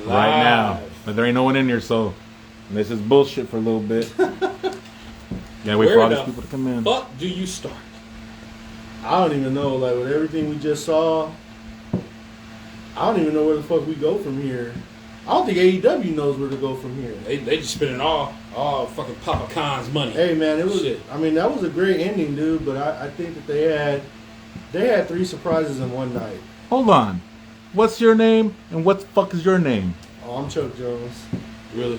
right now. But there ain't no one in here, so this is bullshit for a little bit. Yeah, wait for all these people to come in. Fuck, do you start? I don't even know. Like with everything we just saw, I don't even know where the fuck we go from here. I don't think AEW knows where to go from here. They just spending all fucking Papa Khan's money. Hey man, it was. Shit. I mean, that was a great ending, dude. But I think that they had 3 surprises in one night. Hold on, what's your name and what the fuck is your name? Oh, I'm Chuck Jones. Really?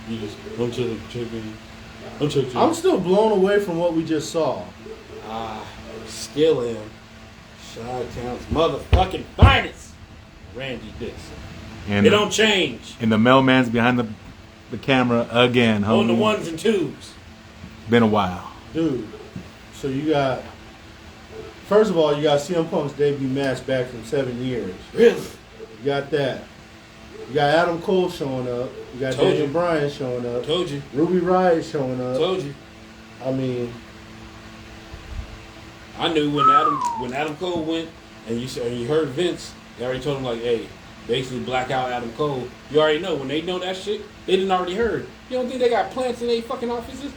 You just I'm Chuck Jones. I'm still blown away from what we just saw. Skill him. Chi-Town's motherfucking finest. Randy Dixon. And it don't change. And the mailman's behind the camera again, homie. On the 1s and 2s. Been a while. Dude, so you got... First of all, you got CM Punk's debut match back from 7 years. Really? You got that. You got Adam Cole showing up. You got Daniel Bryan showing up. Told you. Ruby Riott showing up. Told you. I mean... I knew when Adam Cole went, and you heard Vince, they already told him, like, hey, basically black out Adam Cole. You already know. When they know that shit, they didn't already heard. You don't think they got plants in their fucking offices?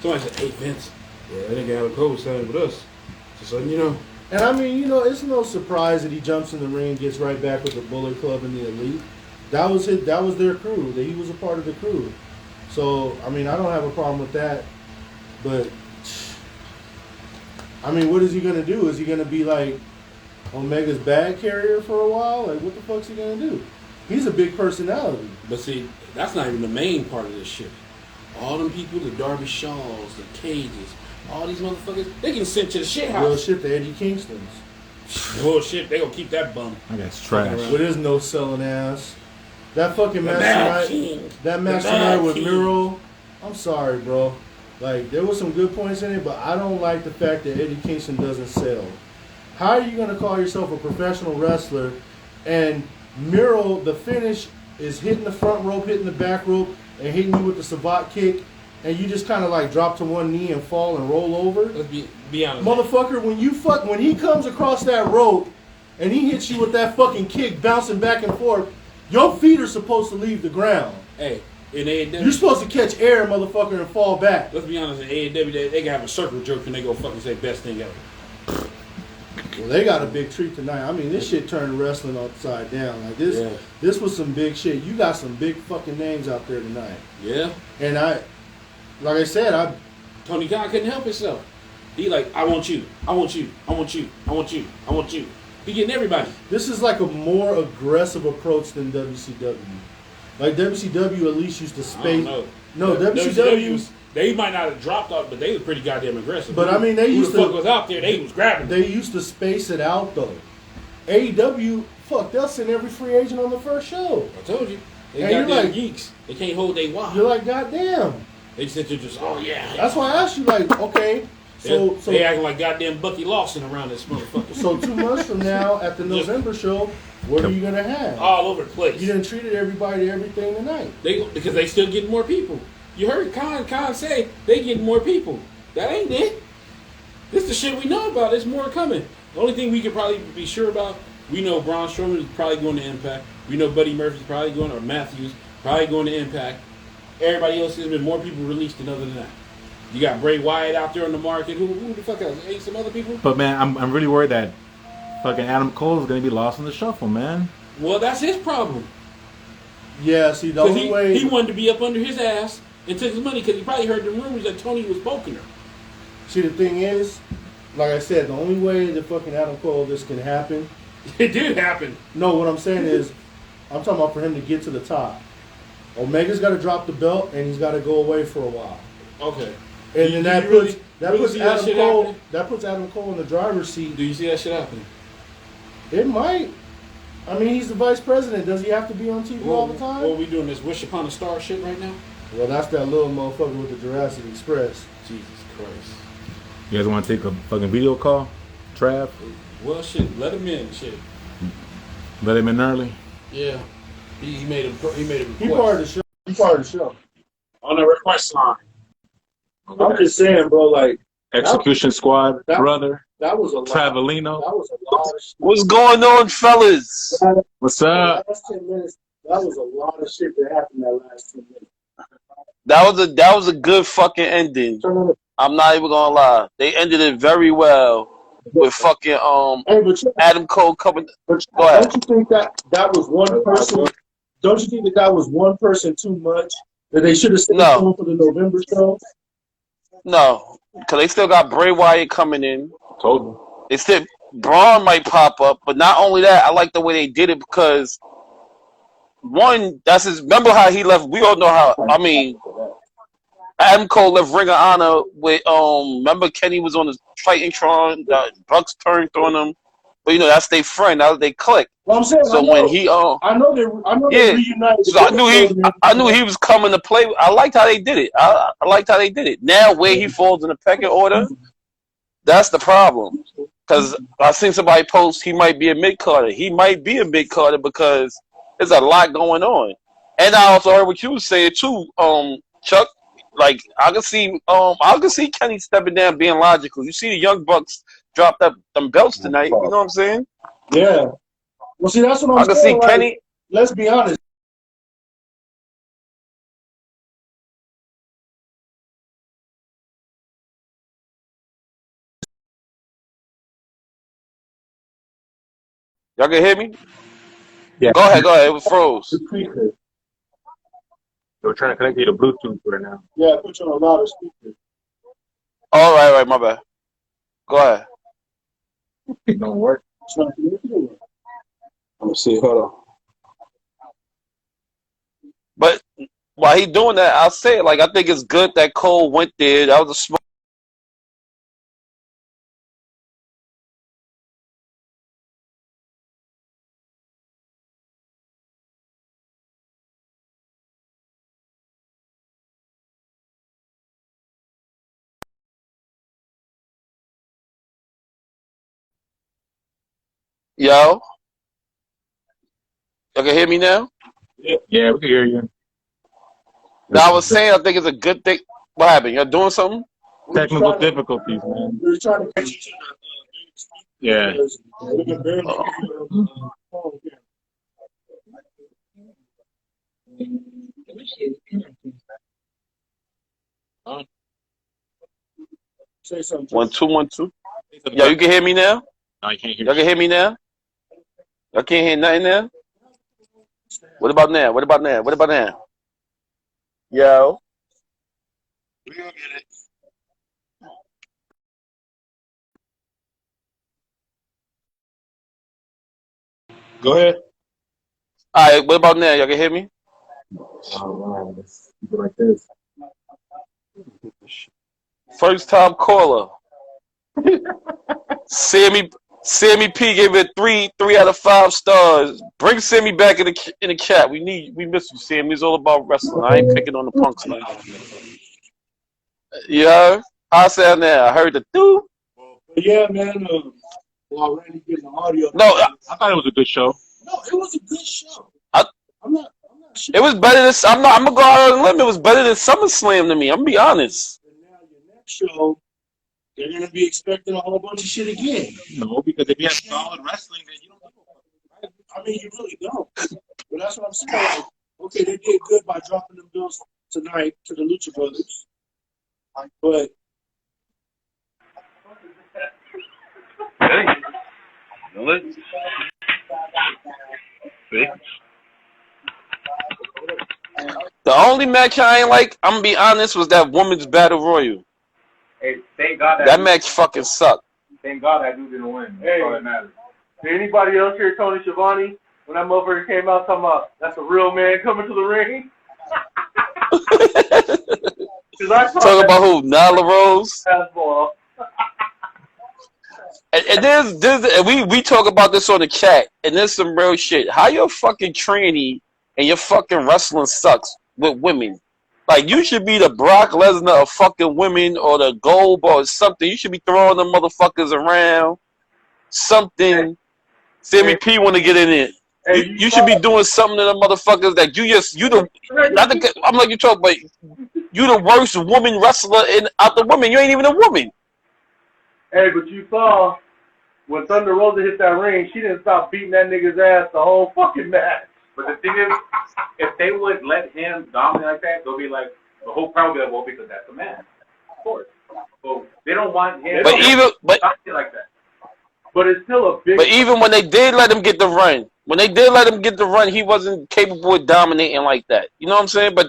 Somebody said, hey, Vince, yeah, I think Adam Cole was signing with us. Just letting you know. And I mean, you know, it's no surprise that he jumps in the ring, gets right back with the Bullet Club and the Elite. That was their crew. That he was a part of the crew. So, I mean, I don't have a problem with that. But, I mean, what is he going to do? Is he going to be like Omega's bag carrier for a while? Like, what the fuck's he going to do? He's a big personality. But see, that's not even the main part of this shit. All them people, the Darby Shaws, the Cages, all these motherfuckers, they can send to the shit house. Real shit, the Eddie Kingstons. Bullshit, they gonna keep that bum. I guess trash. With his no selling ass. That fucking match tonight. That match tonight with Miro. I'm sorry, bro. Like, there was some good points in it, but I don't like the fact that Eddie Kingston doesn't sell. How are you going to call yourself a professional wrestler and Miro, the finish, is hitting the front rope, hitting the back rope, and hitting you with the savate kick, and you just kind of like drop to one knee and fall and roll over? Let's be honest. Motherfucker, when he comes across that rope and he hits you with that fucking kick bouncing back and forth, your feet are supposed to leave the ground. Hey. In AEW, you're supposed to catch air, motherfucker, and fall back. Let's be honest, in AEW, they can have a circle jerk and they go fucking say best thing ever. Well, they got a big treat tonight. I mean, this shit turned wrestling upside down. Like this was some big shit. You got some big fucking names out there tonight. Yeah. And like I said, Tony Khan couldn't help himself. He like, I want you, I want you, I want you, I want you, I want you. He getting everybody. This is like a more aggressive approach than WCW. Like WCW at least used to space. No, WCW they might not have dropped off, but they were pretty goddamn aggressive. But I mean, they used to. Who the fuck was out there? They was grabbing. They used to space it out though. AEW, fuck, they'll send every free agent on the first show. I told you, they goddamn like, geeks. They can't hold their wad. You're like, goddamn. They sit there just, oh yeah. That's why I asked you, like, okay. So they acting like goddamn Bucky Lawson around this motherfucker. So 2 months from now, at the November show, what are you gonna have? All over the place. You done treated everybody to everything tonight. Because they still getting more people. You heard Khan say they getting more people. That ain't it. This is the shit we know about. There's more coming. The only thing we could probably be sure about, we know Braun Strowman is probably going to Impact. We know Buddy Murphy's probably going, or Matthews probably going to Impact. Everybody else has been more people released than other than that. You got Bray Wyatt out there on the market. Who the fuck else? Ain't some other people? But man, I'm really worried that fucking Adam Cole is gonna be lost in the shuffle, man. Well, that's his problem. Yeah, see, the only way he wanted to be up under his ass and took his money because he probably heard the rumors that Tony was poking her. See, the thing is, like I said, the only way that fucking Adam Cole this can happen. It did happen. No, what I'm saying is, I'm talking about for him to get to the top. Omega's got to drop the belt and he's got to go away for a while. Okay. And then that puts Adam Cole in the driver's seat. Do you see that shit happening? It might. I mean, he's the vice president. Does he have to be on TV all the time? What are we doing, this Wish Upon a Star shit right now? Well, that's that little motherfucker with the Jurassic Express. Jesus Christ. You guys want to take a fucking video call, Trav? Well, shit, let him in, shit. Let him in early? Yeah. He made a request. He part of the show. He part of the show. On the request line. I'm just saying, bro, like... Execution Squad, brother. That was a lot. Travelino. That was a lot of shit. What's going on, fellas? What's up? The That was a lot of shit that happened that last 2 minutes. That was a good fucking ending. I'm not even gonna lie. They ended it very well with fucking Adam Cole coming. Go ahead. Don't you think that was one person? Don't you think that was one person too much? That they should have stayed on for the November show? No, because they still got Bray Wyatt coming in. Totally. They still Braun might pop up, but not only that, I like the way they did it because one, that's his. Remember how he left? We all know how. I mean, Adam Cole left Ring of Honor with remember Kenny was on the Titantron, the Bucks turned on him, but you know that's their friend, that's they click. Well, I'm saying, so when he I know they reunited. So I knew he was coming to play. I liked how they did it. I liked how they did it. Now where he falls in the pecking order, that's the problem. Because I seen somebody post he might be a mid-carder. He might be a mid-carder because there's a lot going on. And I also heard what you were saying too, Chuck. Like I can see Kenny stepping down, being logical. You see the Young Bucks dropped up them belts tonight. You know what I'm saying? Yeah. Well, see, that's what I'm saying. I can see Kenny. Let's be honest. Y'all can hear me? Yeah. Go ahead. It was froze. They were trying to connect you to Bluetooth right now. Yeah, put you on a louder speaker. All right, my bad. Go ahead. It don't work. Let me see. Hold on. But while he doing that, I'll say it. Like I think it's good that Cole went there. That was a smart. Yo, y'all can hear me now? Yeah, we can hear you. Now I was saying I think it's a good thing. What happened? You're doing something? Technical difficulties, man. We're trying to catch you to Yeah. we can barely Say something. 1 2 1 2. Yo, you can hear me now? No, you can't hear. Y'all can hear me now? Y'all can't hear nothing now? What about now? Yo. We gonna get it. Go ahead. All right, what about now? Y'all can hear me? Oh, wow. Let's keep it like this. First time caller. Sammy P gave it 3 out of 5 stars. Bring Sammy back in the chat. We miss you, Sammy. It's all about wrestling. I ain't picking on the punks now. Yeah, I said now. I heard the doo. Yeah, man. Already getting the audio. No, I thought it was a good show. No, it was a good show. I'm not sure. It was better than. I'm gonna go out on a limb. It was better than SummerSlam to me. I'm gonna be honest. And now your next show, they're gonna be expecting a whole bunch of shit again. No, because if you have solid wrestling, then you don't give a fuck. I mean, you really don't. But that's what I'm saying. Like, okay, they did good by dropping them bills tonight to the Lucha Brothers. But The only match I ain't like, I'm gonna be honest, was that women's battle royal. Hey, thank God that match fucking sucked. Thank God that dude didn't win. That's all that matters. Did anybody else hear Tony Schiavone when that motherfucker came out talking about that's a real man coming to the ring? Talking about who? Nyla Rose? And we talk about this on the chat, and there's some real shit. How your fucking tranny and your fucking wrestling sucks with women? Like, you should be the Brock Lesnar of fucking women or the Goldberg or something. You should be throwing them motherfuckers around. Something. Sammy P want to get in it. You should be doing something to the motherfuckers that I'm like you talk, but you the worst woman wrestler out the women. You ain't even a woman. Hey, but you saw when Thunder Rosa hit that ring, she didn't stop beating that nigga's ass the whole fucking match. But the thing is, if they would let him dominate like that, they'll be like, the whole crowd will be like, well, because that's the man. Of course. So they don't want him But even like that. But it's still a big. But even when they did let him get the run, he wasn't capable of dominating like that. You know what I'm saying? But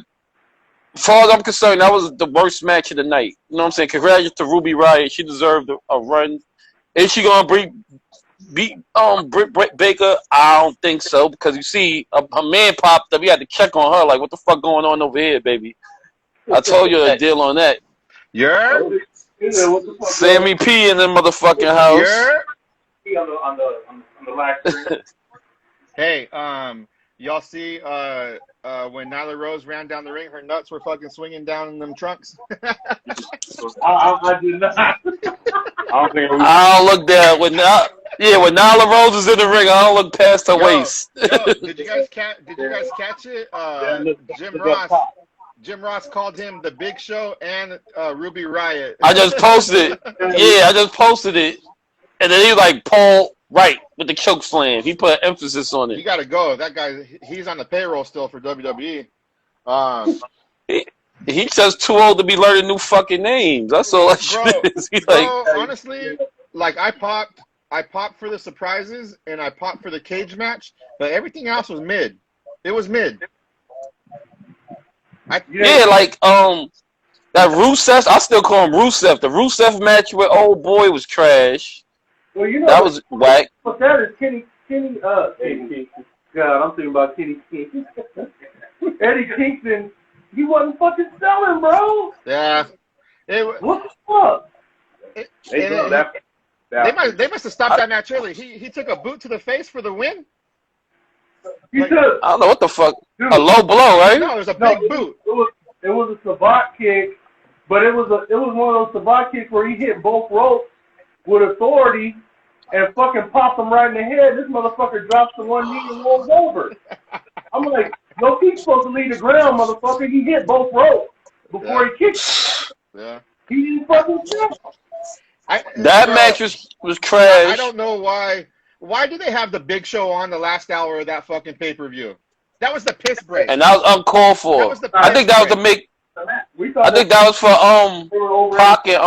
as far as I'm concerned, that was the worst match of the night. You know what I'm saying? Congratulations to Ruby Riott. She deserved a run. Is she gonna beat Britt Baker? I don't think so, because you see, a man popped up. We had to check on her. Like, what the fuck going on over here, baby? I told you a deal on that. Yeah. Sammy P in the motherfucking house. Yeah. On the last screen. Hey, y'all see when Nyla Rose ran down the ring, her nuts were fucking swinging down in them trunks? I did not. I don't think I don't look there. When Nyla Rose is in the ring, I don't look past her waist. Did you guys catch it? Jim Ross called him the Big Show and Ruby Riott. I just posted it. Yeah, I just posted it. And then he was like, Paul Wright with the choke slam. He put emphasis on it. You got to go. That guy, he's on the payroll still for WWE. He's just too old to be learning new fucking names. That's all that shit is. Honestly, like I popped for the surprises and I popped for the cage match, but everything else was mid. It was mid. That Rusev, I still call him Rusev. The Rusev match with old boy was trash. Well, you know that was whack. But that is Kenny. God, I'm thinking about Kenny Kingston. Eddie Kingston, he wasn't fucking selling, bro. Yeah. What the fuck? They must have stopped that match early. He took a boot to the face for the win. I don't know what the fuck. Dude, a low blow, right? No, it was a big boot. It was a savate kick, but it was one of those savate kicks where he hit both ropes with authority and fucking popped him right in the head. This motherfucker drops to one knee and rolls over. I'm like, no, he's supposed to leave the ground, motherfucker. He hit both ropes before he kicked. Yeah. He didn't fucking jump. That match was trash. I don't know why. Why do they have the Big Show on the last hour of that fucking pay-per-view? That was the piss break. And that was uncalled for. I think that was to make. I think that was for Pocket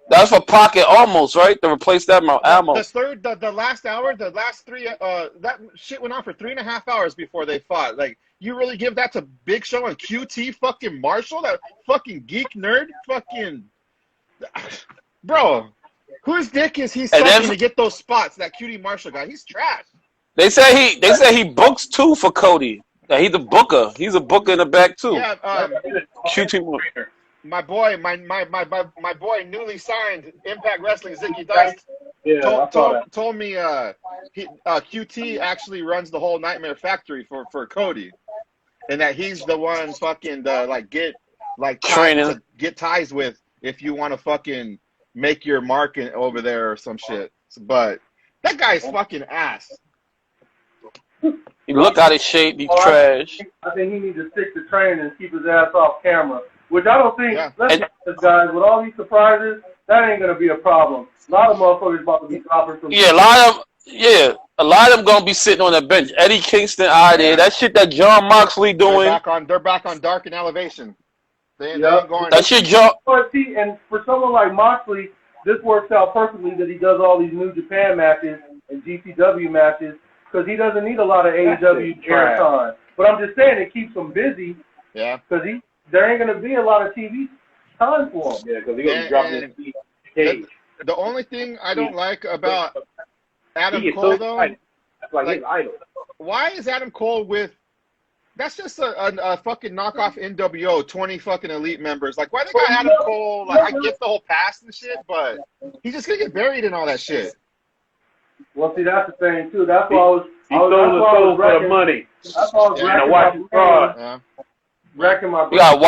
That was for Pocket almost, right? To replace that almost. The last hour, the last three, that shit went on for 3.5 hours before they fought. Like, you really give that to Big Show and QT fucking Marshall, that fucking geek nerd, fucking, bro. Whose dick is he sucking to get those spots? That QT Marshall guy, he's trash. They say he books too for Cody. He's a booker. He's a booker in the back too. Yeah, QT. My boy, my boy, newly signed Impact Wrestling, Zicky Dust, told me QT actually runs the whole Nightmare Factory for Cody, and that he's the one fucking training, get ties with if you want to fucking make your mark over there or some shit. But that guy's fucking ass. He look out of shape. He's trash. I think he needs to stick to training and keep his ass off camera. Which I don't think, guys, with all these surprises, that ain't going to be a problem. A lot of motherfuckers about to be dropping from... Yeah, a lot of them going to be sitting on the bench. Eddie Kingston out there. That shit that John Moxley doing. They're back on Dark and Elevation. They ain't going... That shit, John... See, and for someone like Moxley, this works out perfectly that he does all these New Japan matches and GCW matches because he doesn't need a lot of AEW airtime. But I'm just saying it keeps him busy. Yeah. Because there ain't going to be a lot of TV time for him. Yeah, because he's going to be dropping his cage. The only thing I don't like about Adam Cole, though, that's like his idol. Why is Adam Cole with? That's just a fucking knockoff NWO, 20 fucking elite members. Like, why they got Adam Cole? Like, I get the whole past and shit, but he's just gonna get buried in all that shit. Well, see, that's the thing too. That's why I was. He sold his soul for the money. That's why I was and I watched his fraud. Racking my brain. He gotta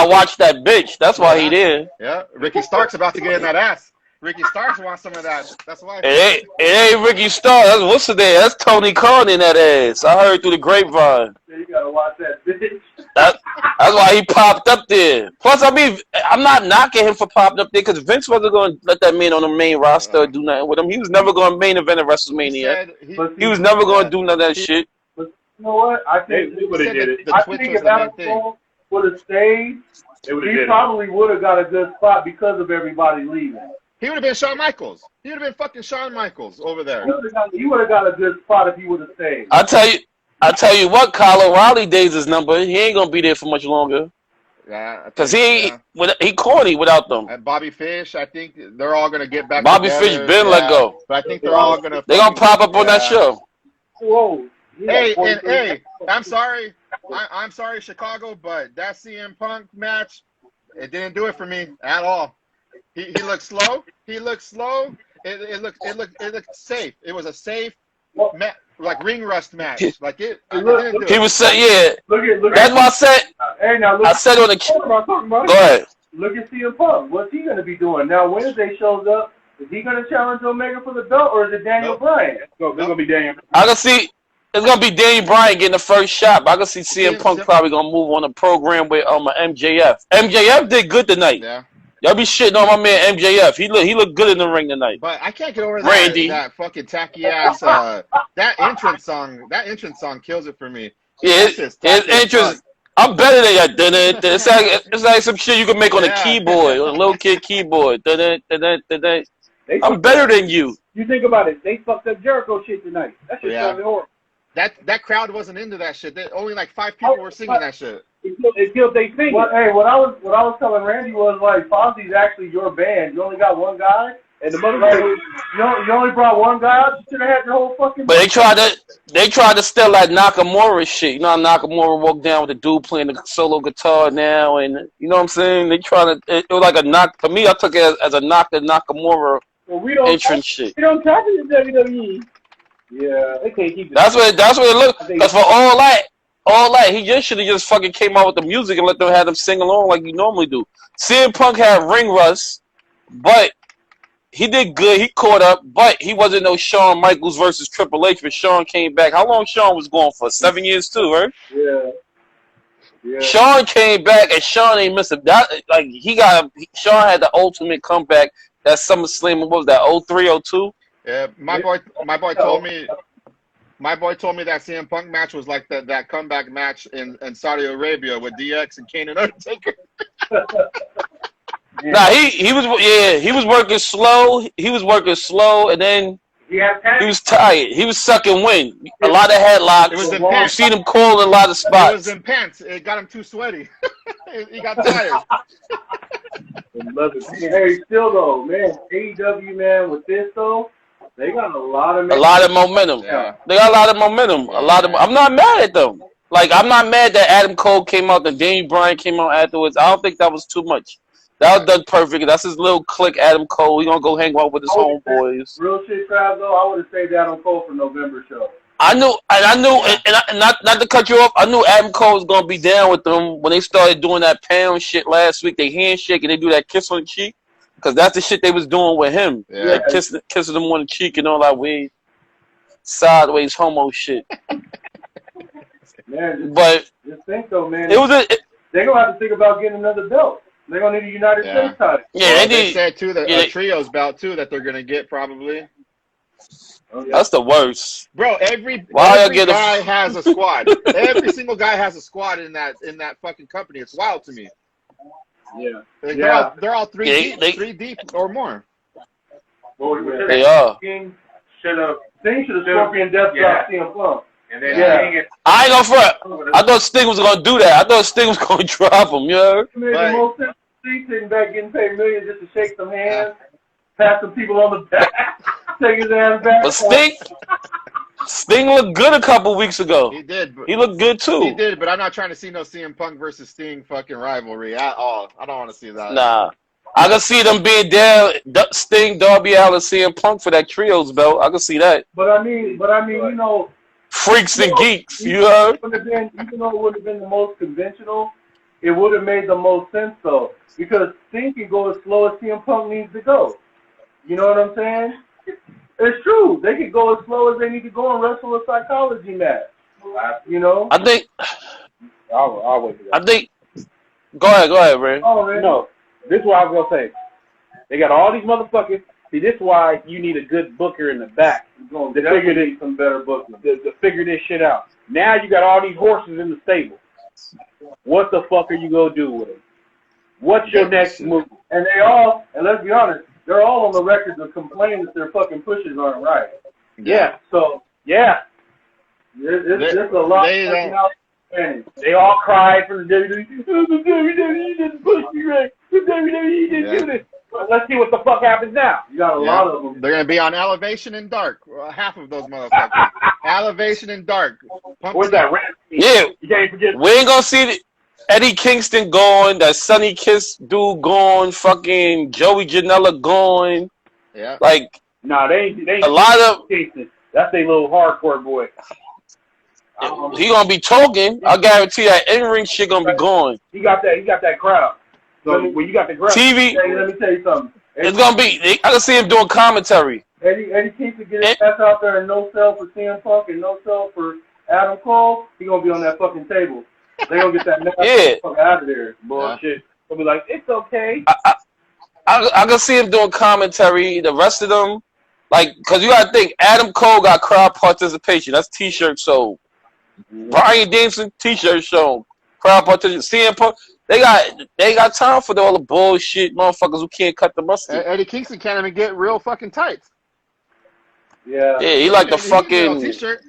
watch that bitch. That's why he did. Yeah, Ricky Stark's about to get in that ass. Ricky Starks wants some of that. That's why. It ain't Ricky Starks. What's the name? That's Tony Khan in that ass. I heard through the grapevine. You gotta watch that bitch. That's why he popped up there. Plus, I mean, I'm not knocking him for popping up there because Vince wasn't going to let that man on the main roster or do nothing with him. He was never going to main event at WrestleMania. He was never going to do none of that shit. But you know what? I think if Adam Cole would have stayed, he probably would have got a good spot because of everybody leaving. He would have been Shawn Michaels. He would have been fucking Shawn Michaels over there. He would have got a good spot if he would have stayed. I tell you what, Kyle O'Reilly days his number. He ain't gonna be there for much longer. Yeah, because he corny without them. And Bobby Fish, I think they're all gonna get back. Bobby together. Fish been let go, but I think they're all gonna. They gonna pop up on that show. Whoa. Hey, I'm sorry, I'm sorry, Chicago, but that CM Punk match, it didn't do it for me at all. He looked slow. It looked safe. It was a safe like ring rust match. Like it he was saying, yeah. Look That's why I said. Hey, now look. I said on the. Go ahead. Look at CM Punk. What's he gonna be doing now? Wednesday shows up. Is he gonna challenge Omega for the belt, or is it Daniel Bryan? It's gonna be Daniel. I can see. It's gonna be Daniel Bryan getting the first shot, but I can see CM Punk probably gonna move on a program with MJF. MJF did good tonight. Yeah. Y'all be shitting on my man MJF. He looked good in the ring tonight. But I can't get over that fucking tacky ass that entrance song kills it for me. Yeah, his entrance. I'm better than that. It's like some shit you can make on a keyboard, on a little kid keyboard. I'm better than you. You think about it. They fucked up Jericho shit tonight. That shit sounded horrible. That crowd wasn't into that shit. Only like 5 people were singing that shit. It killed they sing. Hey, what I was telling Randy was like, Fozzie's actually your band. You only got one guy, and the motherfucker, you only brought one guy out. You should have had your whole fucking. But they tried to steal that Nakamura shit. You know how Nakamura walked down with the dude playing the solo guitar now, and you know what I'm saying? They trying to. It was like a knock. For me, I took it as a Nakamura entrance shit. We don't talk to the WWE. Yeah, they can't keep it. That's what it looked. Because for all that, he just should have just fucking came out with the music and let them have them sing along like you normally do. CM Punk had ring rust, but he did good. He caught up, but he wasn't no Shawn Michaels versus Triple H. But Shawn came back. How long Shawn was going for? 7 years too, right? Yeah. Shawn came back, and Shawn ain't missed that. Like Shawn had the ultimate comeback. That SummerSlam. What was that? 03, 02? Yeah, my boy told me that CM Punk match was like that comeback match in Saudi Arabia with DX and Kane and Undertaker. Nah, he was working slow. He was working slow, and then he was tired. He was sucking wind. A lot of headlocks. It was intense. You seen him call in a lot of spots. It was intense. It got him too sweaty. He got tired. Hey, still though, man, AEW, man, with this though, they got a lot of momentum. Yeah. They got a lot of momentum. I'm not mad at them. Like, I'm not mad that Adam Cole came out and Daniel Bryan came out afterwards. I don't think that was too much. That was done perfect. That's his little clique, Adam Cole. He gonna go hang out with his homeboys. Real shit, Trav, though, I would have saved Adam Cole for November show. I knew, and not to cut you off, I knew Adam Cole was gonna be down with them when they started doing that pound shit last week. They handshake and they do that kiss on the cheek, because that's the shit they was doing with him. Yeah. Like kissing them on the cheek and all that weird sideways homo shit. Man, but just think though, man. They're gonna have to think about getting another belt. They're gonna need a United States title. Yeah, they said too that a trios belt too that they're gonna get probably. Oh, yeah. That's the worst, bro. Every guy has a squad. Every single guy has a squad in that fucking company. It's wild to me. Yeah, they're all three deep or more. They are. Sting should have Scorpion Death drop CM Punk. And then I ain't gonna front. I thought Sting was gonna do that. I thought Sting was gonna drop him. You heard? It made the most sense to see sitting back getting paid millions just to shake some hands, pat some people on the back, take his ass back. But Sting looked good a couple weeks ago. He did. He looked good too. He did, but I'm not trying to see no CM Punk versus Sting fucking rivalry at all. I don't want to see that. Nah. I can see them being down, Sting, Darby Allin, CM Punk for that trios belt. I can see that. But I mean, you know, freaks and geeks, you heard? Even though it would have been the most conventional, it would have made the most sense though, because Sting can go as slow as CM Punk needs to go. You know what I'm saying? It's true. They could go as slow as they need to go and wrestle a psychology match. You know? I think Go ahead, Ray. Oh, man. No, this is what I was gonna say. They got all these motherfuckers. See, this is why you need a good booker in the back to figure this, some better bookers to figure this shit out. Now you got all these horses in the stable. What the fuck are you gonna do with them? What's your next move? And they all, and let's be honest, they're all on the record to complain that their fucking pushes aren't right. Yeah. So yeah, there's a lot. They all cried from the WWE. Oh, the WWE didn't push me right. The WWE didn't do this. But let's see what the fuck happens now. You got a lot of them. They're gonna be on Elevation and Dark. Half of those motherfuckers. Elevation and Dark. Where's that? Yeah. You can't forget. We ain't gonna see Eddie Kingston going, that Sonny Kiss dude going, fucking Joey Janela going. Yeah. Like, nah, they ain't a lot of Kingston. That's a little hardcore boy. He gonna be talking. I guarantee that in-ring shit gonna be going. He got that crowd. So when you got the crowd, TV. Hey, let me tell you something. It's gonna be. I can see him doing commentary. Eddie Kingston get his ass out there and no sell for CM Punk and no sell for Adam Cole. He gonna be on that fucking table. They gonna get that motherfucker out of there. Bullshit. They'll be like, it's okay. I can see him doing commentary. The rest of them, like, cause you gotta think Adam Cole got crowd participation. That's T-shirt sold. Brian Danielson T-shirt show. Crowd participation. CM Punk. They got time for all the bullshit motherfuckers who can't cut the mustard. Eddie Kingston can't even get real fucking tights. Yeah. Yeah, he like the fucking T-shirt.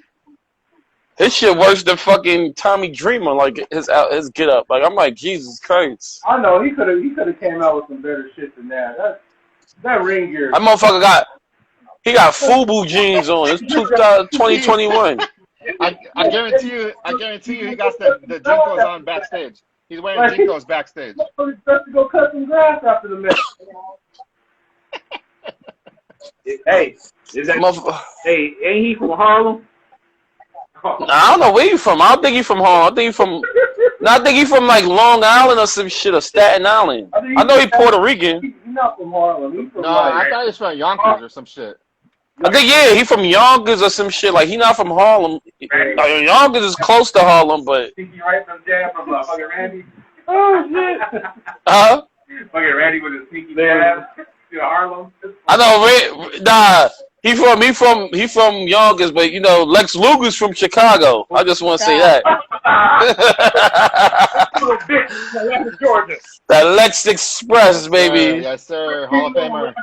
His shit worse than fucking Tommy Dreamer, like his get up. Like I'm like, Jesus Christ. I know he could have came out with some better shit than that. That ring gear. That motherfucker got FUBU jeans on. It's 2021. I guarantee you he got the Jinkos on backstage. He's wearing Jinkos backstage. He's supposed to go cut some grass after the match. Hey, ain't he from Harlem? I don't know where you from. I don't think he from Harlem. I think he from like Long Island or some shit or Staten Island. I know he Puerto Rican. He's not from Harlem. He's from I thought he was from Yonkers or some shit. I think he from Yonkers or some shit. Like he not from Harlem. Yonkers is close to Harlem, but. Sneaky right from jab from fucking Randy. Oh shit. Huh? Fucking Randy with his sneaky jab to Harlem. I know. He from Yonkers, but you know Lex Luger's from Chicago. I just want to say that. That Lex Express, baby. Yes, sir. Hall of Famer.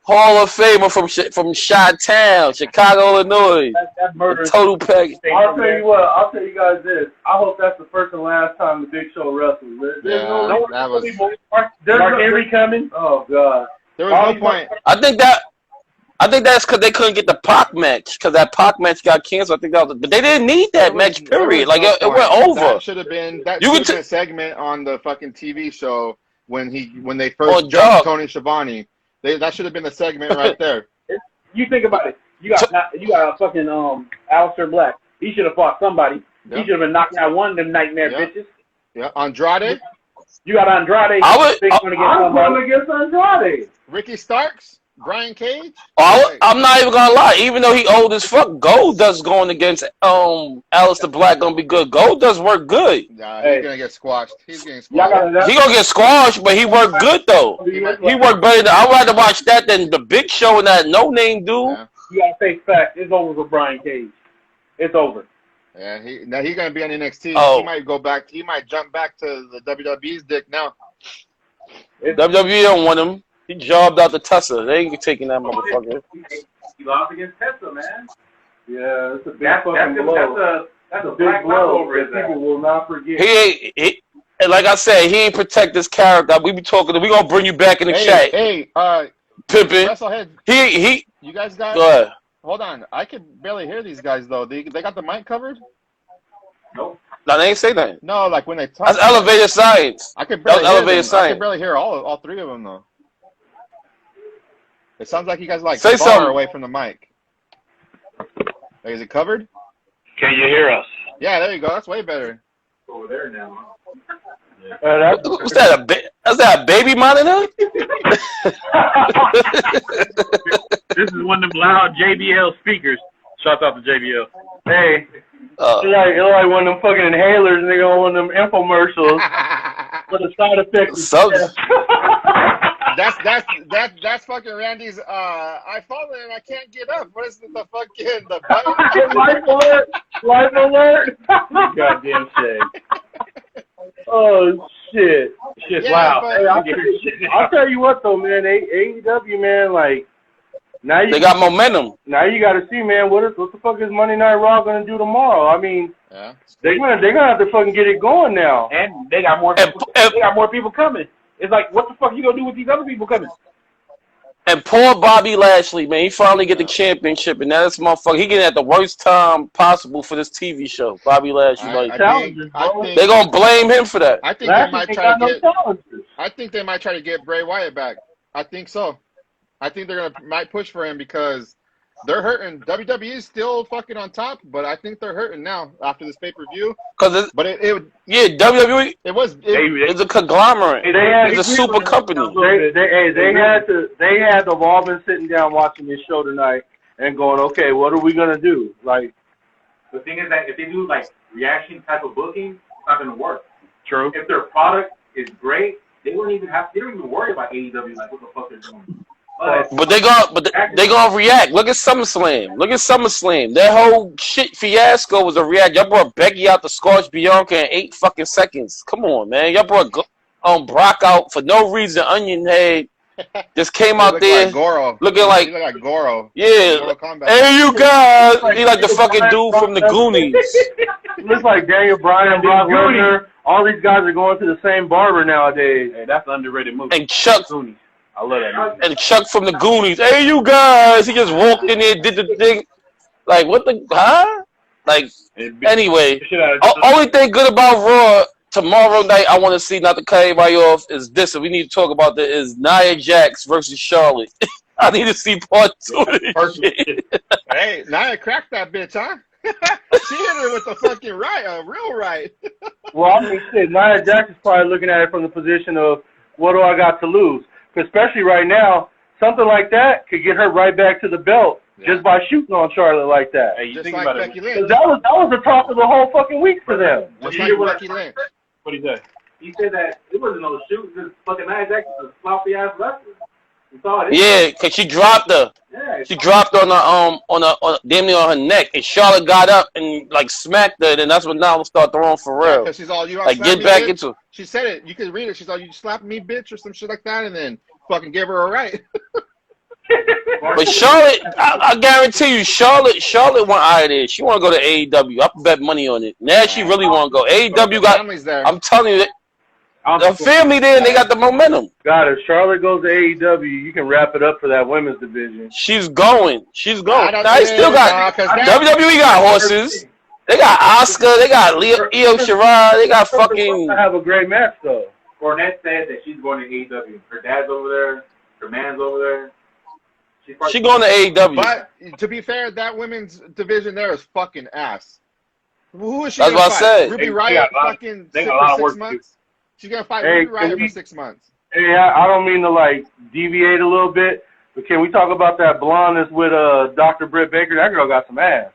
Hall of Famer from Chi-Town, Chicago, Illinois. That murder. Total package. I'll tell you what. I'll tell you guys this. I hope that's the first and last time the Big Show wrestles. That was. Mark Henry coming. Oh God. There was no point. I think that's because they couldn't get the Pac match because that Pac match got canceled. I think that was, but they didn't need that match. Period. Like it went over. That should have been a segment on the fucking TV show when they first jumped Tony Schiavone. That should have been the segment right there. You think about it. You got a fucking Aleister Black. He should have fought somebody. Yep. He should have been knocking out one of them nightmare bitches. Yeah, Andrade. You got Andrade. I'm going against Andrade. Ricky Starks. Brian Cage. I'm not even gonna lie. Even though he old as fuck, Goldust going against Aleister Black gonna be good. Goldust work good. Nah, he's gonna get squashed. He's getting squashed. He gonna get squashed, but he worked good though. He worked better. I'd rather watch that than the Big Show and that no name dude. Yeah. You gotta face facts. It's over for Brian Cage. It's over. Yeah, he's gonna be on NXT. Oh. He might go back. He might jump back to the WWE's dick now. WWE don't want him. He jobbed out the Tessa. They ain't taking that motherfucker. He lost against Tessa, man. Yeah, it's a big fucking blow. That's a big blow over it. People will not forget. He like I said, he ain't protect this character. We be talking. We gonna bring you back in the chat. Hey, Pimpin'. Wrestleheads. You guys got. Go ahead. Hold on, I can barely hear these guys though. They got the mic covered. Nope. No, they ain't say that. No, like when they talk. That's elevated science. I can barely elevated science. I can barely hear all three of them though. It sounds like you guys say far something away from the mic. Is it covered? Can you hear us? Yeah, there you go. That's way better. Over there now. Was that a baby monitor? This is one of them loud JBL speakers. Shouts out to JBL. Hey, It's like one of them fucking inhalers, nigga, on one of them infomercials for the side effects. That's fucking Randy's. I fallen and I can't get up. What is the fucking the button? Life alert! Life alert! Goddamn shit. Oh shit! Shit's loud. Hey, I'll tell you what though, man. AEW, man, like now they got momentum. Now you got to see, man. What the fuck is Monday Night Raw gonna do tomorrow? I mean, they're gonna have to fucking get it going now. And they got more. They got more people coming. It's like, what the fuck you gonna do with these other people coming? And poor Bobby Lashley, man, he finally get the championship, and now this motherfucker, he getting at the worst time possible for this TV show. Bobby Lashley, I think they're gonna blame him for that. I think they might try to get. I think they might try to get Bray Wyatt back. I think so. I think they're might push for him because they're hurting. WWE is still fucking on top, but I think they're hurting now after this pay-per-view. WWE. It's a conglomerate. It's a super company. They had to have all been sitting down watching this show tonight and going, okay, what are we gonna do? Like, the thing is that if they do like reaction type of booking, it's not gonna work. True. If their product is great, they don't even worry about AEW, like what the fuck they're doing. But they gonna react. Look at SummerSlam. That whole shit fiasco was a react. Y'all brought Becky out to squash Bianca in 8 fucking seconds. Come on, man. Y'all brought Brock out for no reason. Onion Head just came out there looking like Goro. Yeah. Hey, you guys. He like the fucking dude from the Goonies. Looks like Daniel Bryan, Brock Lesnar. All these guys are going to the same barber nowadays. Hey, that's an underrated movie. And Chuck. Goonies. I love that movie. And Chuck from the Goonies. Hey, you guys. He just walked in there, did the thing. Like, what the, huh? Like, anyway. Only thing good about Raw tomorrow night, I want to see, not to cut anybody off, is this. And we need to talk about that, is Nia Jax versus Charlotte. I need to see part 2 of this shit. Hey, Nia cracked that bitch, huh? She hit her with a fucking real right. Well, I mean, shit, Nia Jax is probably looking at it from the position of, what do I got to lose? Especially right now, something like that could get her right back to the belt just by shooting on Charlotte like that. Hey, you just think like about Becky it. Lynch. That was the talk of the whole fucking week for them. Just like Becky Lynch. What he say? He said that it wasn't no shoot. Just fucking Nia Jax was a sloppy ass wrestler. Yeah, cause she dropped her. Yeah, she dropped on damn near on her neck, and Charlotte got up and like smacked her, and that's when now we'll start throwing for real. Because she's all, you like get back into it. She said it. You can read it. She's all, you slapped me, bitch, or some shit like that, and then fucking gave her a right. But Charlotte, I guarantee you, Charlotte want out of there. She want to go to AEW. I bet money on it. Now she really want to go. AEW got. I'm telling you, the family there, and they got the momentum. God, if Charlotte goes to AEW, you can wrap it up for that women's division. She's going. Now they still got WWE got horses. They got Asuka. They got Io Shirai. They got fucking. I have a great match though. Cornette said that she's going to AEW. Her dad's over there. Her man's over there. She's going to AEW. But to be fair, that women's division there is fucking ass. Who is she? That's what I said. Ruby Riott fucking for 6 months. She's gonna fight Ruby Riott for 6 months. Hey, I don't mean to like deviate a little bit, but can we talk about that blonde that's with Dr. Britt Baker? That girl got some ass.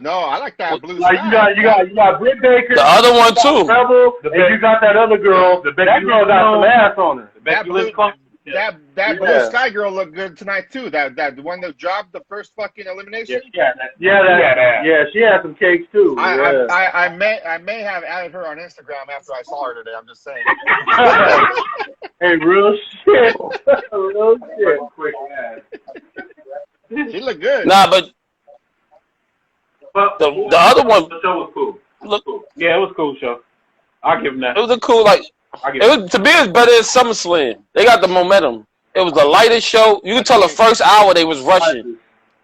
No, I like that blue. Like you got Britt Baker. The other one too. Rebel, and you got that other girl. That girl got some ass on her. That blue sky girl looked good tonight too. That one that dropped the first fucking elimination. Yeah, she had some cakes too. I may have added her on Instagram after I saw her today. I'm just saying. Hey, real shit. Real shit. Quick ass. She looked good. Nah, but the other one. The show was cool. Yeah, it was a cool show. I'll give them that. It was a cool to me, it's better than SummerSlam. They got the momentum. It was the lightest show. You can tell the first hour they was rushing.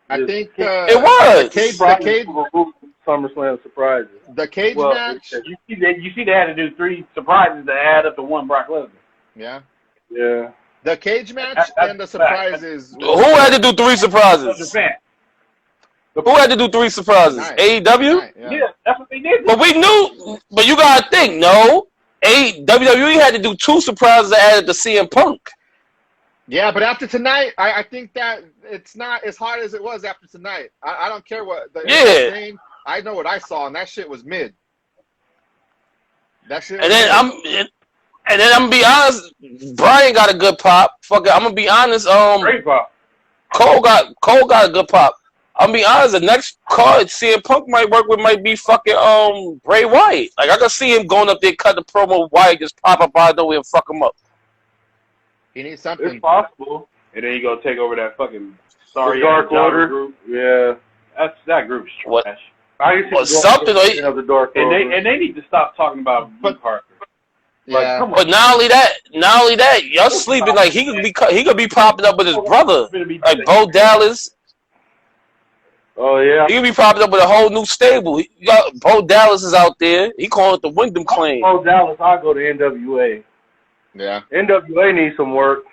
I think it was. The cage SummerSlam surprises. The cage match. You see, they had to do 3 surprises to add up to one Brock Lesnar. Yeah. Yeah. The cage match and the surprises. Who had to do 3 surprises? Who had to do 3 surprises? AEW? Yeah, that's what they did. But we knew. But you gotta think, no. WWE had to do 2 surprises to add to CM Punk. Yeah, but after tonight, I think that it's not as hot as it was after tonight. I don't care what. I know what I saw, and that shit was mid. That shit. And then I'm gonna be honest. Brian got a good pop. Fuck it. I'm gonna be honest. Great pop. Cole got a good pop. I'm gonna be honest. The next card CM Punk might work with might be fucking Bray Wyatt. Like I can see him going up there, cut the promo. Wyatt just pop up out of nowhere and fuck him up. He needs something. It's possible. And then you go take over that fucking Dark Order group. Yeah, that group's trash. What? I can see Something of the Dark Order. And they need to stop talking about Parker. Yeah. Like, come on. But not only that, y'all sleeping like he could be popping up with his brother, like Bo Dallas. Oh yeah. He could be popping up with a whole new stable. You got Bo Dallas is out there. He calling it the Wyndham Claim. Bo Dallas, I'll go to NWA. Yeah. NWA needs some work.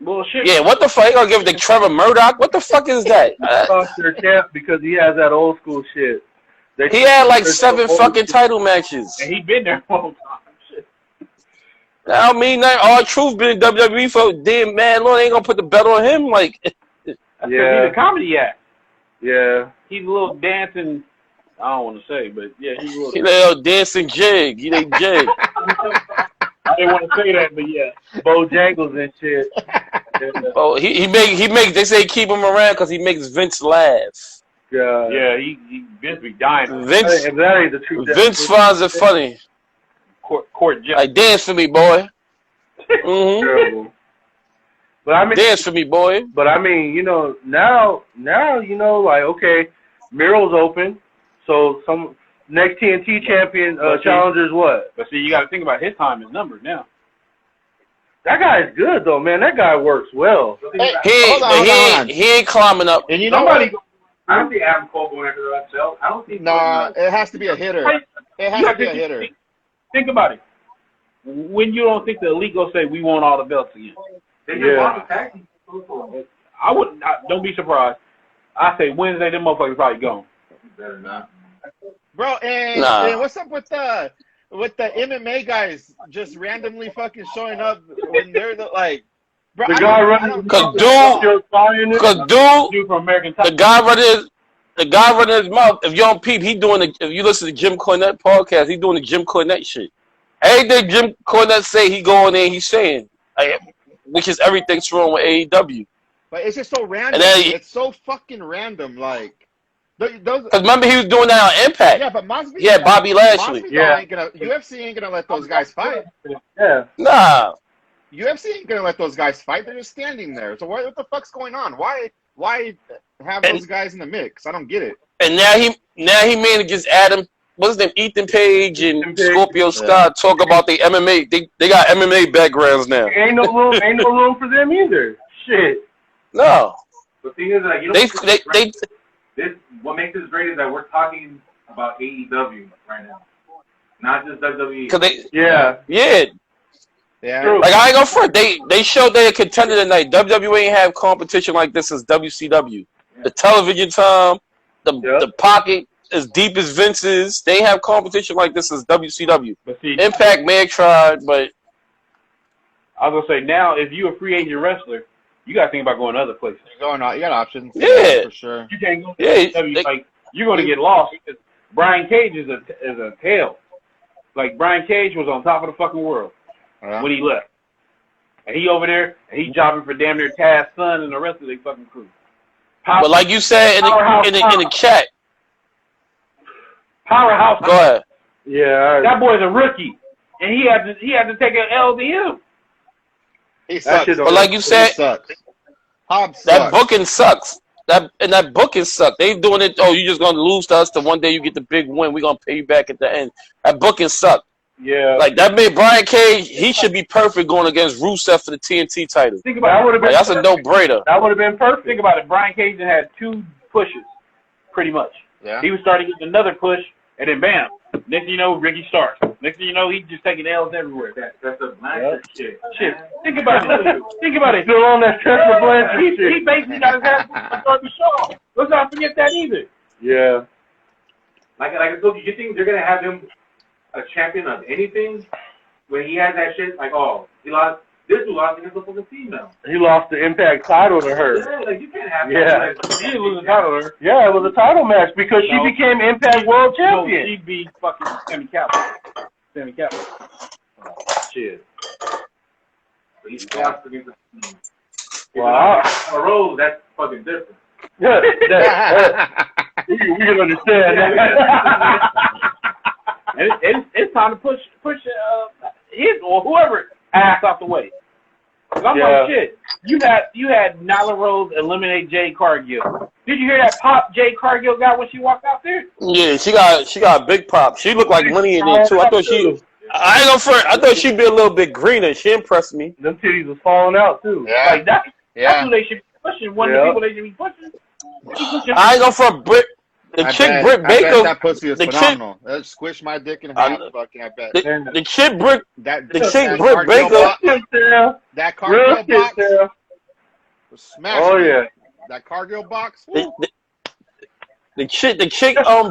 Bullshit. Yeah, what the fuck? You gonna give it to Trevor Murdoch? What the fuck is that? Lost their champ because he has that old school shit. He had like 7 fucking title matches. And he been there for a long time. Shit. I mean, that R-Truth been in WWE for damn man. Lord ain't gonna put the belt on him. Like, He's a comedy act. Yeah. He's a little dancing. I don't want to say, but yeah, he's a little. he little dancing jig. He ain't jig. I didn't want to say that, but yeah, Bojangles and shit. Oh, he make. They say keep him around because he makes Vince laugh. Yeah, he Vince be dying. Vince, if that ain't the truth. Vince finds it funny. Court judge. Like dance for me, boy. Mm-hmm. Terrible. But I mean, dance for me, boy. But I mean, you know, now, you know, like okay, Miro's open, so some next TNT champion challengers what? But see, you got to think about his time is numbered now. That guy's good though, man. That guy works well. He ain't climbing up. And you know what? I don't see Adam Cole going after that belt. I don't see. Nah, it has to be a hitter. It has to be a hitter. Think about it. When you don't think the elite go say we want all the belts again. They just want the tag team. I wouldn't. Don't be surprised. I say Wednesday, them motherfuckers probably gone. Better not. Bro, and what's up with the MMA guys just randomly fucking showing up when they're like, bro, the guy running his mouth. If you don't peep, if you listen to Jim Cornette podcast, he doing the Jim Cornette shit. Everything Jim Cornette say, he going in, he's saying, which is everything's wrong with AEW. But it's just so random. It's so fucking random, like. Because remember he was doing that on Impact. Yeah, but Mosby. Yeah, Bobby Lashley. UFC ain't gonna let those guys fight. Yeah. Nah. UFC ain't gonna let those guys fight. They're just standing there. So what the fuck's going on? Why have those guys in the mix? I don't get it. And now he made against Adam. What's his name? Ethan Page and Scorpio Sky talk about the MMA. They got MMA backgrounds now. Ain't no room for them either. Shit. No. The thing is that you know what makes this great is that we're talking about AEW right now, not just WWE. Yeah. Like I ain't gonna front. They showed they a contender tonight. WWE ain't have competition like this since WCW. The television time, the pocket as deep as Vince's. They ain't have competition like this since WCW. But see, Impact may have tried, but I was gonna say now if you a free agent wrestler, you gotta think about going to other places. You got options. Yeah, for sure. You can't go to WWE, like you're gonna get lost because Brian Cage is a tail. Like Brian Cage was on top of the fucking world when he left. And he over there and he jobbing for damn near Taz's son and the rest of the fucking crew. But like you said in the chat. Powerhouse. Go ahead. Yeah. That boy's a rookie. And he had to take an L to him. He sucks. But like you said, that booking sucks. That booking sucks. They doing it. Oh, you just gonna lose to us. The one day you get the big win, we gonna pay you back at the end. That booking sucked. Yeah. Like that made Brian Cage. He should be perfect going against Rusev for the TNT title. Think about that. That's a no-brainer. That would have been perfect. Think about it. Brian Cage had 2 pushes, pretty much. Yeah. He was starting to get another push, and then bam. Next thing you know, Ricky starts. Next thing you know, he's just taking L's everywhere. That's a Blanchard shit. Think about it. Think about it. Still on that Tesla Blanchard shit. He basically got his ass on Darby Shaw. Let's not forget that either. Yeah. Like I told you, you think they're gonna have him a champion of anything when he has that shit? Like, oh, he lost. This dude lost against a fucking female. He lost the Impact title to her. Yeah, like you can't have Yeah. that. He didn't lose the title to her. Yeah, it was a title match because she became Impact World Champion. No, she beat fucking Sammy Capital. Sammy Capital. Shit. He lost against a female. Wow. A rose, that's fucking different. Yeah, we can understand that. It's time to push his or whoever ass out the way. I'm like, shit. You had Nyla Rose eliminate Jade Cargill. Did you hear that pop Jade Cargill got when she walked out there? Yeah, she got a big pop. She looked like money in there too. I thought she'd be a little bit greener. She impressed me. Them titties was falling out too. Yeah. Like that's who they should be pushing. One of the people they should be pushing. I ain't go for Britt. The chick Britt Baker. I bet that pussy is phenomenal. That squish my dick in half. Fucking, I bet. The chick Britt. The chick Britt Baker. That Cargill box. Smash. Oh yeah. That Cargill box. The chick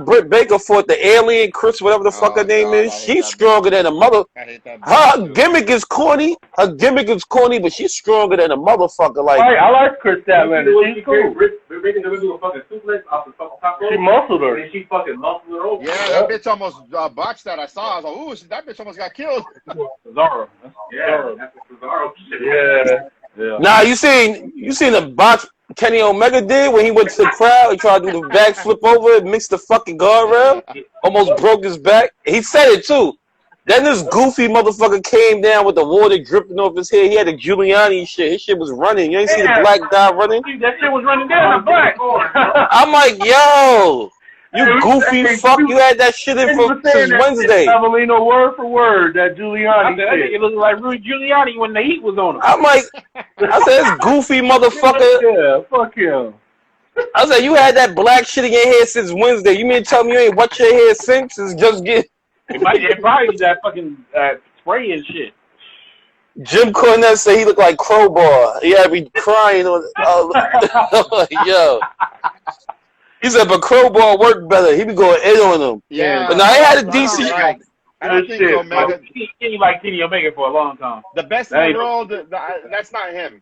Britt Baker fought the alien Chris, whatever the fuck her name is. She's stronger than a mother. Her gimmick is corny. But she's stronger than a motherfucker. Like I like Chris Statlander. She's cool. Britt Baker never do a fucking suplex off the fucking top rope. She muscled her. And she fucking muscled her over. Yeah, that bitch almost botched that. I saw. I was like, ooh, that bitch almost got killed. Cesaro. Yeah, that's the Cesaro shit. Yeah. Nah, you seen the botch Kenny Omega did when he went to the crowd? He tried to do the back flip over and mixed the fucking guardrail. Almost broke his back. He said it too. Then this goofy motherfucker came down with the water dripping off his head. He had a Giuliani shit. His shit was running. You ain't see the black guy running? That shit was running down the black. I'm like, yo, you goofy fuck. You had that shit in since Wednesday. Avelino word for word, that Giuliani shit. It looked like Rudy Giuliani when the heat was on him. I'm like, I said, this goofy motherfucker. Yeah, fuck him. I said, you had that black shit in your hair since Wednesday. You mean to tell me you ain't wet your hair since? It's just get. It probably that fucking spray and shit. Jim Cornette said he looked like Crowbar. He had me crying on. Yo. He said, but Crowbar worked better. He be going in on him. Yeah. But now he had a decent. I don't think Omega. He liked Kenny Omega for a long time. The best in the world. That's not him.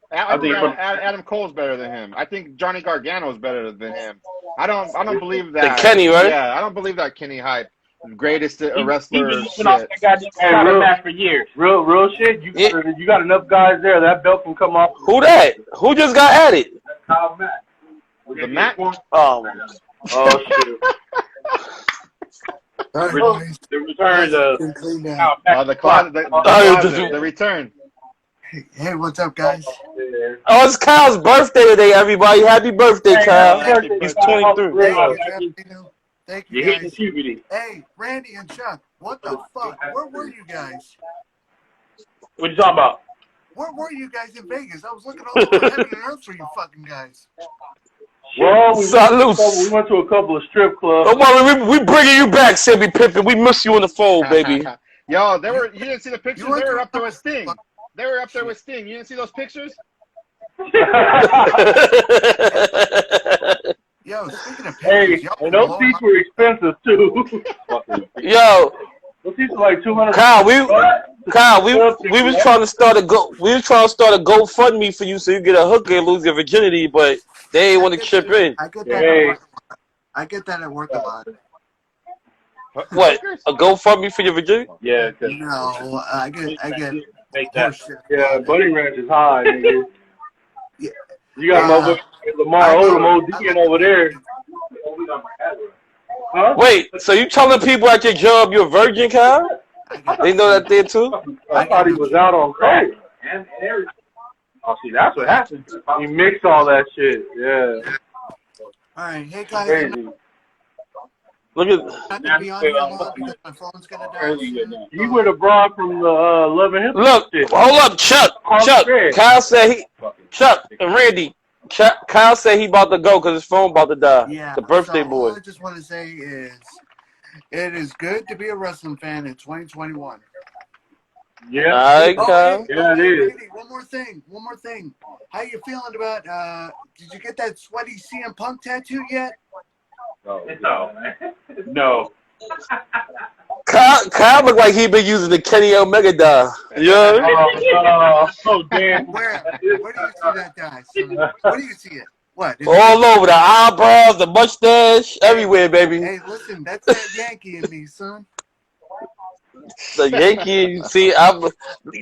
I think Adam Cole's better than him. I think Johnny Gargano's better than him. I don't believe that. The Kenny, right? Yeah, I don't believe that Kenny hype. Greatest wrestler. He's been off that goddamn match for years. Real shit. You got enough guys there. That belt can come off. Who that? Who just got added? Kyle Mack. The Matt? Oh shit. The return to the return. Hey, what's up, guys? Oh, it's Kyle's birthday today, everybody. Happy birthday, Kyle. He's 23. Thank you, You're guys. hitting puberty. Hey, Randy and Chuck, what the fuck? Where were you guys? What you talking about? Where were you guys in Vegas? I was looking all over heaven and earth for you fucking guys. Well, we went to a couple of strip clubs. Don't worry, we bringing you back, Sammy Pimpin. We miss you on the phone, baby. Yo, you didn't see the pictures? They were up there with Sting. They were up there with Sting. You didn't see those pictures? Yo, speaking of pictures, hey, and those seats were expensive too. Yo, those seats were like $200. Kyle, we was trying to start a GoFundMe for you so you get a hooker and lose your virginity, but they ain't want to chip in. I get that. I get that at work a lot. What? A GoFundMe for your virginity? Yeah. No, I get. Make that. Yeah, Bunny Ranch is high, nigga. Yeah. You got Lamar Odom ODing over there. Huh? Wait, so you telling people at your job you're a virgin, Kyle? They know that there too? I thought he was out on crack. Oh, see, that's what happened. He mixed all that shit. Yeah. All right, hey guys. Crazy. Look at. My phone's gonna die. You went abroad from the Love and Hip. Look, hold up, Chuck. Kyle said Chuck and Randy. Kyle said he about to go because his phone about to die. Yeah. The birthday boy. All I just want to say is, it is good to be a wrestling fan in 2021. Yeah. All right, Kyle. Yeah, it is. One more thing. How you feeling about? Did you get that sweaty CM Punk tattoo yet? No. No. Kyle look like he been using the Kenny Omega dial. Yeah. Oh, damn. Where do you see that guy, son? Where do you see it? What? All over the eyebrows, the mustache, everywhere, baby. Hey, listen, that's that Yankee in me, son. The Yankee, see, all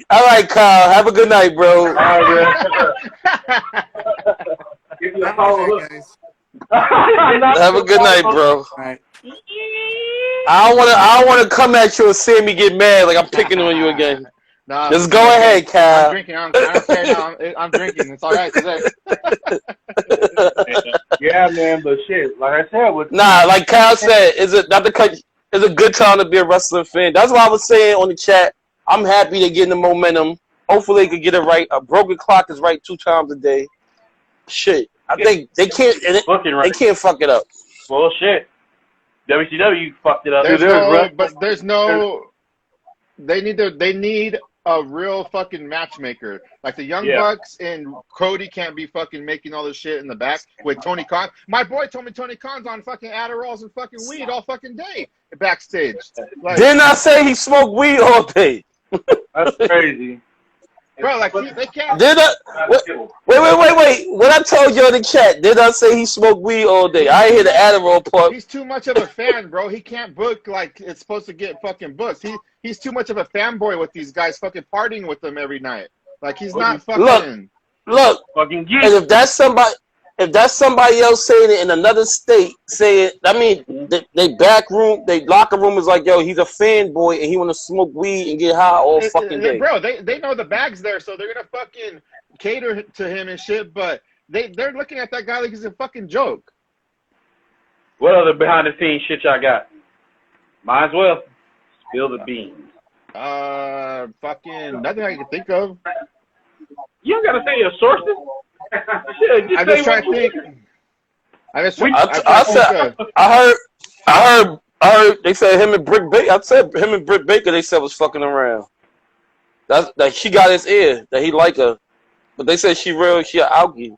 right, Kyle. Have a good night, bro. All right, Give you a follow up, guys. Have a good night, bro. All right. I don't wanna come at you and see me get mad like I'm picking on you again. Nah, just go ahead, Cal. I'm drinking. I don't care now. I'm drinking. It's all right today. Yeah, man, but shit, like I said, like Cal said, it's a good time to be a wrestling fan. That's what I was saying on the chat. I'm happy they're getting the momentum. Hopefully they can get it right. A broken clock is right 2 times a day. Shit, I think they can't. They can't fuck it up. Well, shit. WCW fucked it up. They need a real fucking matchmaker. Like the Young Bucks and Cody can't be fucking making all this shit in the back with Tony Khan. My boy told me Tony Khan's on fucking Adderalls and fucking weed all fucking day backstage. Like, didn't I say he smoked weed all day? That's crazy. Bro, like they can't. Wait. What I told you in the chat, did I say he smoked weed all day? I ain't hear the Adderall part. He's too much of a fan, bro. He can't book like it's supposed to get fucking booked. He's too much of a fanboy with these guys, fucking partying with them every night. Like he's not fucking. Look. Fucking geek. And if that's somebody else saying it in another state, they back room, they locker room is like, yo, he's a fanboy and he want to smoke weed and get high all fucking day. Bro, they know the bag's there, so they're gonna fucking cater to him and shit. But they're looking at that guy like he's a fucking joke. What other behind the scenes shit y'all got? Might as well spill the beans. Fucking nothing I can think of. You don't gotta say your sources. Shit, I'm just trying to think. I heard they said him and Britt Baker. I said him and Britt Baker. They said was fucking around. That she got his ear that he like her, but they said she an alkie.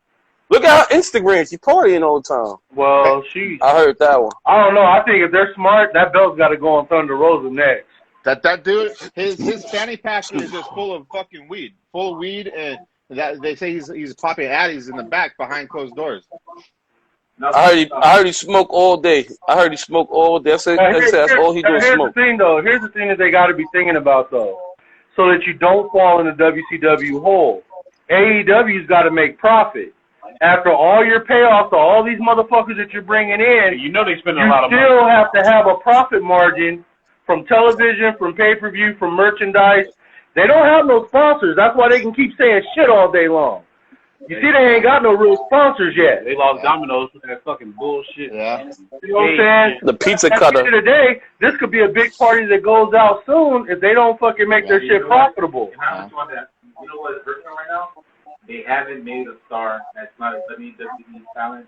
Look at her Instagram. She partying all the time. Well, I heard that one. I don't know. I think if they're smart, that belt's got to go on Thunder Rosa next. That dude, his fanny pack is just full of fucking weed, and that they say he's popping addies in the back behind closed doors. I heard he smoke all day. I said that's all he do is smoke. Here's the thing that they got to be thinking about though, so that you don't fall in the WCW hole. AEW's got to make profit. After all your payoffs to all these motherfuckers that you're bringing in, you know they spend a lot of money. You still have to have a profit margin from television, from pay-per-view, from merchandise. They don't have no sponsors. That's why they can keep saying shit all day long. You see, they ain't got no real sponsors yet. They lost Domino's with that fucking bullshit. Yeah. You know what I'm saying? The pizza At cutter. the end of the day, this could be a big party that goes out soon if they don't fucking make their shit profitable. You know what is hurting right now? They haven't made a star that's not a WWE talent.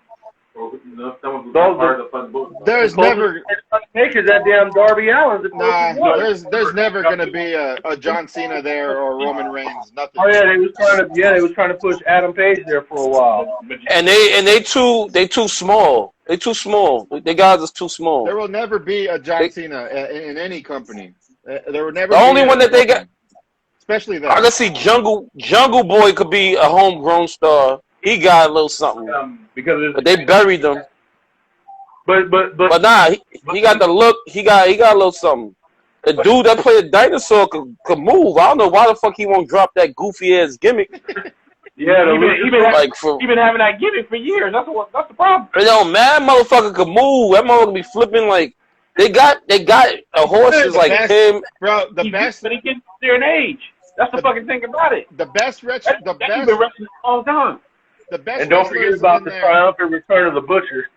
Or someone who's not part of the fun book. There's never make it that damn Darby Allin. There's never gonna be a John Cena there or Roman Reigns. Nothing. Oh yeah, they was trying to push Adam Page there for a while. And they too small. They too small. They guys is too small. There will never be a John Cena in any company. There will never. The only one that they got, especially that. I can see Jungle Boy could be a homegrown star. He got a little something but they buried him. But nah, he got the look. He got a little something. The dude that played Dinosaur could move. I don't know why the fuck he won't drop that goofy ass gimmick. Yeah, he been having that gimmick for years. That's the problem. You know, man, motherfucker could move. That motherfucker be flipping like they got a horses like him. Bro, the best. But he gets there in age. That's the fucking thing about it. The best wrestler. The best. He's been wrestling all the time. The best. And don't forget about the triumphant return of the Butcher.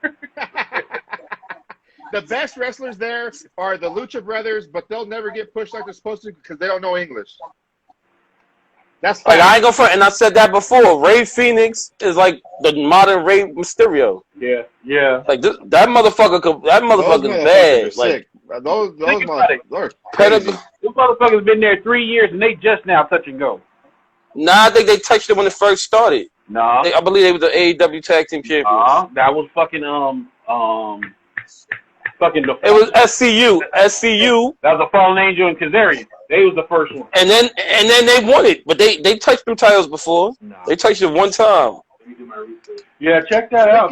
The best wrestlers there are the Lucha Brothers, but they'll never get pushed like they're supposed to because they don't know English. That's like I ain't gonna front, and I said that before. Ray Phoenix is like the modern Ray Mysterio. Yeah. Like that motherfucker. That motherfucker's bad. Like those motherfuckers. Those motherfuckers been there 3 years and they just now touch and go. Nah, I think they touched it when it first started. Nah, I believe they were the AEW Tag Team Champions. That was fucking Fucking It was SCU. That was a Fallen Angel and Kazarian. They was the first one. And then they won it, but they touched them titles before. No. They touched it one time. Yeah, check that out.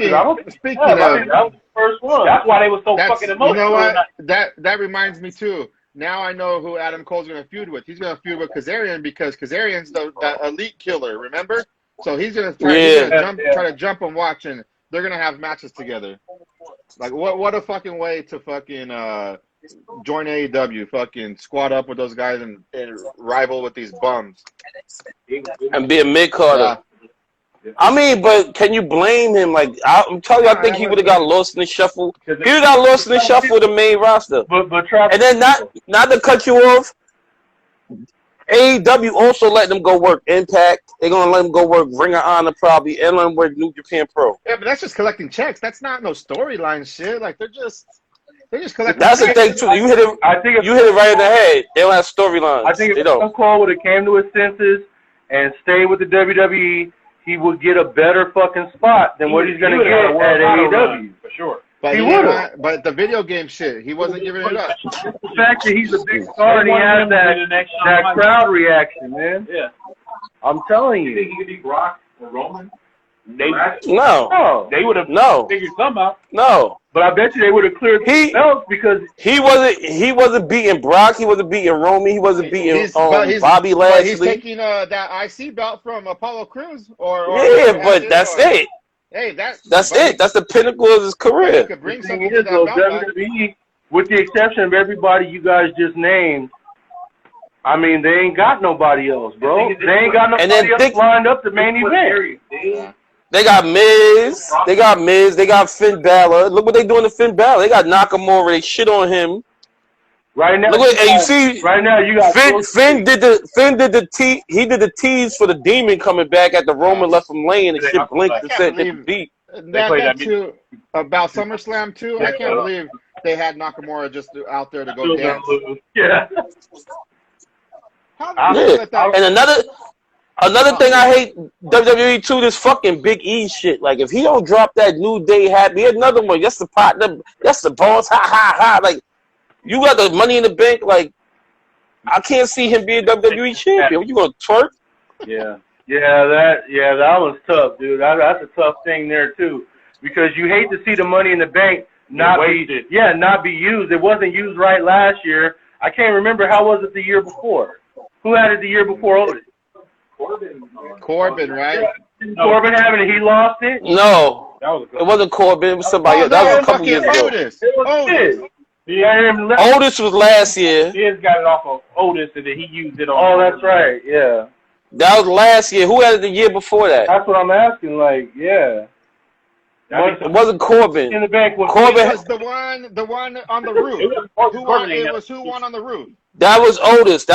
Speaking of, that was the first one. That's why they were so fucking emotional. You know what? That reminds me too. Now I know who Adam Cole's going to feud with. He's going to feud with Kazarian because Kazarian's the elite killer. Remember? So he's going to try to jump and watch, and they're going to have matches together. Like what a fucking way to fucking join AEW, fucking squad up with those guys and rival with these bums and be a mid-carder. Yeah. I mean, but can you blame him? Like I'm telling you, I think he would have got lost in the shuffle. He would have got lost in the shuffle with the main roster. And then not to cut you off, AEW also let them go work Impact. They're gonna let them go work Ring of Honor probably, and let them work New Japan Pro. Yeah, but that's just collecting checks. That's not no storyline shit. Like they're just collecting. That's checks. The thing too. You hit it. You hit it right in the head. They don't have storylines. I think if Adam Cole would have came to his senses and stayed with the WWE, he would get a better fucking spot than what he's gonna get at AEW for sure. But he would. But the video game shit, he wasn't giving it up. The fact that he's a big star and he has that crowd reaction, man. Yeah. I'm telling you. You think he could be Brock or Roman? No. They would have figured something out. No. But I bet you they would have cleared the belts because he wasn't beating Brock, he wasn't beating Roman, he wasn't beating Bobby Lashley. He's taking that IC belt from Apollo Crews but that's it. Hey, that's it. That's the pinnacle of his career. Could bring something to that WWE, with the exception of everybody you guys just named, I mean, they ain't got nobody else, bro. They ain't got nobody else lined up to main event. They got Miz. They got Finn Balor. Look what they doing to Finn Balor. They got Nakamura. They shit on him. Right now, you see, right now you got Finn did the tease for the Demon coming back at the Roman left him laying and shit blinked and said they beat. That too about SummerSlam too. I can't believe they had Nakamura just out there to go dance. Yeah. And another thing I hate WWE too, this fucking Big E shit. Like if he don't drop that New Day happy, another one. That's the partner. That's the boss. Ha ha ha. Like you got the Money in the Bank. Like I can't see him being WWE champion. You gonna twerk? Yeah, that was tough, dude. That's a tough thing there too, because you hate to see the Money in the Bank not be used. It wasn't used right last year. I can't remember how was it the year before. Who had it the year before Otis? Corbin, right? Corbin having it, he lost it? No. It wasn't Corbin, it was somebody else. That was a couple years ago. Otis was last year. He has got it off of Otis and then he used it on. Oh, that's right, yeah. That was last year. Who had it the year before that? That's what I'm asking, like, yeah. It wasn't Corbin. In the bank Corbin was the one on the roof. Who won on the roof? That was Otis.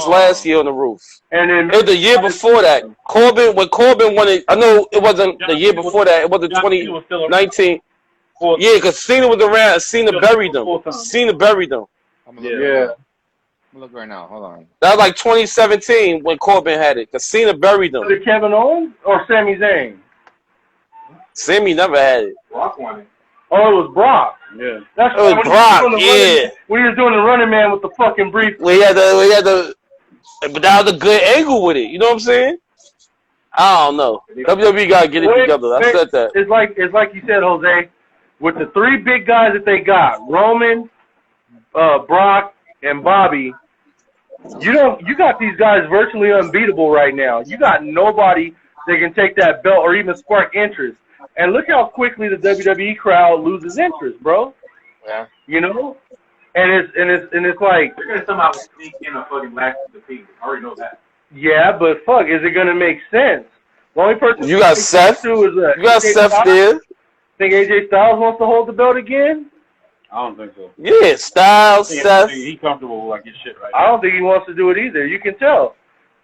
Last year on the roof. And then it was the year before that. When Corbin won it, I know it wasn't the year before that. It wasn't 2019. Yeah, because Cena was around. Cena buried them. Yeah. Look right now. Hold on. That was like 2017 when Corbin had it. Because Cena buried them. Was it Kevin Owens or Sami Zayn? Sami never had it. Brock won it. Oh, it was Brock. Yeah. That's it was Brock, yeah. When he was doing the running man with the fucking brief. We had the but that was a good angle with it. You know what I'm saying? I don't know. WWE got to get it together. I said that. It's like you said, Jose. With the three big guys that they got, Roman, Brock, and Bobby, you got these guys virtually unbeatable right now. You got nobody that can take that belt or even spark interest. And look how quickly the WWE crowd loses interest, bro. Yeah. You know? And it's like they're gonna somehow sneak in a fucking last defeat. I already know that. Yeah, but fuck, is it gonna make sense? The only person you got Seth. You got Seth there. Think AJ Styles wants to hold the belt again? I don't think so. Yeah, Styles, Seth. He's comfortable with like his shit right now. I don't think he wants to do it either. You can tell.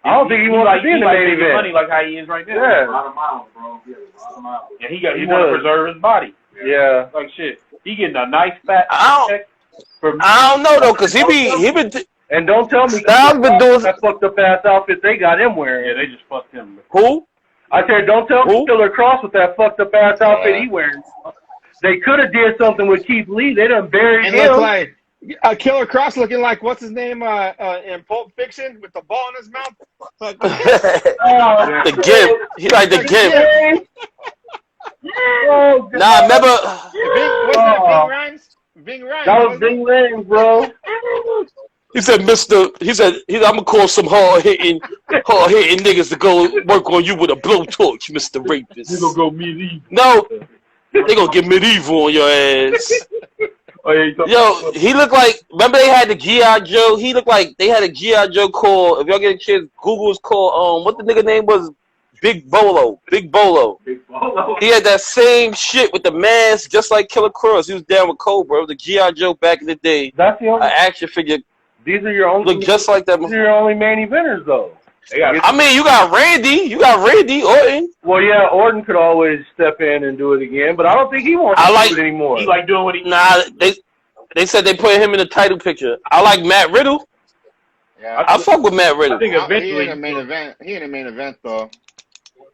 I don't think he wants to be in the main event. Money like how he is right now. Yeah. A lot of miles, bro. Yeah, a lot of miles. And he want to preserve his body. Yeah. Like shit. He getting a nice fat check. I don't know though, cause he been. And don't tell me Styles been doing that fucked up ass outfit they got him wearing. Yeah, they just fucked him. Who? I said, don't tell me Killer Cross with that fucked up ass outfit he wearing. They could have did something with Keith Lee. They done buried And him. look like Killer Cross looking like what's his name in Pulp Fiction with the ball in his mouth. The gimp. He like the gimp. Oh, Nah, remember? What's that? Ving Rhames? Ving Rhames. That was Ving Rhames, bro. He said, he said, I'm gonna call some hard hitting niggas to go work on you with a blowtorch, Mr. Rapist. You gonna go medieval? No, they gonna get medieval on your ass. Oh, yeah, Yo, he looked like. Remember they had the G.I. Joe. He looked like they had a G.I. Joe called. If y'all get a chance, Google's called. What the nigga name was? Big Bolo. Big Bolo. He had that same shit with the mask, just like Killer Cross. He was down with Cobra. It was the G.I. Joe back in the day. That's the only action figure. These are your only. Look just like that. These are your only main eventers, though. I mean, you got Randy Orton. Well, yeah, Orton could always step in and do it again, but I don't think he wants to do it anymore. He like doing what he. Nah, they said they put him in the title picture. I like Matt Riddle. Yeah, I fuck with Matt Riddle. I think eventually he in a main event. He in a main event though.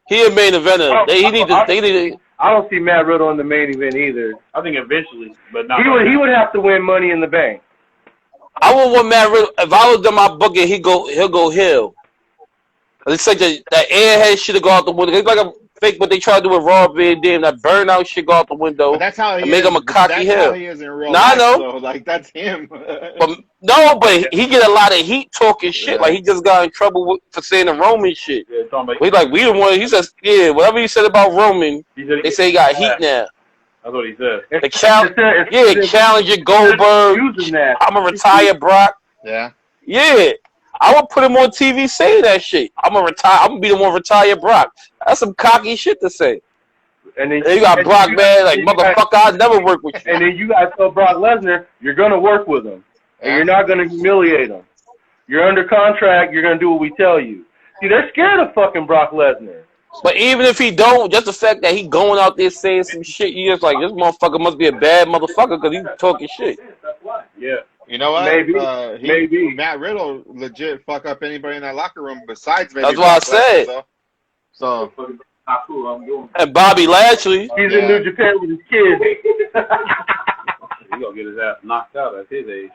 He a main eventer. They need to. I don't see Matt Riddle in the main event either. I think eventually, but not. He would have to win Money in the Bank. I would want Matt Riddle. If I was in my booking, he'll go heel. It's like that airhead shit go out the window. It's like a fake what they try to do with Raw Van Dam. That burnout shit go out the window. But that's how he make him a cocky heel. That's how he is in real life. I know. So, like that's him. But he get a lot of heat talking shit. Like he just got in trouble for saying the Roman shit. Yeah, He's like, we the one. He says, yeah, whatever he said about Roman, they say he got heat now. That's what he said. The challenger Goldberg. I'm gonna retire Brock. Yeah. Yeah. I would put him on TV saying that shit. I'm gonna retire. I'm gonna be the one retire Brock. That's some cocky shit to say. And then you got Brock, man, like motherfucker. I'd never work with you. And then you guys tell Brock Lesnar you're gonna work with him, and you're not gonna humiliate him. You're under contract. You're gonna do what we tell you. See, they're scared of fucking Brock Lesnar. But even if he don't, just the fact that he going out there saying some shit, you just like this motherfucker must be a bad motherfucker because he's talking shit. Yeah. You know what? Maybe. Matt Riddle legit fuck up anybody in that locker room besides maybe. That's what I said. So. And Bobby Lashley. He's in New Japan with his kids. He's gonna get his ass knocked out at his age.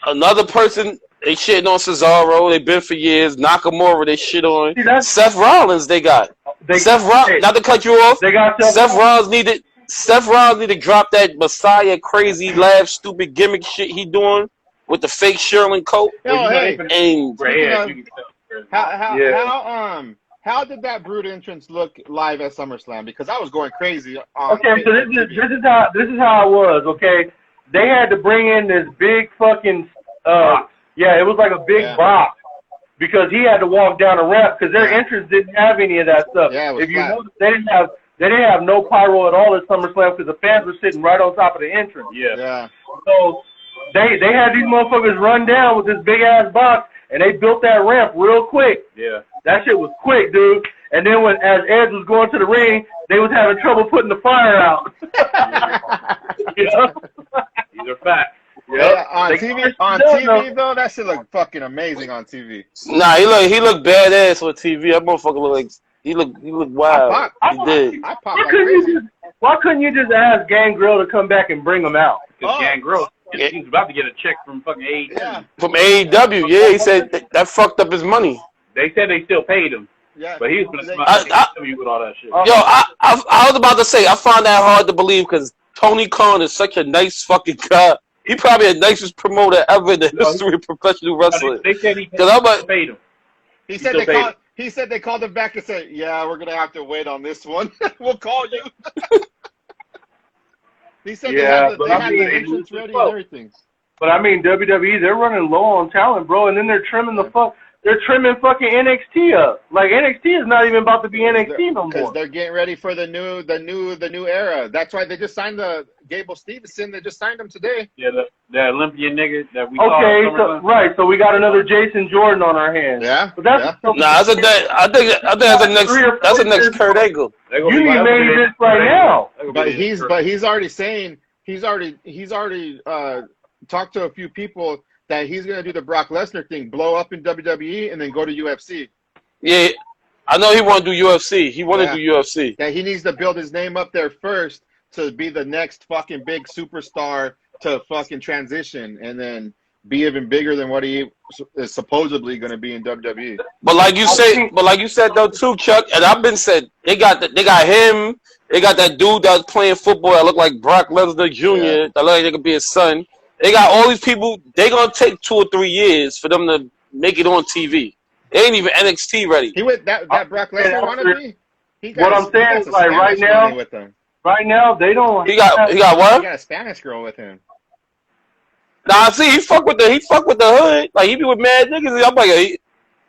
Another person they shitting on Cesaro. They been for years. Nakamura they shit on. Seth Rollins they got. Not to cut you off. They got Seth Rollins needed to drop that Messiah crazy laugh stupid gimmick shit he doing with the fake Sherlin coat. Yo, hey, and how did that Brute entrance look live at SummerSlam? Because I was going crazy. Okay, so this is how it was. Okay, they had to bring in this big fucking it was like a big box because he had to walk down a ramp because their entrance didn't have any of that stuff. Yeah, if you notice, they didn't have no pyro at all at SummerSlam because the fans were sitting right on top of the entrance. Yeah. So they had these motherfuckers run down with this big ass box and they built that ramp real quick. Yeah. That shit was quick, dude. And then as Edge was going to the ring, they was having trouble putting the fire out. These are facts. Yeah, on TV though, that shit look fucking amazing on TV. Nah, he look badass on TV. That motherfucker look like he look wild. He did. Why couldn't you just ask Gangrel to come back and bring him out? Because Gangrel, he's about to get a check from fucking AEW. Yeah. From AEW, yeah, he said that fucked up his money. They said they still paid him. Yeah. But he was going to AEW with all that shit. Yo, I was about to say, I find that hard to believe because Tony Khan is such a nice fucking guy. He probably the nicest promoter ever in the history of professional wrestling. They said he paid him. He said they called him back and said, "Yeah, we're gonna have to wait on this one. We'll call you." He said they had the entrance ready and everything. But I mean, WWE, they're running low on talent, bro, and then they're trimming they're trimming fucking NXT up. Like NXT is not even about to be NXT no more. Because they're getting ready for the new era. That's why they just signed the Gable Stevenson. They just signed him today. Yeah, the Olympian nigga that we saw. So we got another Jason Jordan on our hands. Yeah. But that's I think that's the next Kurt Angle. You need main events right now. But he's already saying he's already talked to a few people that he's going to do the Brock Lesnar thing, blow up in WWE, and then go to UFC. Yeah, I know he want to do UFC. He want to do UFC. That he needs to build his name up there first to be the next fucking big superstar to fucking transition and then be even bigger than what he is supposedly going to be in WWE. But like you said though too, Chuck, and I've been said they got him, they got that dude that's playing football that look like Brock Lesnar Jr. That look like they could be his son. They got all these people. They gonna take 2 or 3 years for them to make it on TV. They ain't even NXT ready. He went that Brock Lesnar wannabe. What I'm saying is, like right now, they don't. He got what? He got a Spanish girl with him. Nah, see, he fuck with the hood. Like he be with mad niggas. I'm like,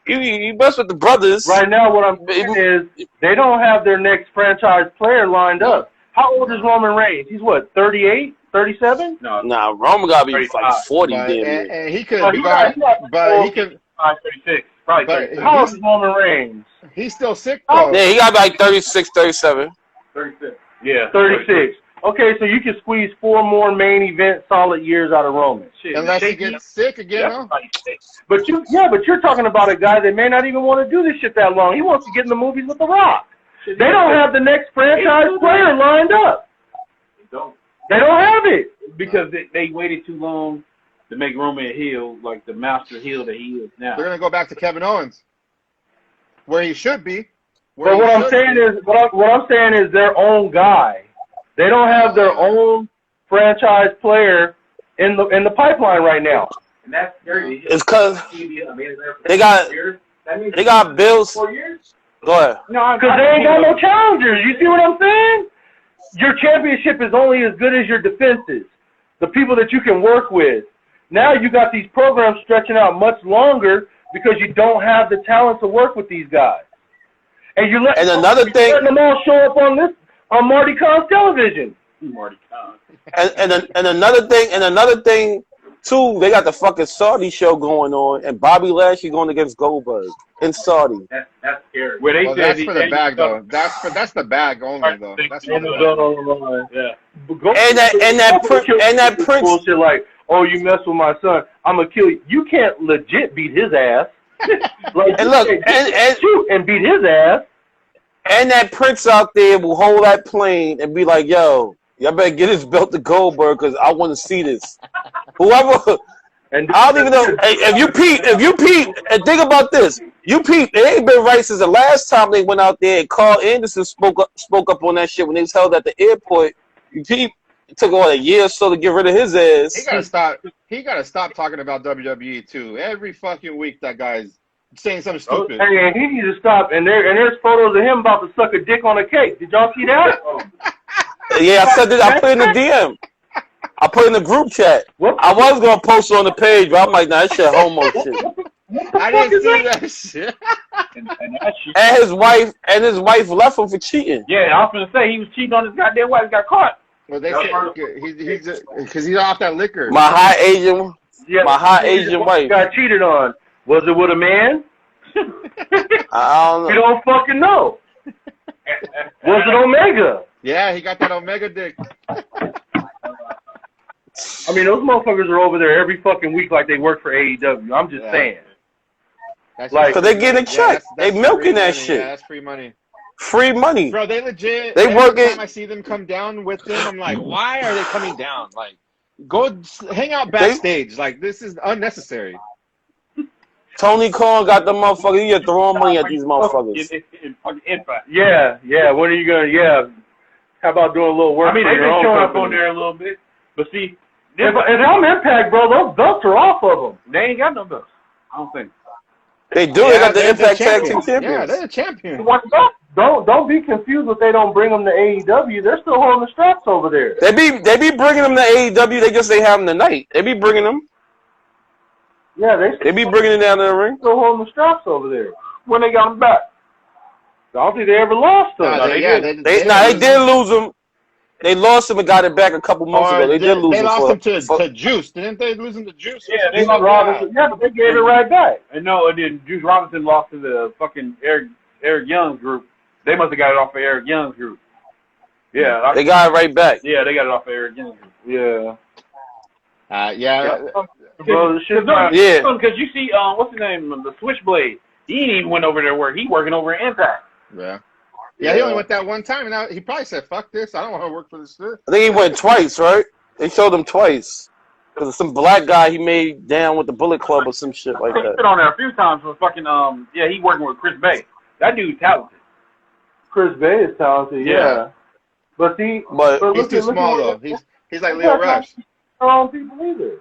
he mess with the brothers. Right now, what I'm saying is they don't have their next franchise player lined up. How old is Roman Reigns? He's what, 38, 37? No, Roman gotta be like 40. And he could, but he could. 36, probably. But how old is Roman Reigns? He's still sick though. Yeah, he got like 36, 37. 36. Yeah, 36. Okay, so you can squeeze 4 more main event solid years out of Roman. Shit, unless he gets sick again. Huh? But you're talking about a guy that may not even want to do this shit that long. He wants to get in the movies with The Rock. They don't have the next franchise player lined up. They don't have it because they waited too long to make Roman a heel, like the master heel that he is now. They're gonna go back to Kevin Owens, where he should be. But what I'm saying is their own guy. They don't have their own franchise player in the pipeline right now. And that's scary. It's because they got Bills. 4 years? Go ahead. No, because they ain't got no challengers. You see what I'm saying? Your championship is only as good as your defenses, the people that you can work with. Now you got these programs stretching out much longer because you don't have the talent to work with these guys. And you're letting them all show up on Marty Khan's television. Marty Khan. And another thing too, they got the fucking Saudi show going on, and Bobby Lashley going against Goldberg in Saudi. That's scary. Well, that's for the bag though. That's the bag only though. That's for the bag. And that Prince bullshit like, oh, you mess with my son, I'm gonna kill you. You can't legit beat his ass. Like, and look, and shoot and beat his ass. And that Prince out there will hold that plane and be like, yo, y'all better get his belt to Goldberg because I want to see this. Whoever, and I don't even know. If you peep, and think about this. You peep, it ain't been right since the last time they went out there and Carl Anderson spoke up on that shit when they was held at the airport. You peep, it took a year or so to get rid of his ass. He gotta stop talking about WWE too. Every fucking week that guy's saying something stupid. Hey, and he needs to stop. And there's photos of him about to suck a dick on a cake. Did y'all see that? Yeah, I said that. I put it in the DM. I put it in the group chat. I was gonna post it on the page, but I'm like, nah, that shit homo shit. I didn't see that shit. And his wife left him for cheating. Yeah, I was gonna say he was cheating on his goddamn wife. Got caught. Well, they said because he's off that liquor. My high Asian wife got cheated on. Was it with a man? I don't know. You don't fucking know. Was it Omega? Yeah, he got that Omega dick. I mean, those motherfuckers are over there every fucking week like they work for AEW. I'm just saying. Like, cause they getting a check. They milking that shit. Yeah, that's free money. Free money. Bro, they legit. They work it. Every time I see them come down with them, I'm like, why are they coming down? Like, go hang out backstage. Like, this is unnecessary. Tony Khan got the motherfuckers. You're throwing money at these motherfuckers. Yeah. When are you gonna? Yeah. How about doing a little work? I mean, they've been showing up on there a little bit, but see, if I'm Impact, bro, those belts are off of them. They ain't got no belts. I don't think. They do. They got the Impact Tag Team Champions. Yeah, they're the champions. Don't be confused if they don't bring them to AEW. They're still holding the straps over there. They be bringing them to AEW. They just ain't have them tonight. They be bringing them. Yeah, they be bringing it down to the ring. Still holding the straps over there. When they got them back. I don't think they ever lost them. They did lose them. They lost them and got it back a couple months ago. They did lose them. They lost them to Juice. Didn't they lose them to Juice? Yeah, they lost Robinson. Yeah, but they gave it right back. And then Juice Robinson lost to the fucking Eric Young's group. They must have got it off of Eric Young's group. Yeah. They got it right back. Yeah, they got it off of Eric Young's group. Yeah. Bro, because you see, what's his name? The Switchblade. He ain't even went over there work. He working over at Impact. Yeah. Yeah, he only went that one time, and now he probably said, "Fuck this! I don't want to work for this shit." I think he went twice, right? They showed him twice. Because some black guy he made down with the Bullet Club or some shit like He that. been on there a few times for fucking he working with Chris Bay. That dude's talented. Chris Bay is talented, yeah. But see, but he's too small though. He's like Leo Rush. Wrong people either.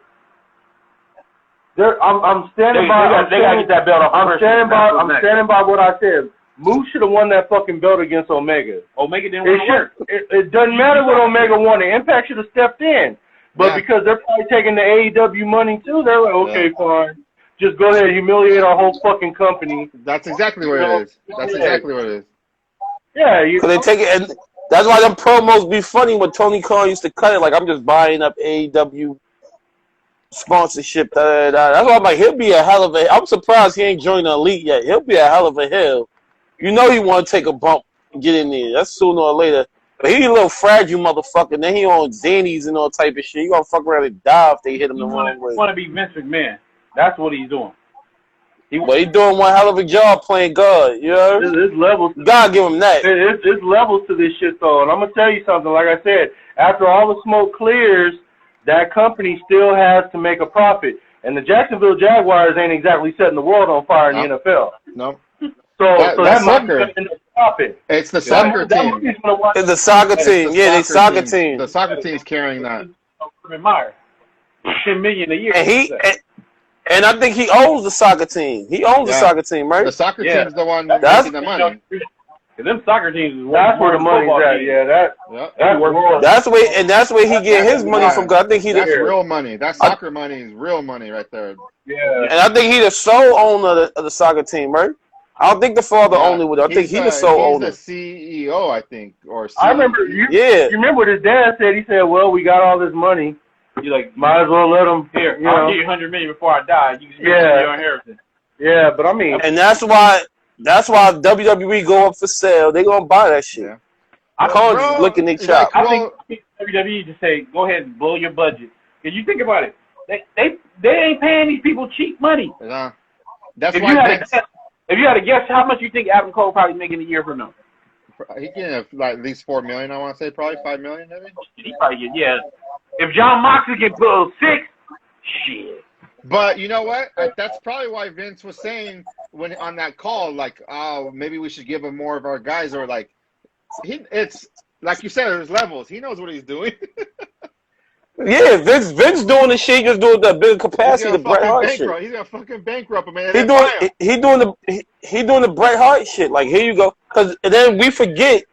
I'm standing by. They gotta get that belt off. I'm standing by what I said. Moose should have won that fucking belt against Omega. Omega didn't win. It doesn't matter what Omega won. The Impact should have stepped in. But because they're probably taking the AEW money too, they're like, okay, fine. Just go ahead and humiliate our whole fucking company. That's exactly what it is. That's exactly what it is. Yeah. So they take it, and that's why them promos be funny when Tony Khan used to cut it. Like, I'm just buying up AEW sponsorship. That's why I'm like, he'll be a hell of a... I'm surprised he ain't joined the Elite yet. He'll be a hell of a heel. You know he want to take a bump and get in there. That's sooner or later. But he a little fragile motherfucker. Then he on Xannies and all type of shit. He gonna fuck around and die if they hit him the wrong way. He want to be Vince McMahon. That's what he's doing. But he doing one hell of a job playing God. You know? There's levels. God give him that. It's levels to this shit, though. And I'm going to tell you something. Like I said, after all the smoke clears, that company still has to make a profit. And the Jacksonville Jaguars ain't exactly setting the world on fire in the NFL. No. So that might be profit. It's the soccer team. It's the soccer team. Yeah, they soccer team. The soccer team's carrying that. Meyer. $10 million a year. And I think he owns the soccer team. He owns the soccer team, right? The soccer team's the one making the money. Them soccer teams is that's where the money's at. Yeah, that's where he get his money from. I think that's real money. That soccer money is real money right there. Yeah. And I think he the sole owner of the soccer team, right? I don't think the father only would. I think he the sole owner. He's the CEO, I think, or CEO. I remember. You remember what his dad said? He said, "Well, we got all this money. You like, might as well let him here. I'll give you $100 million before I die. You can spend your inheritance." Yeah, but I mean, and that's why WWE go up for sale. They gonna buy that shit. I can't just look in their chop. I think WWE just say, "Go ahead and blow your budget." Because you think about it, they ain't paying these people cheap money. Yeah. That's if why. If you had to guess, how much you think Adam Cole probably making a year from now? He getting like at least $4 million. I want to say probably $5 million. Maybe. He probably get If John Moxley can pull 6, shit. But you know what? That's probably why Vince was saying when on that call, like, oh, maybe we should give him more of our guys, or like, it's like you said, there's levels. He knows what he's doing. Yeah, Vince doing the shit, just doing the bigger capacity, the Bret Hart shit. He's gonna fucking bankrupt him, man. He doing the Bret Hart shit. Like, here you go, because then we forget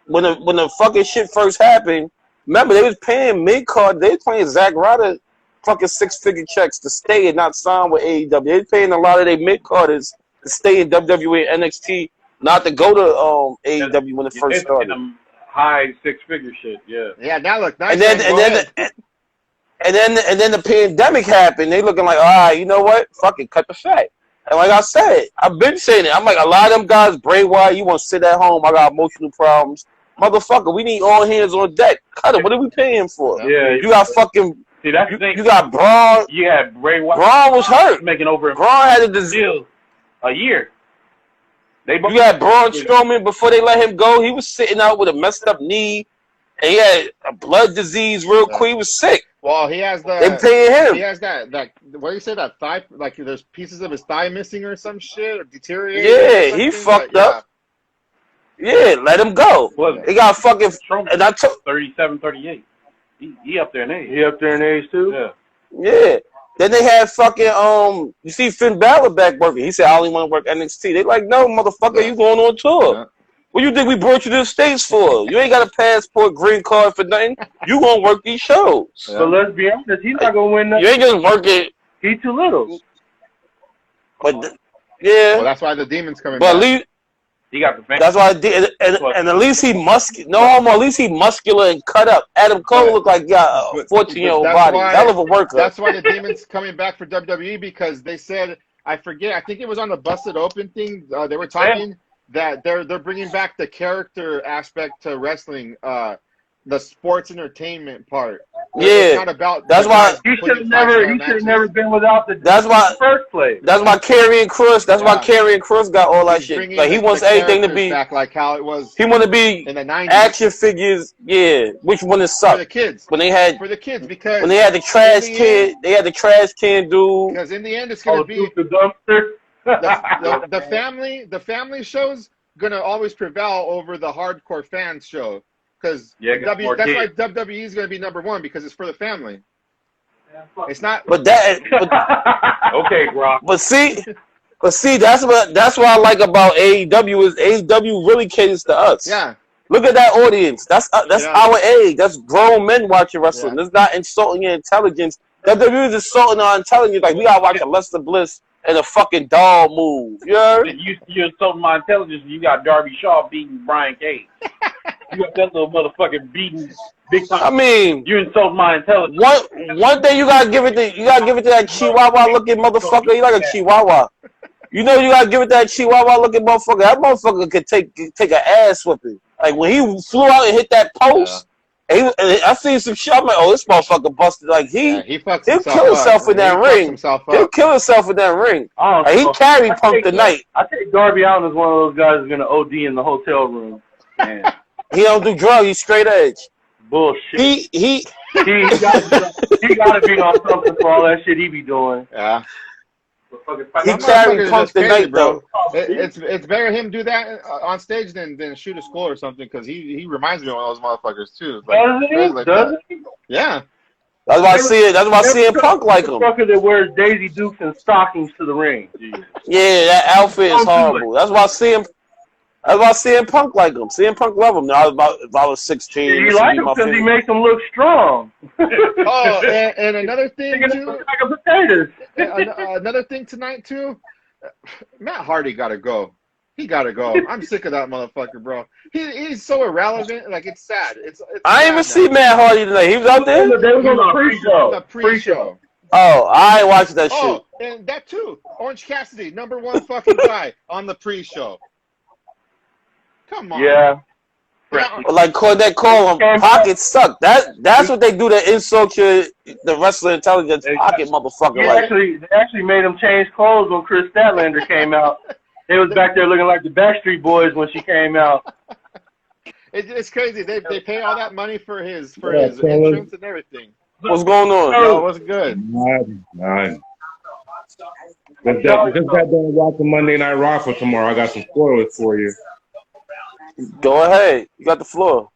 when the fucking shit first happened. Remember, they was paying mid-card. They was paying Zack Ryder fucking 6-figure checks to stay and not sign with AEW. They was paying a lot of their mid-carders to stay in WWE and NXT, not to go to AEW when it first started. High 6-figure shit, yeah. Yeah, that looked nice. And then the pandemic happened. They looking like, all right, you know what? Fucking cut the fat. And like I said, I've been saying it. I'm like, a lot of them guys, Bray Wyatt, you want to sit at home. I got emotional problems. Motherfucker, we need all hands on deck. Cut it. What are we paying for? Yeah. You got fucking... See, that's the thing. You got Braun. You had Bray Wyatt. Braun was hurt. Making over Braun had a disease. A year. You got Braun Strowman before they let him go. He was sitting out with a messed up knee. And he had a blood disease real quick. He was sick. Well, he has the. They paying him. He has that. What do you say? That thigh? Like there's pieces of his thigh missing or some shit or deteriorating. Yeah, he fucked up. Yeah, let him go. He got fucking. And I took 37, 38. He up there in age. He up there in age too. Yeah. Yeah. Then they had fucking You see Finn Balor back working. He said, "I only want to work NXT." They like, "No, motherfucker, you going on tour." Yeah. What you think we brought you to the States for? You ain't got a passport, green card for nothing. You gonna work these shows. Yeah. But let's be honest, he's not gonna win nothing. You ain't just working. He's too little. But yeah. Well, that's why the demon's coming. But back. at least he got the fan. That's why and at least he at least he muscular and cut up. Adam Cole looked like a 14-year-old body. Hell of a worker. That's why the demon's coming back for WWE, because they said, I think it was on the Busted Open thing. They were talking. That they're bringing back the character aspect to wrestling, the sports entertainment part. It's not about. That's why he should have never been without the. That's why. First place. That's why Karrion Kross. That's why Karrion Kross got all that shit. Like he wants everything to be back like how it was. He want to be in the 90s. Action figures. Yeah, which one is sucked for the kids? When they had because when they had the trash can, they had the trash can dude. Because in the end, it's gonna be the dumpster. the family show's gonna always prevail over the hardcore fans show. Because that's why WWE is going to be number one because it's for the family. It's not. But that. Okay, Brock. But see, that's what I like about AEW is AEW really caters to us. Yeah. Look at that audience. That's our age. That's grown men watching wrestling. That's not insulting your intelligence. WWE is insulting our intelligence. Like we gotta watch a Lester Bliss and a fucking doll move. You heard? You insulting my intelligence. You got Darby Shaw beating Brian Cage. You got that little motherfucking beating big time. I mean, you insult my intelligence. One thing you gotta give it to that Chihuahua looking motherfucker. You like a Chihuahua. You know you gotta give it that Chihuahua looking motherfucker. That motherfucker could take an ass whipping. Like when he flew out and hit that post. And I seen some shit. I'm like, oh, this motherfucker busted. Like he'll kill himself in that ring. He'll kill himself in that ring. Like, he carried Punk tonight. I think Darby Allin is one of those guys who's gonna OD in the hotel room. Man. He don't do drugs. He's straight edge. Bullshit. He gotta be on something for all that shit he be doing. Yeah. He carried Punk tonight, bro. It's better him do that on stage than shoot a skull or something because he reminds me of one of those motherfuckers too. Does he? Yeah. That's why I see it. That's why I see Punk like him. Fucker that wears Daisy Dukes and stockings to the ring. Yeah, that outfit is horrible. That's why I see him. That's why CM Punk like him. CM Punk love him. Now, if I was 16, you like him because he makes him look strong. Oh, and another thing too. Another thing tonight too. Matt Hardy gotta go. He gotta go. I'm sick of that motherfucker, bro. He's so irrelevant. Like it's sad. It's I didn't even see Matt Hardy tonight. He was out there. They was on the pre-show. The pre-show. Oh, I ain't watched that shit. Oh, and that too. Orange Cassidy, #1 fucking guy on the pre-show. Come on. Yeah. Like Cornette call him pockets suck. That's what they do to insult the wrestler intelligence pocket motherfucker. They actually made him change clothes when Chris Statlander came out. He was back there looking like the Backstreet Boys when she came out. It's crazy. They pay all that money for his entrance and everything. What's going on? No, it wasn't good. None. Just got done watching Monday Night Raw for tomorrow. I got some spoilers for you. Go ahead. You got the floor.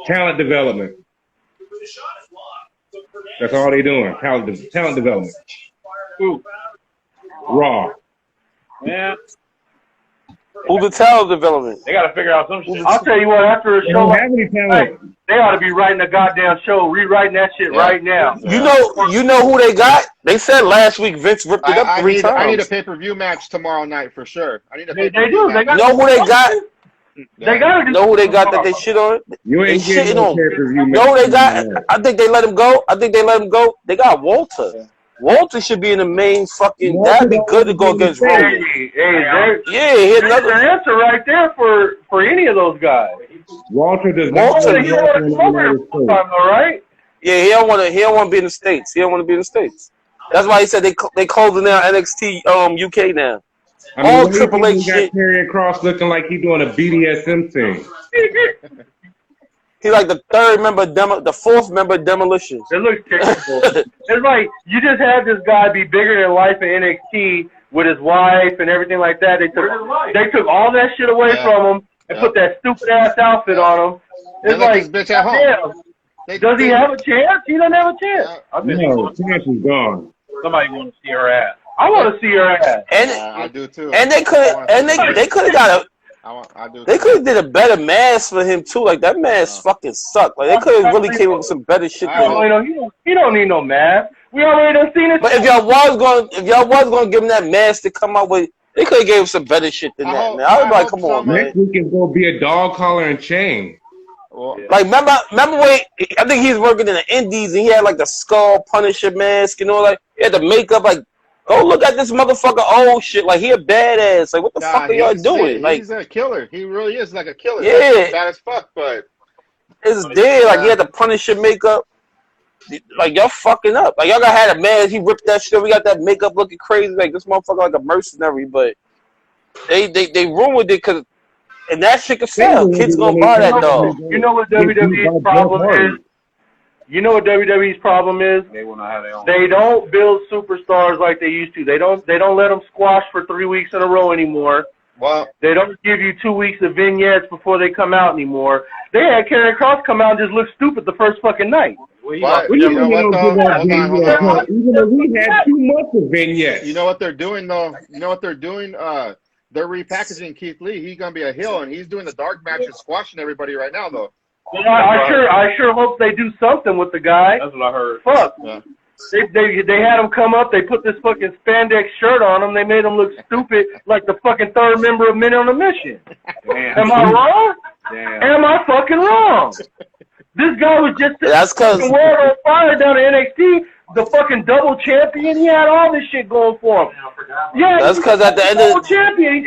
Talent development. That's all they doing. Talent development. Who? Raw. Yeah. Who's the talent development? They got to figure out some shit. I'll tell you what, after a show like that, they ought to be writing a goddamn show, rewriting that shit right now. You know who they got? They said last week Vince ripped it up 3 times. I need a pay-per-view match tomorrow night for sure. I need a pay-per-view match. You know who they got? They got know who they got that they shit on? You ain't they shitting no on. pay-per-view You know who they got? I think they let him go. They got Walter. Yeah. Walter should be in the main fucking. That'd be good to go against Roman. There's another answer right there for any of those guys. Walter does not. All right. Yeah, he don't want to be in the States. He don't want to be in the States. That's why he said they closing down NXT UK now. I mean, all Triple H shit. Karrion Kross looking like he doing a BDSM thing. He's like the 4th member of Demolition. It looks terrible. It's like you just had this guy be bigger than life in NXT with his wife and everything like that. They took all that shit away from him and put that stupid ass outfit on him. It's like his bitch at home. Does he have a chance? He doesn't have a chance. No, chance is gone. Somebody want to see her ass. I want to see her ass. And I do too. And they could have got a. They could have did a better mask for him too. Like that mask fucking sucked. Like they could have really came up with some better shit. He don't need no mask. We already done seen it. But if y'all was going to give him that mask to come out with, they could have gave him some better shit than that. Man, I was like, come on, man. Next week is gonna be a dog collar and chain. Like remember when I think he's working in the Indies and he had like the Skull Punisher mask, like he had the makeup like. Go look at this motherfucker old shit. Like, he a badass. Like, what the fuck are y'all doing? Like, he's a killer. He really is like a killer. Yeah. He's bad as fuck, but... It's dead. Like, he had the Punisher makeup. like y'all fucking up. Like y'all had a man, he ripped that shit. We got that makeup looking crazy. Like this motherfucker like a mercenary, but they ruined it because and that shit can sell. Kids gonna buy that dog. You know what WWE's problem is? You know what WWE's problem is? They don't build superstars like they used to. They don't let them squash for 3 weeks in a row anymore. Well, they don't give you 2 weeks of vignettes before they come out anymore. They had Karrion Kross come out and just look stupid the first fucking night. You know what, though? Even though we had too much of vignettes. You know what they're doing, though? You know what they're doing? They're repackaging Keith Lee. He's gonna be a heel, and he's doing the dark matches, squashing everybody right now, though. Well, I sure hope they do something with the guy. That's what I heard. Fuck. Yeah. They had him come up. They put this fucking spandex shirt on him. They made him look stupid, like the fucking third member of Men on a Mission. Damn. Am I wrong? Damn. Am I fucking wrong? This guy was just the world on fire down at NXT. The fucking double champion. He had all this shit going for him. Yeah, that's because at the end of the champion.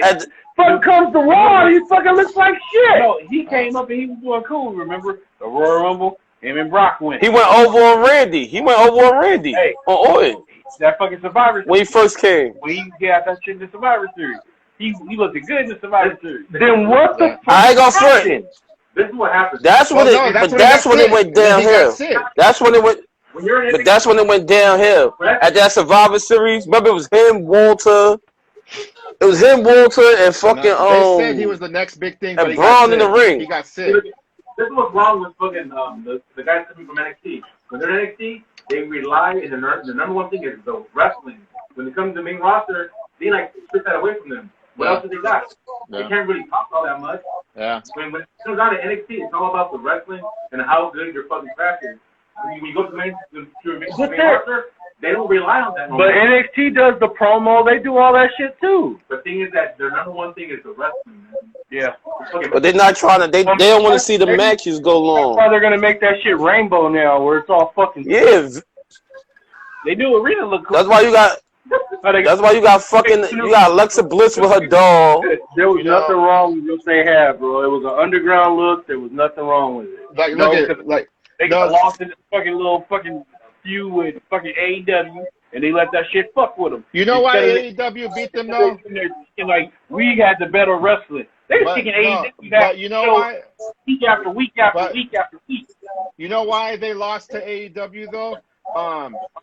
Fucking comes to Raw, he fucking looks like shit. No, he came up and he was doing cool. Remember the Royal Rumble? Him and Brock went. He went over on Randy. Hey, on Orton. That fucking Survivor Series. When he first came. When he got that shit in the Survivor Series. He looked good in the Survivor Series. Then what the fuck? I ain't gonna front. This is what happens. That's when it went downhill. That's when it went. But that's when it went downhill. At that Survivor Series, remember it was him, Walter. It was him, Walter, and fucking They said he was the next big thing, but and Braun in the ring. He got sick. This is what's wrong with fucking the guys coming from NXT. When they're in NXT, they rely, and the number one thing is the wrestling. When it comes to the main roster, they like strip that away from them. What else do they got? They can't really talk all that much. Yeah. When it comes down to NXT, it's all about the wrestling and how good your fucking craft is. When you go to the main roster, they don't rely on that. But NXT does the promo. They do all that shit too. The thing is that their number one thing is the wrestling. Yeah. But they're not trying to. They don't want to see the matches go long. That's why they're gonna make that shit rainbow now, where it's all fucking. Yeah. They do arena look cool. That's why you got. That's why you got fucking. You got Alexa Bliss with her doll. There was nothing wrong with what they had, bro. It was an underground look. There was nothing wrong with it. Like, look at like they got lost in this fucking little fucking feud with fucking AEW, and they let that shit fuck with them. You know why AEW beat them though? Like we had the better wrestling. They were taking AEW but you know why? Week after week after week after week. You know why they lost to AEW though?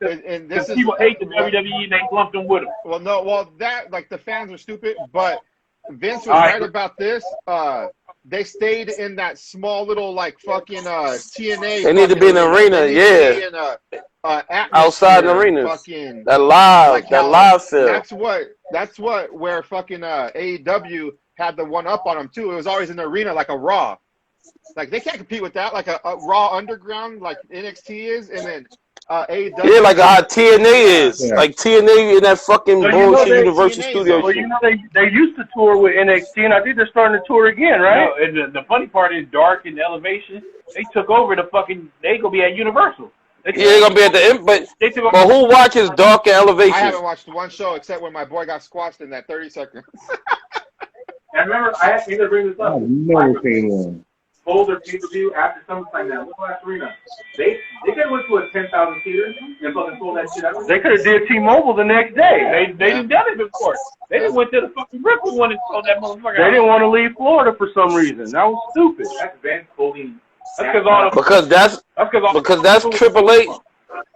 And this is people hate the WWE and they lumped them with them. Well, that like the fans are stupid, but Vince was right about this. They stayed in that small little like fucking TNA. They need to be in the arena, yeah. Outside the arena. That live feel. That's what where fucking AEW had the one up on them too. It was always in the arena like a Raw. Like they can't compete with that. Like a Raw Underground like NXT is, and then AEW. Yeah, like how TNA is. Yeah. Like TNA in that fucking bullshit Universal Studios. Well, you know they used to tour with NXT, and I think they're starting to tour again, right? No, and the funny part is Dark and Elevation. They took over the fucking. They gonna be at Universal. They're gonna be at the end, but who watches Dark and Elevation? I haven't watched one show except when my boy got squashed in that 30 seconds. I remember I asked you to bring this up. I've never seen one. Hold their pay-per-view after SummerSlam now. Look at Arena. They could have went to a 10,000 seater and fucking sold that shit out. They could have did T-Mobile the next day. They didn't done it before. They didn't went to the fucking Ripple one and sold that motherfucker. They didn't want to leave Florida for some reason. That was stupid. That's Vince holding. Because that's Triple H.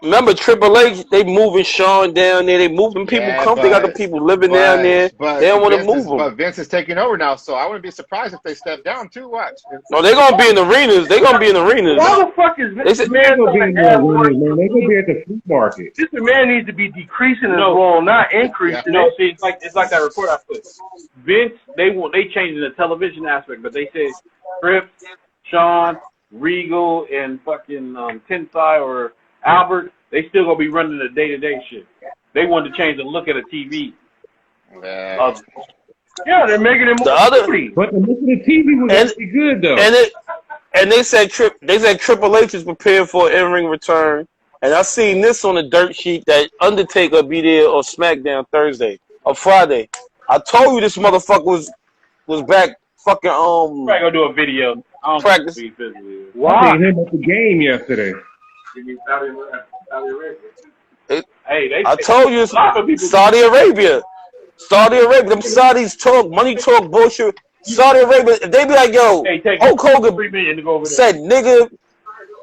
Remember Triple H? They moving Sean down there. They moving people. They got the people living down there. They don't want to move them. But Vince is taking over now, so I wouldn't be surprised if they step down too. Watch. No, they're gonna be in the arenas. They're gonna be in the arenas. Why the fuck is Vince? They're gonna be in the arenas, man. They're gonna be at the flea market. This man needs to be decreasing his role, not increasing. No, see, it's like that report I put. Vince, they changed the television aspect, but they said Tripp, Sean, Regal, and fucking Tensai or Albert, they still gonna be running the day-to-day shit. They wanted to change the look of the TV. Yeah, they're making it more pretty. But the look of the TV was actually good though. And they said Triple H is prepared for an in-ring return. And I seen this on the dirt sheet that Undertaker be there on SmackDown Thursday or Friday. I told you this motherfucker was back fucking Probably gonna do a video. Practice. Wow. I seen him at the game yesterday. You mean Saudi Arabia? I told you, Saudi Arabia. Saudi Arabia. Them Saudis talk, money talk, bullshit. Saudi Arabia, they be like, yo, Hulk Hogan said nigga.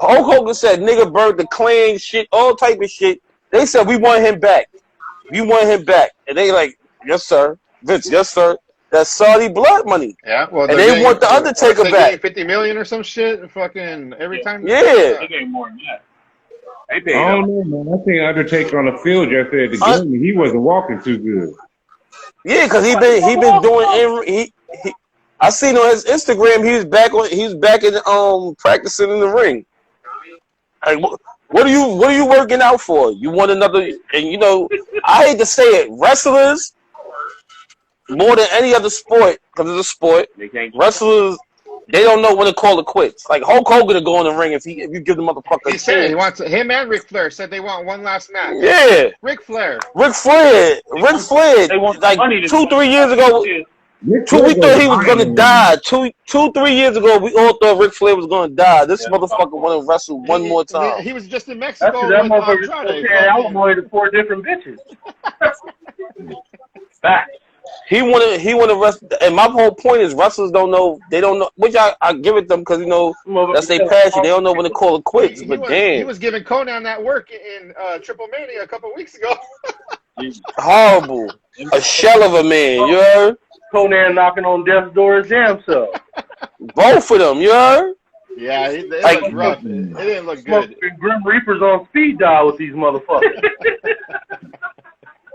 Hulk Hogan said nigga burned the clan shit, all type of shit. They said we want him back. We want him back. And they like, yes sir. Vince, yes sir. That's Saudi blood money. Yeah, well, and they want the Undertaker back. 50 million or some shit, fucking every time. Yeah. They getting more than that. I don't know, man. I think Undertaker on the field yesterday at the game, he wasn't walking too good. Yeah, because he been doing I seen on his Instagram he was back in practicing in the ring. Like, what are you working out for? You want another? And you know, I hate to say it, wrestlers more than any other sport, because it's a sport. Wrestlers, they don't know when to call it quits. Like Hulk Hogan to go in the ring if you give the motherfucker. He said he wants him and Ric Flair said they want one last match. Yeah, Ric Flair. They want like 2-3 years ago. We thought he was gonna die. 2-3 years ago, we all thought Ric Flair was gonna die. This motherfucker want to wrestle one more time. He was just in Mexico. That motherfucker carried alimony to 4 different bitches. Fact. He wanted wrestle, and my whole point is wrestlers don't know. They don't know, which I give it them because you know that's their passion. They don't know when to call it quits. He was giving Conan that work in Triple Mania a couple weeks ago. Horrible, a shell of a man. You heard? Conan knocking on death's door his damn self. Both of them. You heard? Yeah, it looked rough. It didn't look good. Grim Reaper's on speed dial with these motherfuckers.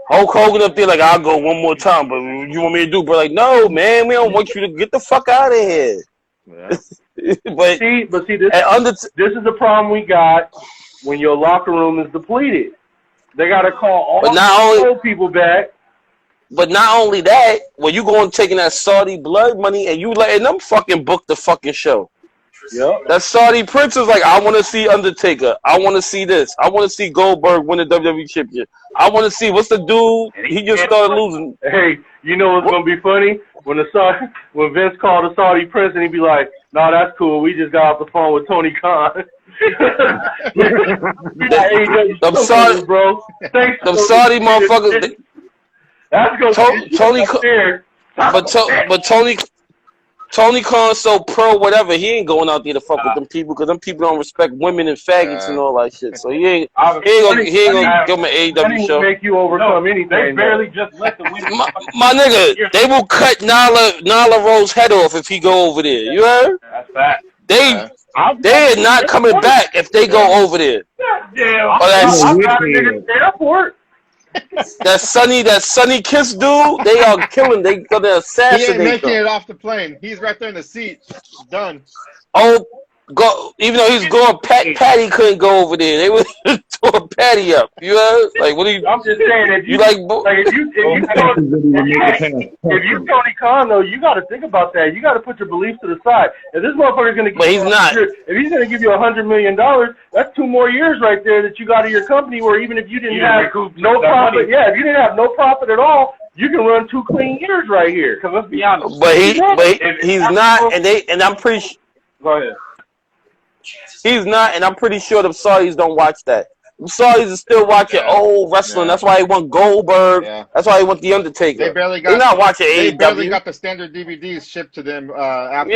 Hulk Hogan up there like, I'll go one more time, but you want me to do? But like, no, man, we don't want you to get the fuck out of here. Yeah. but see, this is the problem we got when your locker room is depleted. They got to call all the old people back. But not only that, when you going taking that Saudi blood money and you letting them fucking book the fucking show. Yep. That Saudi prince is like, I want to see Undertaker. I want to see this. I want to see Goldberg win the WWE Championship. I want to see what's the dude. He just started losing. Hey, you know what's gonna be funny when Vince called the Saudi prince and he'd be like, "No, that's cool. We just got off the phone with Tony Khan." Them Saudi, bro. Thanks, them Saudi motherfuckers. That's gonna Tony Khan's so pro whatever, he ain't going out there to fuck with them people because them people don't respect women and faggots and all that shit. So he ain't gonna give him an AEW show. Make you overcome anything. They barely just let the women. My nigga, they will cut Nyla Rose's head off if he go over there. You heard? That's fact. They are not coming back if they go over there. Yeah, airport. That Sunny Kiss dude, they are killing. They gonna assassinate. He ain't making them. it off the plane. He's right there in the seat. Done. Oh, even though he's going, Patty couldn't go over there. They would tore Patty up. You know, like what do you? I'm just saying, if you Tony Khan though, you got to think about that. You got to put your beliefs to the side. If this motherfucker's gonna, but he's not. If he's gonna give you $100 million, that's 2 more years right there that you got in your company. Where even if you didn't have no profit, if you didn't have no profit at all, you can run 2 clean years right here. Because let's be honest. But he's not, and I'm pretty sure. Go ahead. He's not, and I'm pretty sure the Saudis don't watch that. The Saudis are still watching old wrestling. That's why they want Goldberg. That's why they want The Undertaker. They're not watching AEW. They barely got the standard DVDs shipped to them after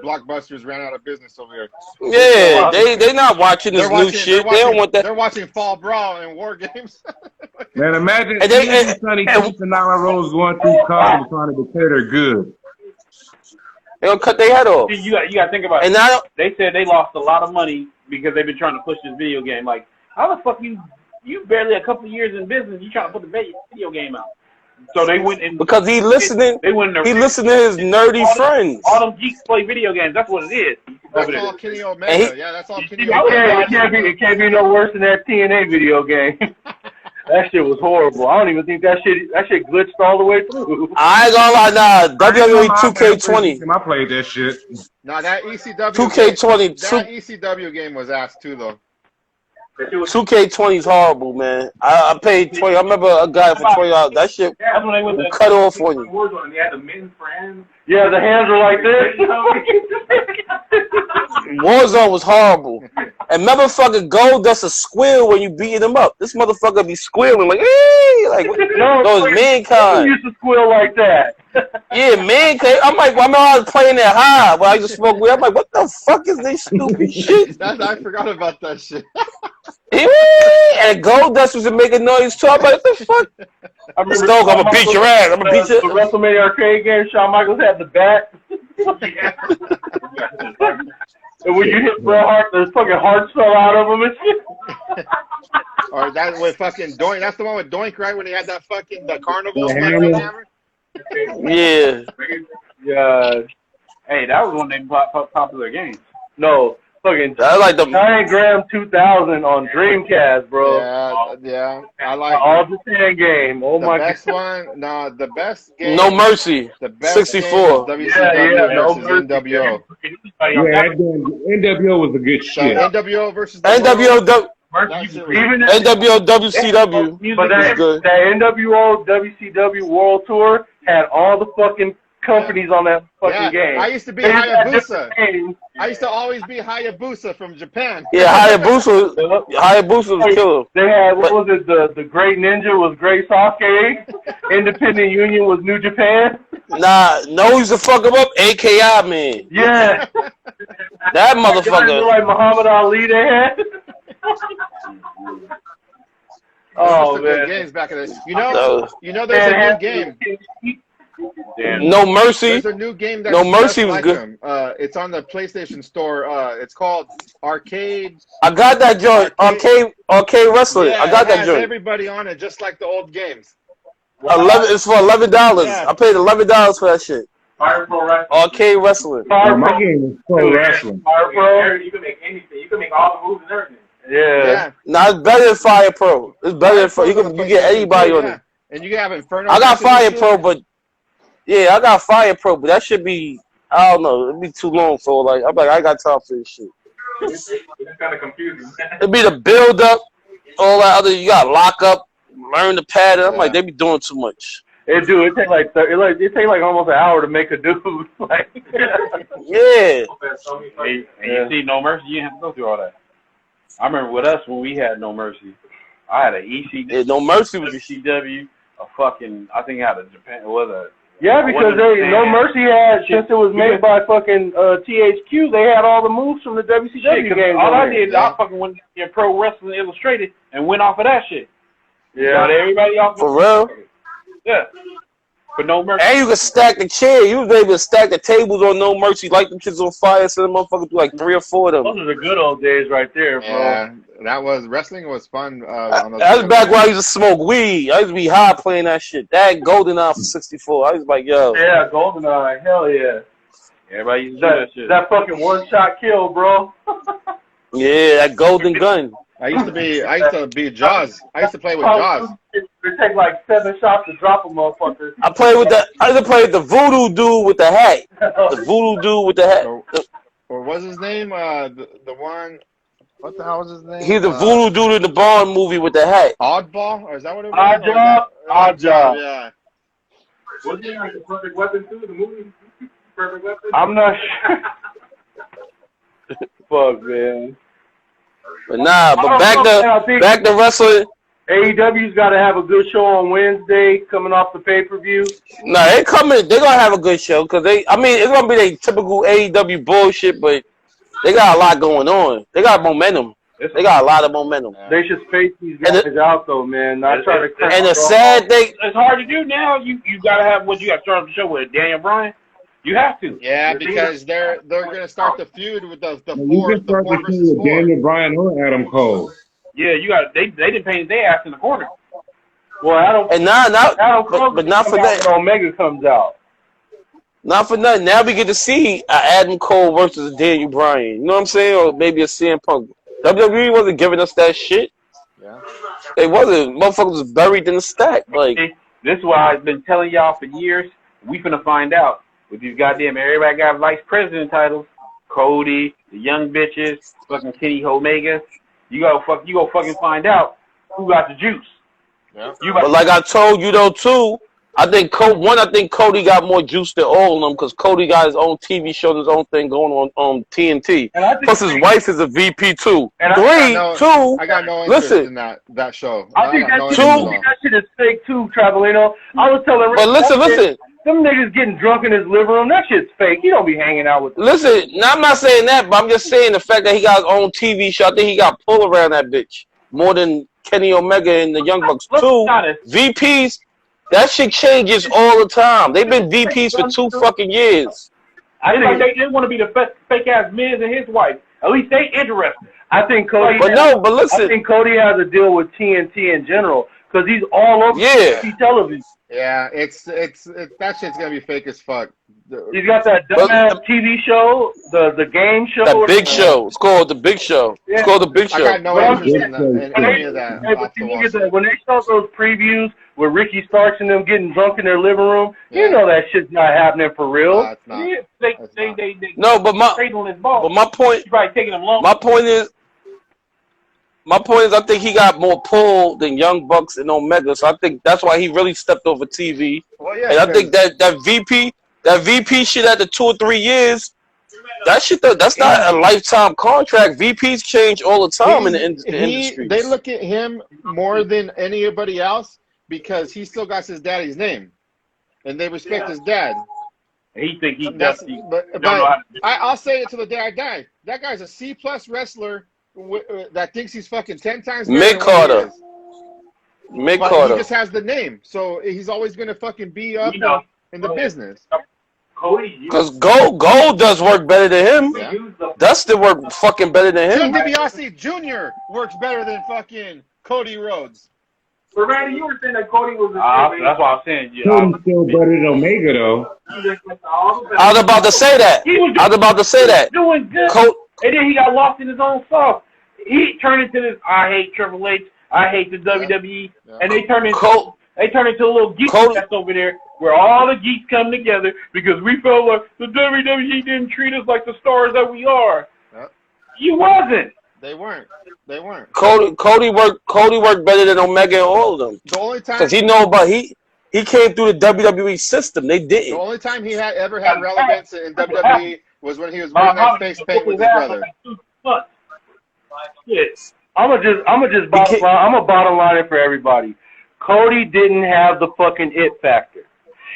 Blockbusters ran out of business over here. Yeah, they're not watching this new shit. They don't want that. They're watching Fall Brawl and War Games. Man, imagine Sonny Kiss and Nyla Rose going through cars and trying to declare they're good. They're gonna cut their head off. You got to think about it. They said they lost a lot of money because they've been trying to push this video game. Like, how the fuck you barely a couple of years in business, you trying to put the video game out? So they went in because he listening. He listening to his nerdy friends. All them geeks play video games. That's what it is. That's all Kenny Omega. That's all Kenny Omega. It can't be no worse than that TNA video game. That shit was horrible. I don't even think that shit glitched all the way through. I ain't gonna lie, WWE 2K20. I played that shit. Nah, that ECW 2K20. That ECW game was ass too, though. 2K20 is horrible, man. I paid $20. I remember a guy for $20. That shit will cut off on you. They had the men's friends. Yeah, the hands are like this. Warzone was horrible. And motherfucker Goldust a squeal when you beating him up. This motherfucker be squealing like, hey, like those Mankind. You used to squeal like that. Yeah, Mankind. I'm like, I remember I was playing that high when I used to smoke weed. I'm like, what the fuck is this stupid shit? I forgot about that shit. And Goldust was making noise too. I'm like, what the fuck? I'm gonna beat your ass. I'm gonna beat you. The WrestleMania arcade game, Shawn Michaels had the bat. And when you hit Bret Hart, the fucking hearts fell out of him and shit. Or that with fucking Doink. That's the one with Doink, right? When he had that fucking the carnival. Yeah. Yeah. Hey, that was one of them popular games. No, fucking I like the Diagram 2000 on Dreamcast, bro. Yeah. I like all Japan game. Oh my god. The best one, the best game. No Mercy. The best 64. WCW versus NWO. Yeah, NWO was a good shit. NWO versus NWO WCW. But that NWO WCW World Tour had all the fucking companies on that fucking game. I used to be Hayabusa. I used to always be Hayabusa from Japan. Yeah, Hayabusa was killer. They had, what was it, the Great Ninja was Great Sasuke, Independent Union was New Japan. Nah, no, he used to fuck him up, AKI, man. Yeah. That motherfucker. Like Muhammad Ali they had. Oh, man. Games back in the, you know there's a new game. No Mercy. There's a new game that's No Mercy was like good. It's on the PlayStation Store. It's called Arcade. I got that joint. Arcade Wrestling. Yeah, I got that has joint. everybody on it, just like the old games. It's for $11. Yeah. I paid $11 for that shit. Arcade Wrestling. My game was Pro Wrestling. You can make anything. You can make all the moves and everything. Yeah. Nah, it's better than Fire Pro. It's better than Fire. You get anybody on it. And you can have Inferno. I got Fire Pro, but I got Fire Pro, but that should be, I don't know, it'd be too long for like, I'm like, I got time for this shit. It's kind of confusing. It'd be the build up, all that other, you got lock up, learn the pattern. I'm like, they be doing too much. It take like almost an hour to make a dude. Like, yeah. And you see No Mercy, you didn't have to go through all that. I remember with us when we had No Mercy, I had an ECW. Yeah, No Mercy was ECW, a fucking, I think I had a Japan, it was a. Yeah, because No Mercy had, since it was made by fucking THQ, they had all the moves from the WCW games. All I did, I fucking went in Pro Wrestling Illustrated and went off of that shit. Yeah. Got everybody off. For real? Yeah. But No Mercy. And you could stack the chair. You was able to stack the tables on No Mercy, light them kids on fire, send them motherfuckers through like 3 or 4 of them. Those are the good old days right there, bro. Yeah, wrestling was fun. That was back when I used to smoke weed. I used to be high playing that shit. That GoldenEye for 64. I was like, yo. Yeah, GoldenEye. Hell yeah. Everybody used to do that shit. That fucking one-shot kill, bro. Yeah, that golden gun. I used to be Jaws. I used to play with Jaws. It take like 7 shots to drop a motherfucker. I used to play with the voodoo dude with the hat. The voodoo dude with the hat. Or what's his name? The one. What the hell was his name? He's the voodoo dude in the Bond movie with the hat. Oddball? Or is that what it was? Oddjob. Yeah. Wasn't it like the Perfect Weapon too? The movie Perfect Weapon. I'm not sure. Fuck, man. But nah, but back to wrestling. AEW's got to have a good show on Wednesday coming off the pay-per-view. Nah, they're going to have a good show because it's going to be their typical AEW bullshit, but they got a lot going on. They got momentum. They got a lot of momentum. They should space these guys out, though, man. Not try to. And the sad thing, it's hard to do now. You got to have what you got to start off the show with Daniel Bryan. You have to. Yeah, because they're going to start the feud with the four versus four. Daniel Bryan or Adam Cole. Yeah, you got. They didn't paint their ass in the corner. Well, Adam Cole, but not for that. Omega comes out. Not for nothing. Now we get to see Adam Cole versus Daniel Bryan. You know what I'm saying? Or maybe a CM Punk. WWE wasn't giving us that shit. Yeah. They wasn't. Motherfuckers was buried in the stack. Like, this is why I've been telling y'all for years. We finna find out with these goddamn. Everybody got vice president titles. Cody, the young bitches, fucking Kenny Omega. You go fucking find out who got the juice. Yeah. But like I told you though too, I think Cody got more juice than all of them because Cody got his own TV show, his own thing going on TNT. Plus, his wife is a VP too. I got no interest in that show. I think that shit is fake too, Travelino. I was telling Rick, but listen. Some niggas getting drunk in his living room. That shit's fake. He don't be hanging out with them. Listen, now I'm not saying that, but I'm just saying the fact that he got his own TV show. I think he got pulled around that bitch more than Kenny Omega and the Young Bucks. Two VPs. That shit changes all the time. They've been VPs for 2 fucking years. I think they want to be the fake ass Miz and his wife. At least they interested. I think Cody. But listen. I think Cody has a deal with TNT in general because he's all over TNT television. Yeah, it's that shit's gonna be fake as fuck. He's got that dumbass TV show, the game show. The Big Show. It's called The Big Show. Yeah. It's called The Big Show. I got no interest in any of that. When they show those previews with Ricky Starks and them getting drunk in their living room, you know that shit's not happening for real. No, it's not. They no, but my point. Taking them long. My point is, I think he got more pull than Young Bucks and Omega, so I think that's why he really stepped over TV. Well, yeah, and I think that VP shit after 2 or 3 years, that shit that's not a lifetime contract. VPs change all the time in the industry. They look at him more than anybody else because he still got his daddy's name, and they respect his dad. He think he but I'll say it to the day I die. That guy's a C+ wrestler that thinks he's fucking 10 times better Mick Carter. He just has the name, so he's always gonna fucking be up in the business. Because Gold does work better than him. Yeah. Dustin work fucking better than him. Jim DiBiase Jr. works better than fucking Cody Rhodes. But Randy, you were saying that Cody was that's what I'm saying. Cody's still better than Omega, though. I was about to say that. Doing good. And then he got lost in his own sauce. He turned into this, I hate Triple H, I hate the WWE, and they turned into a little geek fest over there where all the geeks come together because we felt like the WWE didn't treat us like the stars that we are. You wasn't. They weren't. Cody worked better than Omega and all of them. The only time because he came through the WWE system. They didn't. The only time he ever had relevance in WWE was when he was wearing that face paint with his brother. I'm a bottom line it for everybody. Cody didn't have the fucking it factor.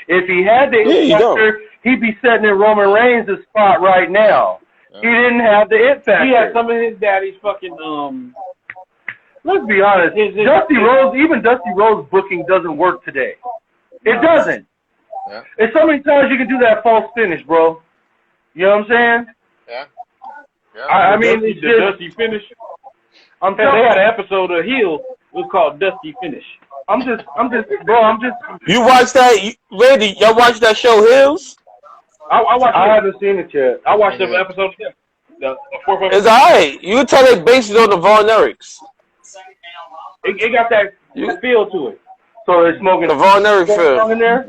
If he had the it factor, he'd be sitting in Roman Reigns' spot right now. He didn't have the it factor. He had some of his daddy's fucking Let's be honest. Dusty Rhodes booking doesn't work today. It doesn't. Yeah. It's so many times you can do that false finish, bro. You know what I'm saying? Yeah. I mean, the Dusty finish. They had an episode of Heel. It was called Dusty Finish. I'm just. You watched that, Randy? Y'all watched that show, Hills? I haven't seen it yet. I watched the episode. It's alright. You can tell they based it on the Von Erichs. It got that feel to it. So they're smoking the Von Erich feel in there.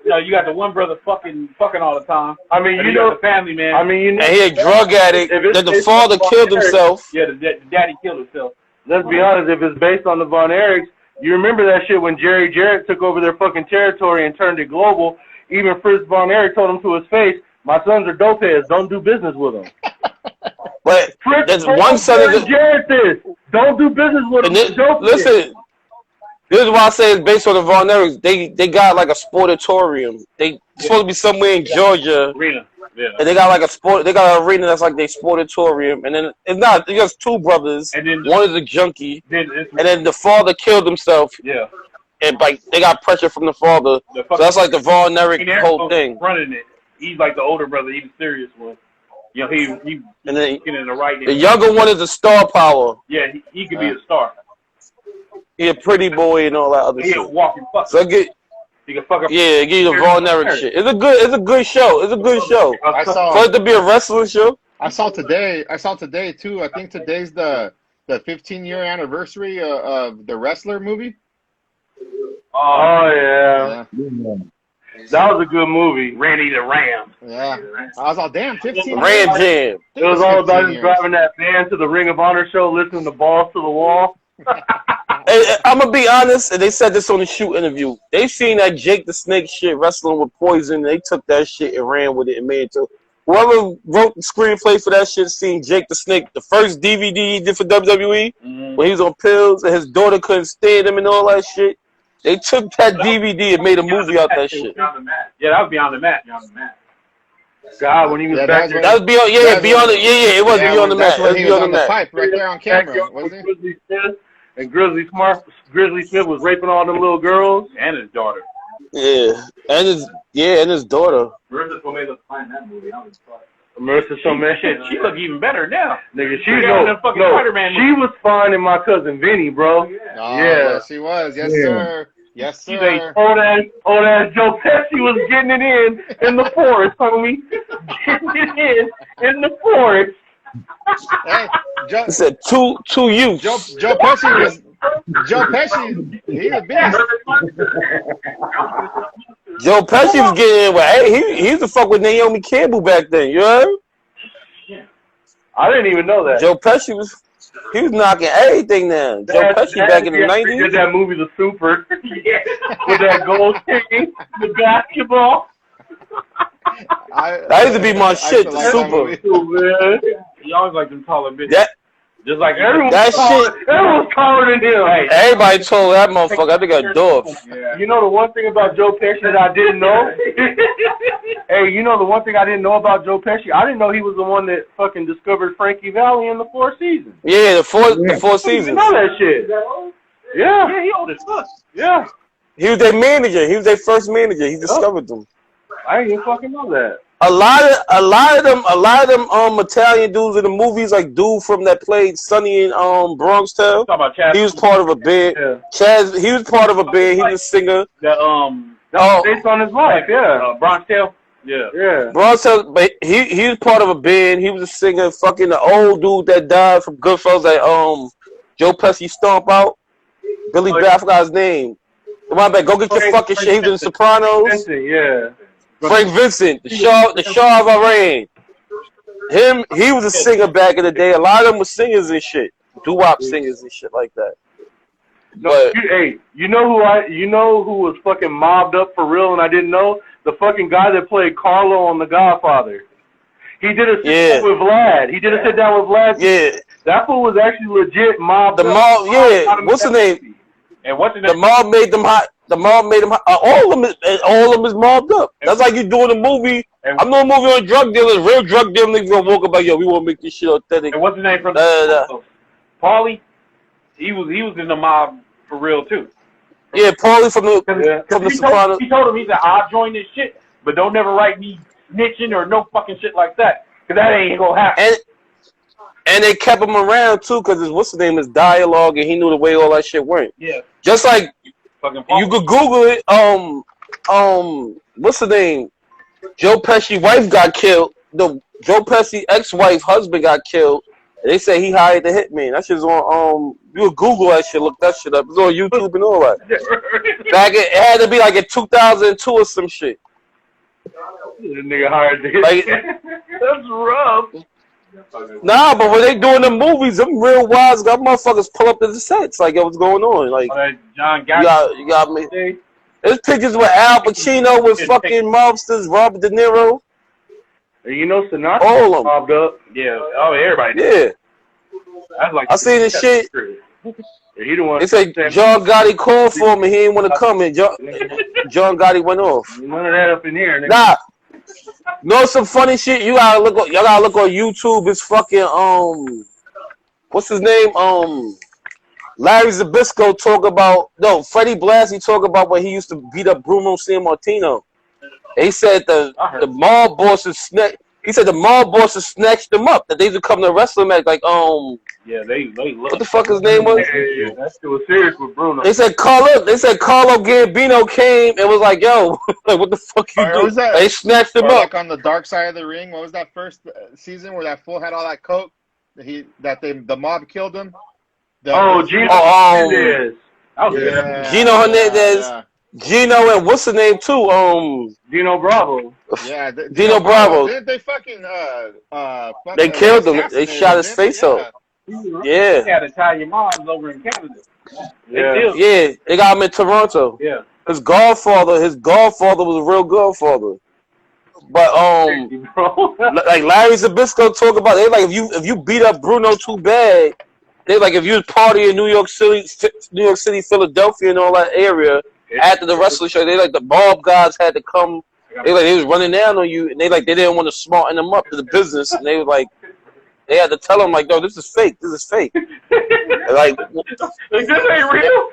No, you got the one brother fucking all the time. I mean, you know the family man. I mean, and he a drug addict. Then the father killed himself. Yeah, the daddy killed himself. Let's be honest. If it's based on the Von Erichs, you remember that shit when Jerry Jarrett took over their fucking territory and turned it global. Even Fritz Von Erich told him to his face, "My sons are dope heads. Don't do business with them." But Fritz there's one son of Jarrett says, "Don't do business with them." Listen. This is why I say it's based on the Von Erichs. They got like a sportatorium. They supposed to be somewhere in Georgia. Arena. Yeah. And they got like they got an arena that's like their sportatorium. And then it's just 2 brothers. And then one is a junkie. And then the father killed himself. Yeah. And like they got pressure from the father. So that's like the Von Erich whole thing. Running it. He's like the older brother, he's the serious one. You know, he and then in the right. The younger one is the star power. Yeah, he could be a star. He a pretty boy and all that other shit. He a walking fuck. So he can fuck up. Yeah, give you the Von Erich shit. It's a good show. It's a good show. For it to be a wrestling show. I saw today too. I think today's the 15-year anniversary of the Wrestler movie. Oh yeah. That was a good movie. Randy the Ram. Yeah. I was all damn 15 Ram Jam. It was all about him driving that van to the Ring of Honor show, listening to Balls to the Wall. I'm gonna be honest, and they said this on the shoot interview. They seen that Jake the Snake shit wrestling with Poison. They took that shit and ran with it and made it to whoever wrote the screenplay for that shit. Seen Jake the Snake, the first DVD he did for WWE when he was on pills and his daughter couldn't stand him and all that shit. They took that DVD and made a movie out that shit. Yeah, that was Beyond the Mat. God, when he was back there. That was beyond. Yeah, beyond the. Yeah, it was beyond the mat. That's when he was beyond on the the mat. pipe right there on camera, wasn't he? Grizzly Smith, and Grizzly Smith was raping all them little girls. And his daughter. Yeah, and his daughter. Marissa Tomei was fine in that movie. I was fucked. Marissa Tomei. Shit, she look even better now. Nigga, she was fine in My Cousin Vinny, bro. Oh, yes, he was. Yes, sir. Yes, She's sir. old ass Joe Pesci was getting it in the forest, homie. Getting it in the forest. Hey, Joe, It said two youths. Joe Pesci was. Joe Pesci, he's a beast. Joe Pesci was getting. Well, hey, he used to fuck with Naomi Campbell back then. You heard? I didn't even know that. Joe Pesci was knocking everything down. Joe Pesci back in the 90s. Did that movie The Super? With that gold kicking, the basketball. That used to be my shit, the Super. He always like them taller bitches. That, just like everyone's taller than him. Everybody told that motherfucker, I think I dwarf. Yeah. You know the one thing about Joe Pesci that I didn't know? Hey, you know the one thing I didn't know about Joe Pesci? I didn't know he was the one that fucking discovered Frankie Valli in the Four Seasons. Yeah, the four I didn't seasons. know that shit. Yeah. Yeah, he old as fuck. Yeah. He was their manager. He was their first manager. He discovered them. I didn't even fucking know that. A lot of them Italian dudes in the movies, like dude from that played Sonny in Bronx Tale. He was part of a band. Yeah. Chaz, he was part of a band. He was a singer. That was based on his life, yeah. Bronx Tale. Yeah. Bronx Tale, but he was part of a band. He was a singer. Fucking the old dude that died from Goodfellas, that Joe Pesci stomp out. Billy I forgot his name. My bad. Go get your fucking shit. He was in The Sopranos. Vincent, yeah. Frank Vincent, the Shah of Iran. He was a singer back in the day. A lot of them were singers and shit, doo-wop singers and shit like that. No, you know who was fucking mobbed up for real, and I didn't know? The fucking guy that played Carlo on The Godfather. He did a sit down with Vlad. Yeah, that fool was actually legit mobbed. What's the name? And what's the name? The mob made them hot. The mob made them hot. All of them is mobbed up. That's like you doing a movie. I'm doing a movie on drug dealers. Real drug dealers niggas gonna walk about, yo, we want to make this shit authentic. And what's the name from Paulie? He was in the mob for real too. Yeah, Paulie from the Sopranos. He told him, he said, I'll join this shit, but don't never write me snitching or no fucking shit like that, because that ain't gonna happen. And they kept him around too, because what's the name is dialogue, and he knew the way all that shit went. Yeah. Just like you could Google it. What's the name? Joe Pesci wife got killed. The Joe Pesci ex-wife husband got killed. They say he hired the hitman. That shit's on you would Google that shit, look that shit up. It's on YouTube and all that. Back it had to be like in 2002 or some shit. The nigga hired the hitman. That's rough. Nah, but when they doing the movies, them real wise got motherfuckers pull up to the sets. Like, yo, what's going on? Like, John you got me. There's pictures with Al Pacino, with fucking mobsters, Robert De Niro. You know, Sinatra all of them mobbed up. Yeah. Oh, everybody did. Yeah. That's like I seen this shit. He the one. They say John Gotti called for him and he didn't want to come, and John Gotti went off. None of that up in here. Nigga. Nah. Know some funny shit? Y'all gotta look on YouTube. It's fucking what's his name? Larry Zbyszko Freddie Blassie talk about when he used to beat up Bruno Sammartino. He said the mall bosses snatched them up. That they used to come to wrestle match like yeah, they what the fuck his name was? Yeah, that shit was serious with Bruno. They said Carlo Gambino came and was like, yo, like what the fuck you do? They snatched him up. Like on the dark side of the ring. What was that first season where that fool had all that coke? The mob killed him. Gino Hernandez. Gino Hernandez. Yeah. Gino and what's the name too? Gino Bravo. Yeah, Gino Bravo. Didn't they fucking they killed him. They shot his face off. Yeah. They had Italian mobs over in Canada. Yeah, they got him in Toronto. Yeah. His godfather was a real godfather. But like Larry Zbyszko talk about, they like if you beat up Bruno too bad, they like if you was partying in New York City, Philadelphia, and all that area after the wrestling show, they like the Bob guys had to come. They was running down on you, and they didn't want to smarten them up to the business, and they was like they had to tell them like, no, this is fake. And like this ain't real.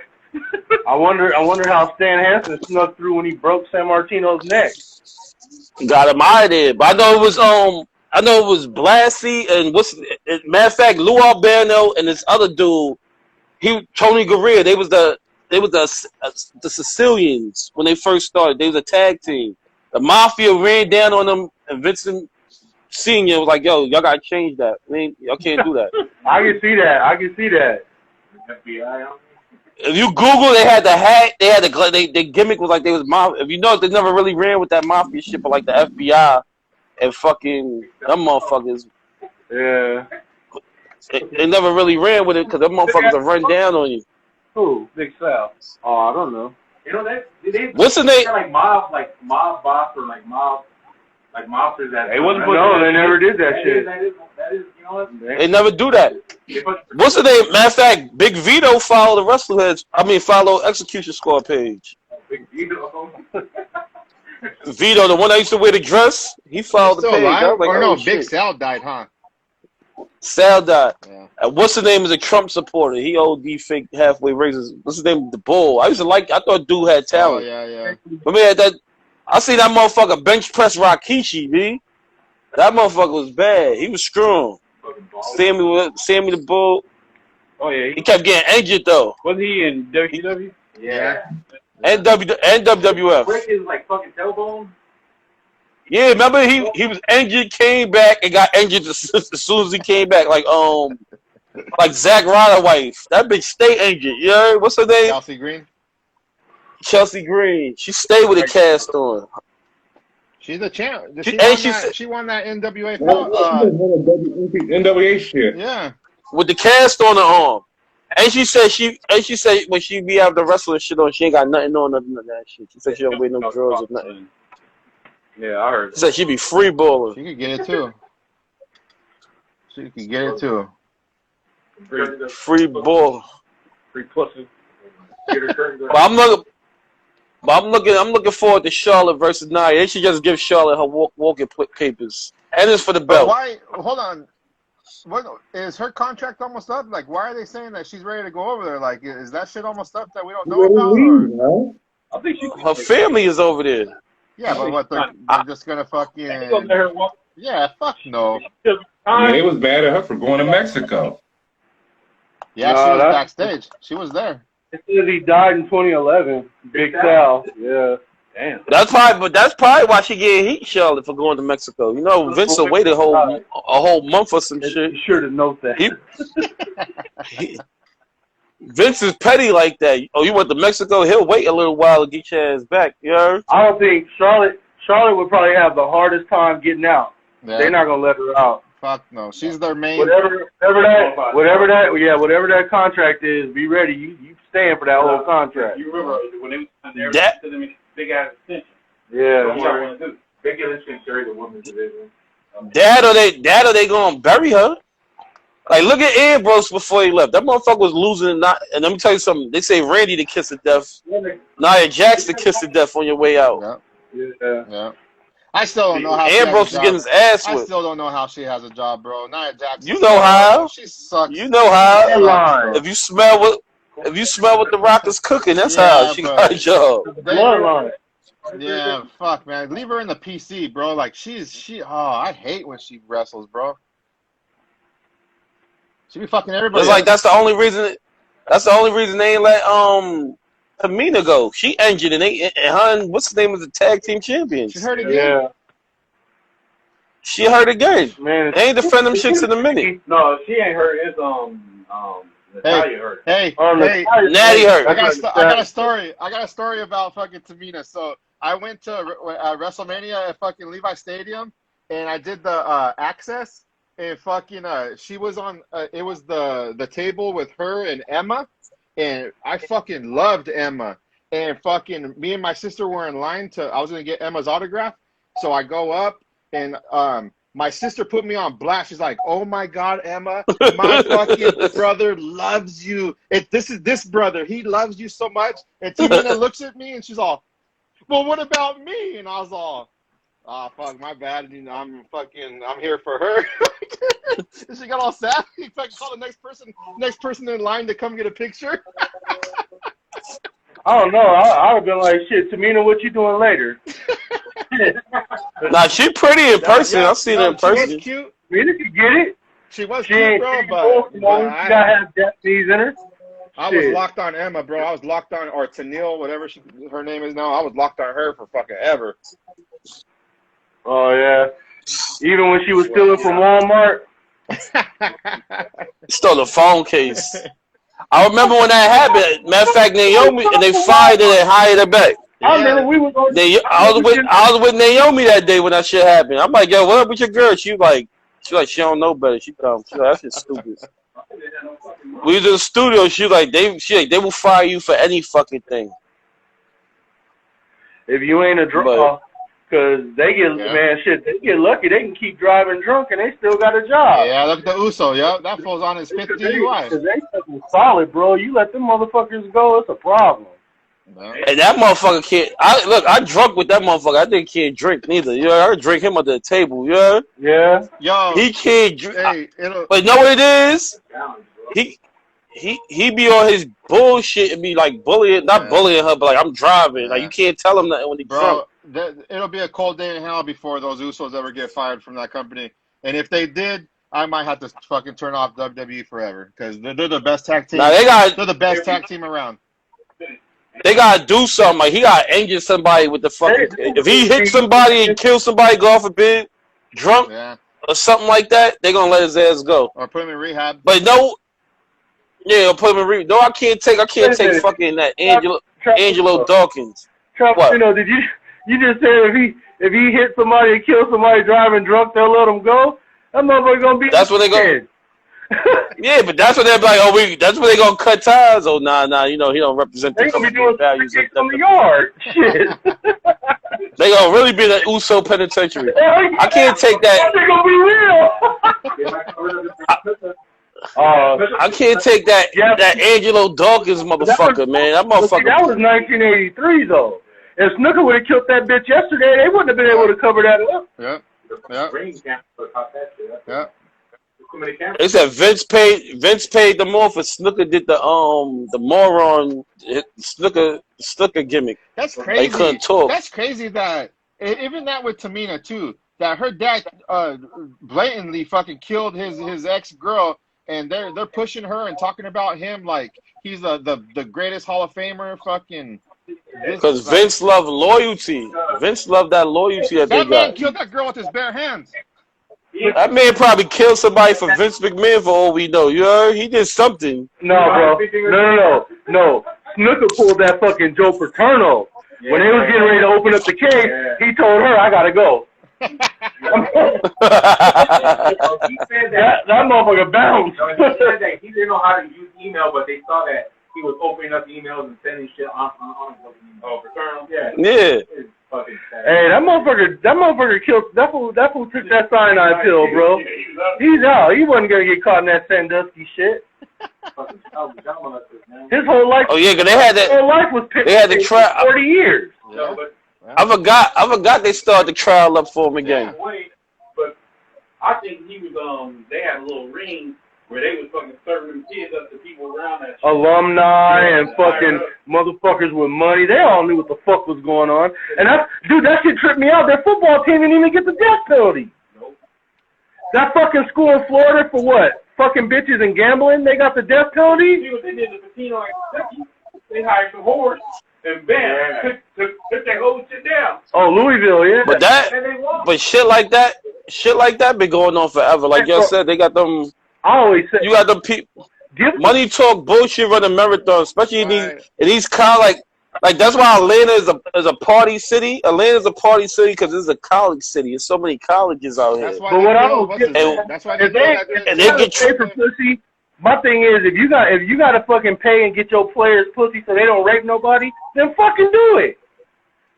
I wonder how Stan Hansen snuck through when he broke San Martino's neck. Got him out of there, but I know it was Blassie and matter of fact, Lou Albano and this other dude, Tony Gurria. They was the Sicilians when they first started. They was a tag team. The Mafia ran down on them, and Vincent Senior was like, "Yo, y'all gotta change that. I mean, y'all can't do that." I can see that. FBI. If you Google, they had the hat. They had the gimmick was like they was mafia. If you know, they never really ran with that mafia shit, but like the FBI and fucking them motherfuckers. Yeah. They never really ran with it because them motherfuckers will run down on you. Who? Big Sal. Oh, I don't know. You know they What's the name? Like mob boss or like mobsters that. No, they never did that shit. That is, you know what? They never do that. What's the name? Matter of fact, Big Vito follow the Wrestleheads. Follow Execution Squad page. Big Vito. Vito, the one that used to wear the dress, he followed the page. Alive? Like, or no, oh, Big shit. Sal died, huh? Sal died. Yeah. What's the name is a Trump supporter? He OD fake halfway raises. What's his name? The Bull. I thought dude had talent. Oh, yeah. But man, I see that motherfucker bench press Rikishi, B. That motherfucker was bad. He was strong. Sammy the Bull. Oh yeah. He kept getting injured though. Wasn't he in WCW? Yeah. And WWF. Break his like fucking tailbone. Yeah, remember he was injured, came back, and got injured as soon as he came back. Like Zack Ryder wife. That bitch stay injured. You know? What's her name? Chelsea Green. She stayed with a cast on. She's the champ. She won that NWA. NWA shit. Yeah. With the cast on her arm. And she said when she be out the wrestling shit on, she ain't got nothing on nothing of that shit. She said she don't wear no drawers or nothing. Yeah, I heard. She said she be free balling. She could get it too. Free ball. Free pussy. But I'm looking forward to Charlotte versus Nia. They should just give Charlotte her walking papers, and it's for the But belt. why? Hold on. What is her contract almost up? Like, why are they saying that she's ready to go over there? Like, is that shit almost up that we don't know about? I think her family is over there. Yeah, but what they're just gonna fucking. Yeah, fuck no. Yeah, it was bad at her for going to Mexico. Yeah, she was backstage. She was there. It says he died in 2011. Big Sal. Yeah. Damn. That's probably why she get heat, Charlotte, for going to Mexico. You know, Vince will wait a whole month or some shit. Be sure to note that. Vince is petty like that. Oh, you went to Mexico? He'll wait a little while to get your ass back. You know? I don't think Charlotte would probably have the hardest time getting out. Yeah. They're not gonna let her out. Fuck no. She's their main. Whatever that contract is, be ready. You staying for that whole contract. You remember when they were to them big ass extension. Yeah. Big Lynch can carry the women's division. Dad or they gonna bury her? Like, look at Ambrose before he left. That motherfucker was losing. And let me tell you something. They say Randy the kiss of death. Nia Jax the kiss of death on your way out. Yeah. I still don't know how Ambrose is getting his ass whipped. I still don't know how she has a job, bro. Nia Jax. You know how. She sucks. You know how. If you smell what the Rock is cooking, that's how she got a job. Yeah, fuck, man. Leave her in the PC, bro. Like, I hate when she wrestles, bro. She be fucking everybody. It's like that's the only reason they ain't let Tamina go. She injured and what's the name of the tag team champions? She hurt again. Yeah. She hurt again. Man, they ain't defend them chicks in a minute. No, she ain't hurt. It's Natalia hurt. Hey, Natty hurt. I got a story. I got a story about fucking Tamina. So I went to WrestleMania at fucking Levi Stadium, and I did the access. And fucking, she was on. It was the table with her and Emma, and I fucking loved Emma. And fucking me and my sister were in line I was gonna get Emma's autograph. So I go up and my sister put me on blast. She's like, "Oh my God, Emma, my fucking brother loves you. This brother, he loves you so much." And Tina looks at me and she's all, "Well, what about me?" And I was all, "Oh fuck, my bad. You know, I'm here for her." And she got all sad. He fucking called the next person in line to come get a picture. I don't know. I would have been like, "Shit, Tamina, what you doing later?" Nah, she pretty in person. I've seen her in person. She was cute. Tamina could get it. She was cute, bro, but she gotta have Japanese in her. I was locked on Emma, bro. I was locked on, or Tanil, whatever her name is now. I was locked on her for fucking ever. Oh yeah. Even when she was stealing from Walmart. Stole the phone case. I remember when that happened. Matter of fact, Naomi, and they fired her and hired her back. Yeah. I remember we was on. I was with Naomi that day when that shit happened. I'm like, "Yo, what up with your girl?" She don't know better. She like, "That shit's stupid." We was in the studio. She like, they will fire you for any fucking thing. If you ain't a drunk, because they get they get lucky. They can keep driving drunk and they still got a job. Yeah, look at the Uso. Yeah, that falls on his 5th DUI. Because they solid, bro. You let them motherfuckers go, it's a problem. No. And that motherfucker can't. I drunk with that motherfucker. I didn't can't drink neither. You know, I drink him under the table. You know? Yeah. Yo, he can't drink. Hey, but know what it is? He be on his bullshit and be like bullying, not bullying her, but like I'm driving. Like you can't tell him nothing when he drunk. It'll be a cold day in hell before those Usos ever get fired from that company. And if they did, I might have to fucking turn off WWE forever because they're the best tag team. They're the best tag team around. They gotta do something. Like he gotta injure somebody with the fucking. If he hits somebody and kills somebody, go off a bit, drunk or something like that, they gonna let his ass go. Or put him in rehab. But no, or put him in rehab. No, I can't take fucking that Angelo Dawkins. What? You know, did you just said if he hit somebody and kills somebody driving drunk, they'll let him go? That motherfucker gonna be. That's what they go. Yeah, but that's what they're like. That's where they gonna cut ties. Oh, nah. You know he don't represent the values of the yard. Shit. They gonna really be in the Uso penitentiary. I can't take that. They're gonna be real. I can't take that Angelo Dawkins motherfucker, man. That motherfucker. That was 1983 though. If Snooker would have killed that bitch yesterday, they wouldn't have been able to cover that up. Yeah. They said Vince paid them more for Snooker did the moron Snooker gimmick. That's crazy. They couldn't talk. That's crazy that even that with Tamina too. That her dad blatantly fucking killed his ex-girl, and they're pushing her and talking about him like he's the greatest Hall of Famer. Fucking. Because Vince loved loyalty. Vince loved that loyalty that they got. That man killed that girl with his bare hands. That man probably killed somebody for Vince McMahon for all we know. You heard? He did something. No, bro. No. Snooker pulled that fucking Joe Paterno. When they was getting ready to open up the case, he told her, "I gotta go." He said that motherfucker bounced. He said that he didn't know how to use email, but they saw that he was opening up emails and sending shit on Paterno. Yeah. Hey, that motherfucker killed that fool took that cyanide pill, bro. He's out. He wasn't gonna get caught in that Sandusky shit. His whole life. Oh yeah, cause they had that. Whole life was they had the trial. 40 years. Yeah. I forgot they started the trial up for him again. But I think he was they had a little ring where they was fucking serving them kids up to people around that shit. Alumni and fucking motherfuckers with money. They all knew what the fuck was going on. And that shit tripped me out. Their football team didn't even get the death penalty. Nope. That fucking school in Florida for what? Fucking bitches and gambling? They got the death penalty? See what they did to Patino and Kentucky? They hired some whores and bam, took that whole shit down. Oh, Louisville, yeah. But shit like that been going on forever. Like y'all said, they got them. I always say you got them people. Money talk bullshit running marathons, especially in these college like that's why Atlanta is a party city. Atlanta is a party city because it's a college city. There's so many colleges out here. That's why they get pussy. My thing is, if you got to fucking pay and get your players pussy so they don't rape nobody, then fucking do it.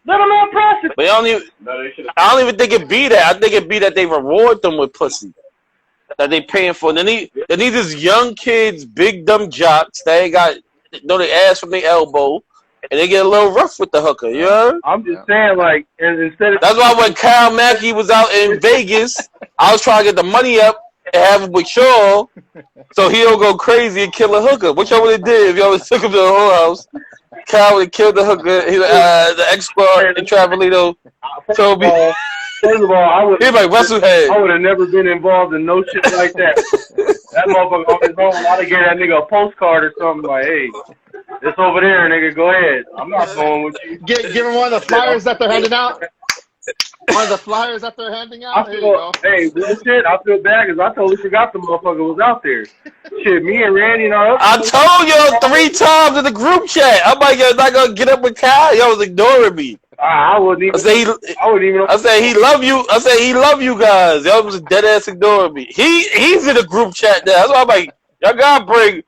Let them out prostitute. But I don't even think it be that. I think it be that they reward them with pussy that they paying for. They need these young kids, big dumb jocks that ain't got their ass from their elbow, and they get a little rough with the hooker. You know? I'm just saying, like, instead of that's why when Kyle Mackey was out in Vegas, I was trying to get the money up and have him with Shaw, so he don't go crazy and kill a hooker. What y'all would have did if y'all would took him to the whorehouse? Kyle would have killed the hooker. The expert in Travelito told me. First of all, I would. He's like Wrestleheads. I would have never been involved in no shit like that. That motherfucker on his own, I'd have gave that nigga a postcard or something like, "Hey, it's over there, nigga. Go ahead. I'm not going with you." Give him one of the flyers that they're handing out. One of the flyers that they're handing out. There you go. Hey, shit, I feel bad because I totally forgot the motherfucker was out there. Shit, me and Randy and our I told y'all 3 times in the group chat. I'm like, you're not gonna get up with Kyle. Y'all was ignoring me. I wouldn't even. I said he love you. I said he love you guys. Y'all was dead ass ignoring me. He's in the group chat now. That's why I'm like, y'all gotta bring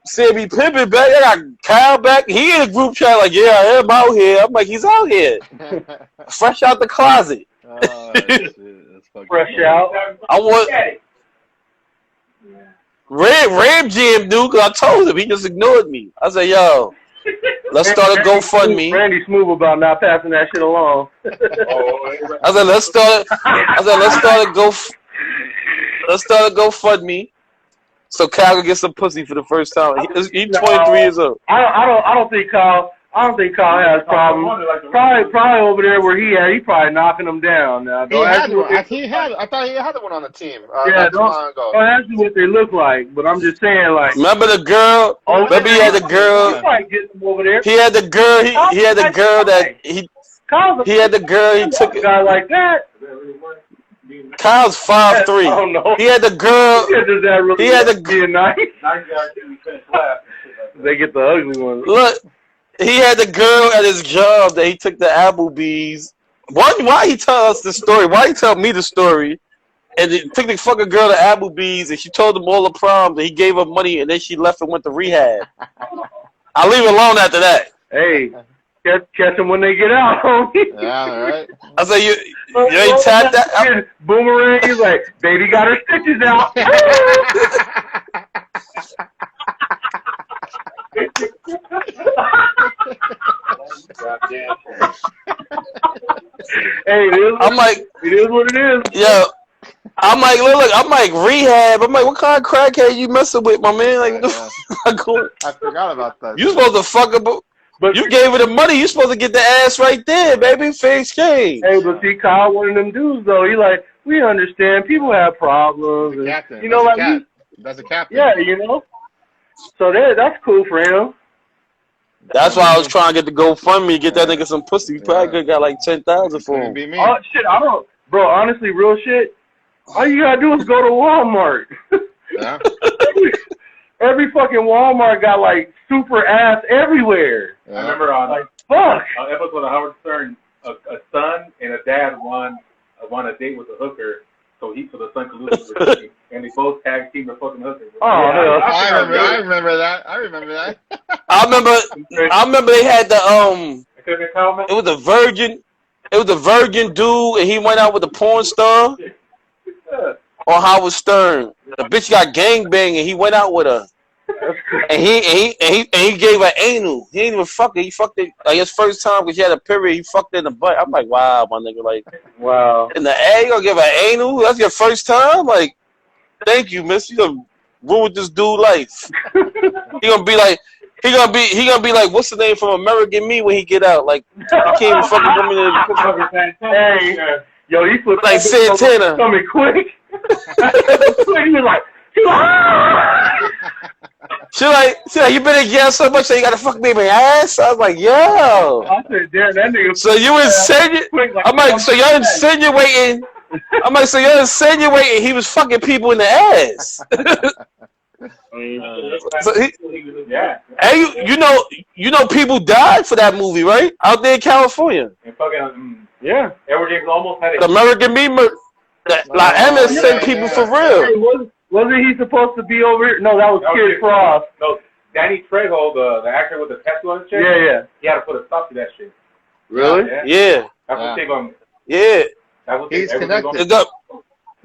Sammy Pimpin back. Y'all got Kyle back. He in the group chat like, yeah, I am out here. I'm like, he's out here, fresh out the closet. Fresh out. I want Ram Jam, dude. Cause I told him he just ignored me. I said, yo. Let's start a GoFundMe. Randy smooth about not passing that shit along. I said, let's start a GoFundMe. So Kyle can get some pussy for the first time. He's 23 years old. I don't think Kyle has problems. Probably over there where he at, he probably knocking them down. Now, I thought he had one on the team. Don't ask me what they look like, but I'm just saying, like. Remember the girl? Remember he had the girl. He had the girl. He had the girl that he had the girl. He took a guy like that. Kyle's 5'3". He had the girl. He had the. They get the ugly ones. Look. He had the girl at his job that he took to Applebee's. Why he tell us the story? Why he tell me the story? And he took the fucking girl to Applebee's and she told him all the problems and he gave her money and then she left and went to rehab. I'll leave it alone after that. Hey, catch them when they get out, homie. Yeah, all right. I said, you ain't tapped that? Boomerang, he's like, baby got her stitches out. Hey, I'm like, it is what it is. Yeah, I'm like, look, I'm like rehab. I'm like, what kind of crackhead you messing with, my man? Like, I forgot about that. You supposed to fuck up, but you gave her the money. You supposed to get the ass right there, baby. Fair exchange. Hey, but see, Kyle, one of them dudes though. He like, we understand people have problems, and, captain. You know, That's a captain. Yeah, you know. So that's cool for him. That's why I was trying to get the GoFundMe to get that nigga some pussy. We probably could have got like 10,000 for him. Oh shit, I don't, bro. Honestly, real shit. All you gotta do is go to Walmart. Yeah. Every fucking Walmart got like super ass everywhere. Yeah. I remember on fuck an episode of Howard Stern, a son and a dad won a date with a hooker. So the son could lose the and they both tag team the fucking hooker. Oh, yeah, I remember that. I remember they had the It was a virgin dude, and he went out with a porn star. On Howard Stern, the bitch got gangbanged, and he went out with her. And he gave her anal. He didn't even fuck her. He fucked it like his first time because she had a period. He fucked her in the butt. I'm like, wow, my nigga, like, wow. In the air, you gonna give her anal? That's your first time? Like, thank you, miss. You gonna ruin this dude life. He gonna be like, what's the name from American Me when he get out? Like, he can't even fucking come in. Hey, yo, he put like Santana coming quick. He was like. She like, you been in jail so much that you gotta fuck me in my ass? I was like, yo. I said, damn, that nigga. So you insinuating? I'm like, so you're insinuating? I'm like, so you're insinuating he was fucking people in the ass? So hey, you know, people died for that movie, right? Out there in California. And fucking yeah, Edward James almost had it. The American Me, like Emmett sent people for real. Wasn't he supposed to be over here? No, that was Kid Frost. No, Danny Trejo, the actor with the tattoo on his chest. Yeah. He had to put a stop to that shit. Really? Yeah. That's what they going. Yeah. He's connected.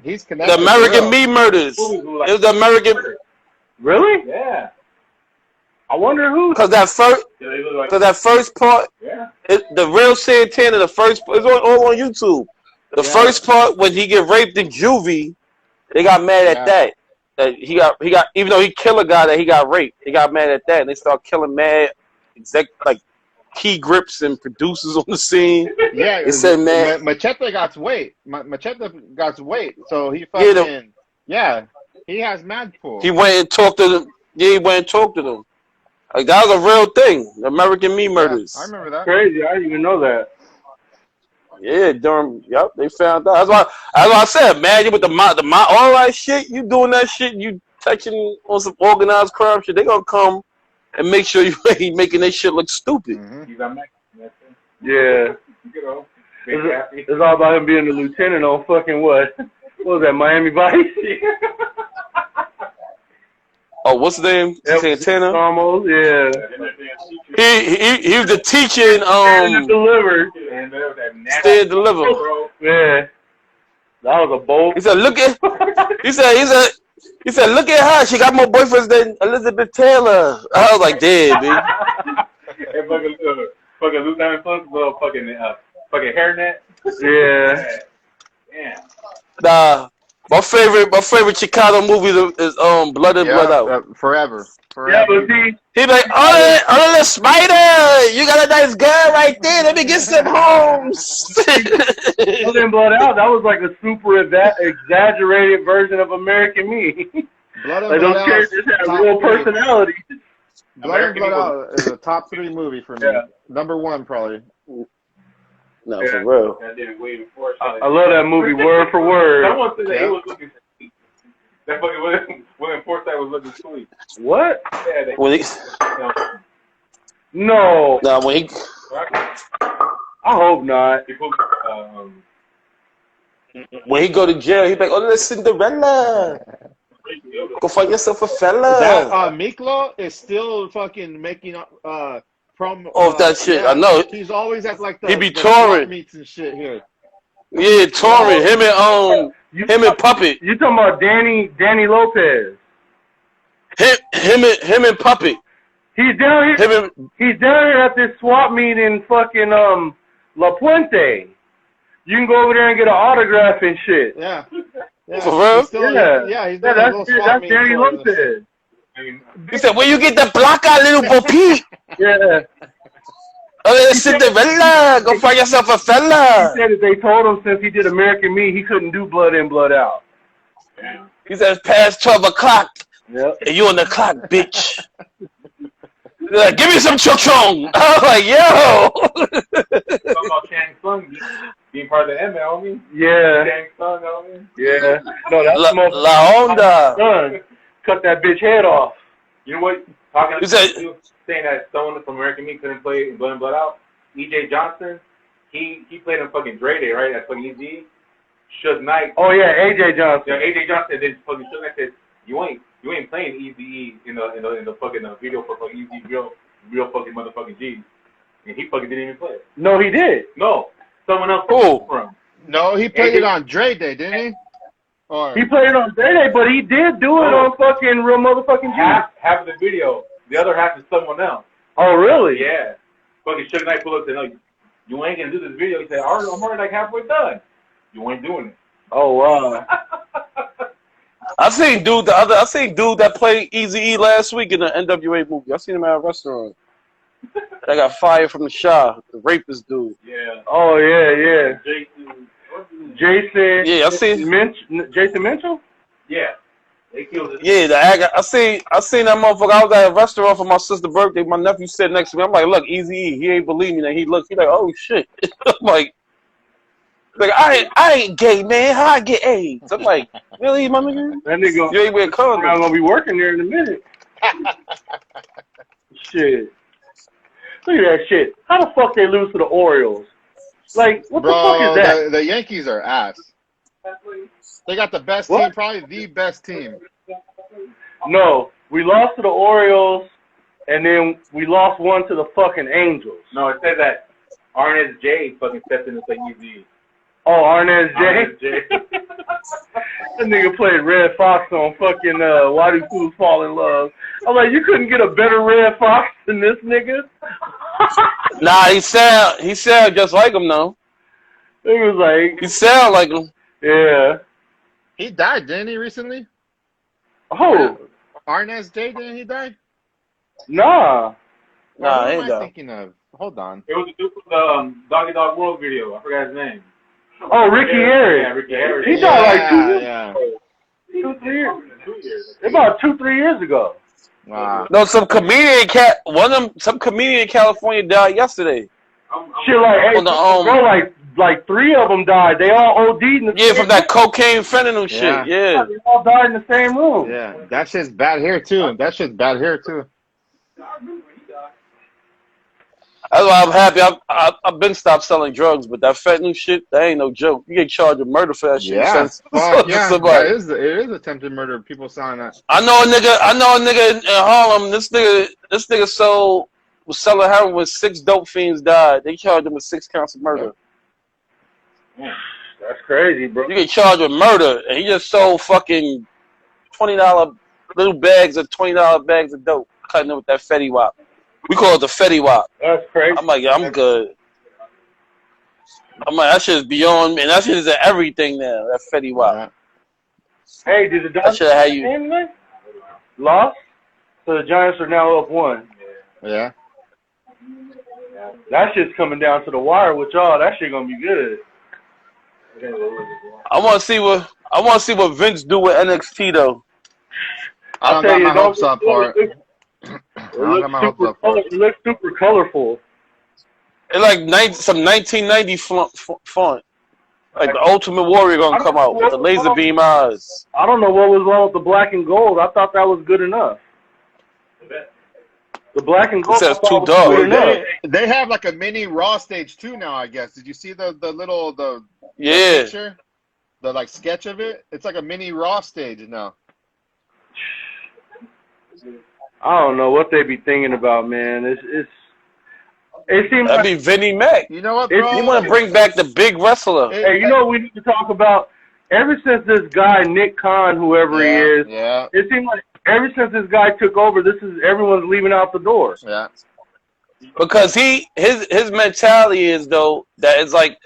He's The connected. American Me murders. It was the American. Really? Yeah. I wonder who. Because that first part, the real Santana, the first, it's all on YouTube. The first part when he get raped in juvie, they got mad at that. That he got even though he killed a guy that he got raped, they got mad at that and they start killing mad key grips and producers on the scene. Yeah, it said man. Machete got weight. Machete got weight, so he fucking he has mad pull. He went and talked to them. Yeah, he went and talked to them. Like that was a real thing. The American Me murders. I remember that. Crazy. I didn't even know that. Yeah, they found out. That's why I said, man, you with the all that shit, you doing that shit, you touching on some organized crime shit, they gonna come and make sure you ain't making that shit look stupid. Yeah. It's all about him being the lieutenant on fucking what? What was that, Miami Vice? Oh, what's his name? Santana? Almost, yeah. He was the teacher in Stand and Deliver. Stand and Deliver. Yeah. That was a bold. He said, look at look at her. She got more boyfriends than Elizabeth Taylor. I was like, damn, dude. Hey, fucking Lieutenant Principal, fucking hairnet. Yeah. Yeah. Nah. My favorite Chicago movie is Blood In, Blood Out. Forever. Yeah, but see, he like, oh, the spider, you got a nice girl right there. Let me get some homes. Blood In, Blood Out. That was like a super exaggerated version of American Me. Blood In, like Blood those characters had real personality. Blood In, Blood Out is a top 3 movie for me. Number 1 probably. No, for real. I love that movie word for word. Someone said that he was looking sweet. That fucking William Forsythe was looking sweet. What? Yeah, when he, no. No, when he. I hope not. When he go to jail, he be like, oh, that's Cinderella. Go find yourself a fella. That Miklo is still fucking making from that shit. Yeah, I know. He's always at like he be the touring meets and shit here. Yeah, touring. Him and Puppet. You talking about Danny Lopez? Him and Puppet. He's down here. He's down here at this swap meet in fucking La Puente. You can go over there and get an autograph and shit. Yeah. For real? He's That's Danny Lopez. He said, where you get the block out, little Bo Peep? Yeah. Oh, Cinderella. Go find yourself a fella. He said that they told him since he did American Me, he couldn't do Blood In, Blood Out. He said, it's past 12 o'clock. Yep. And you on the clock, bitch. Like, give me some chong. I was like, yo. Talking about Chang Sung being part of the ML, homie. Yeah. Chang Sung, homie. Yeah. No, that's La Honda. Son. Cut that bitch head off. You know what? Talking You said, saying that someone from American Me couldn't play Blood In, Blood Out. E.J. Johnson, he played in fucking Dre Day, right? That's fucking Easy. Suge Knight. Oh yeah, A.J. Johnson. Yeah, A.J. Johnson. Then fucking Suge Knight said, you ain't playing Easy in the fucking video for fucking Easy real fucking motherfucking G. And he fucking didn't even play it. No, he did. No, someone else. From. No, he played it on Dre Day, didn't he? Or he played it on Dre Day, but he did do it on fucking real motherfucking G. Half of the video, the other half is someone else. Oh really? Yeah. Fucking Suge Knight pulled up and said, no, you ain't gonna do this video. He said, I'm already like halfway done. You ain't doing it. Oh wow. I seen dude that played Eazy-E last week in the NWA movie. I seen him at a restaurant. That got fired from the Shaw, the rapist dude. Yeah. Oh yeah. Jason. Yeah, I seen Jason Mitchell. Yeah. They killed it. Yeah, I seen that motherfucker. I was at a restaurant for my sister's birthday. My nephew sat next to me. I'm like, look, Eazy-E. He ain't believe me. Then he looked. He like, oh shit. I'm like I ain't gay, man. How I get AIDS? I'm like, really, my nigga? That nigga, you ain't wear condoms. I'm gonna be working there in a minute. Shit. Look at that shit. How the fuck they lose to the Orioles? Like, what the fuck is that? The Yankees are ass. They got the best team, probably the best team. No, we lost to the Orioles, and then we lost one to the fucking Angels. No, it said that Arnez J fucking stepped in to play easy. Oh, Arnez J? Arnez J. That nigga played Red Fox on fucking Why Do Fools Fall in Love. I'm like, you couldn't get a better Red Fox than this nigga? Nah, he sound just like him though. He was like, he sound like him. Yeah. He died, didn't he, recently? Oh. Arnez J, didn't he die? Nah. What am I thinking of? Hold on. It was the dude from the Doggy Dog World video. I forgot his name. Oh, Ricky Harris. Yeah, Ricky Harris. He died like 2 years ago. 2-3 years. About 2-3 years ago. Wow. No, some comedian in California died yesterday. Shit, like, like 3 of them died. They all OD'd in the same from that cocaine fentanyl shit. Yeah. They all died in the same room. Yeah, that shit's bad here too. That's why I'm happy. I've been stopped selling drugs, but that fentanyl shit, that ain't no joke. You get charged with murder for that shit. Yeah, Somebody. it is attempted murder. People selling that. I know a nigga in Harlem. This nigga was selling heroin when 6 dope fiends died. They charged him with 6 counts of murder. That's crazy, bro. You get charged with murder, and he just sold fucking $20 little bags of $20 bags of dope, cutting it with that Fetty Wap. We call it the Fetty Wap. That's crazy. I'm like, yeah, I'm good. I'm like, that shit is beyond me. And that shit is everything now, that Fetty Wap. Hey, did the Giants lost? So the Giants are now up 1. Yeah. That shit's coming down to the wire with y'all. That shit gonna be good. I want to see what Vince do with NXT though. I don't got my hopes up for it. It looks super colorful. It's like some 1990 font. Like the Ultimate Warrior gonna come out with the laser beam eyes. I don't know what was wrong with the black and gold. I thought that was good enough. The black and gold says too dark. They have like a mini Raw stage too now, I guess. Did you see the picture? The like sketch of it? It's like a mini Raw stage now. I don't know what they be thinking about, man. It seems that'd be Vinnie Mac. You know what, bro? You want to bring back the big wrestler. Hey, you know what we need to talk about? Ever since this guy, Nick Khan, whoever he is, it seems like ever since this guy took over, everyone's leaving out the door. Yeah. Because his mentality is, though, that it's like,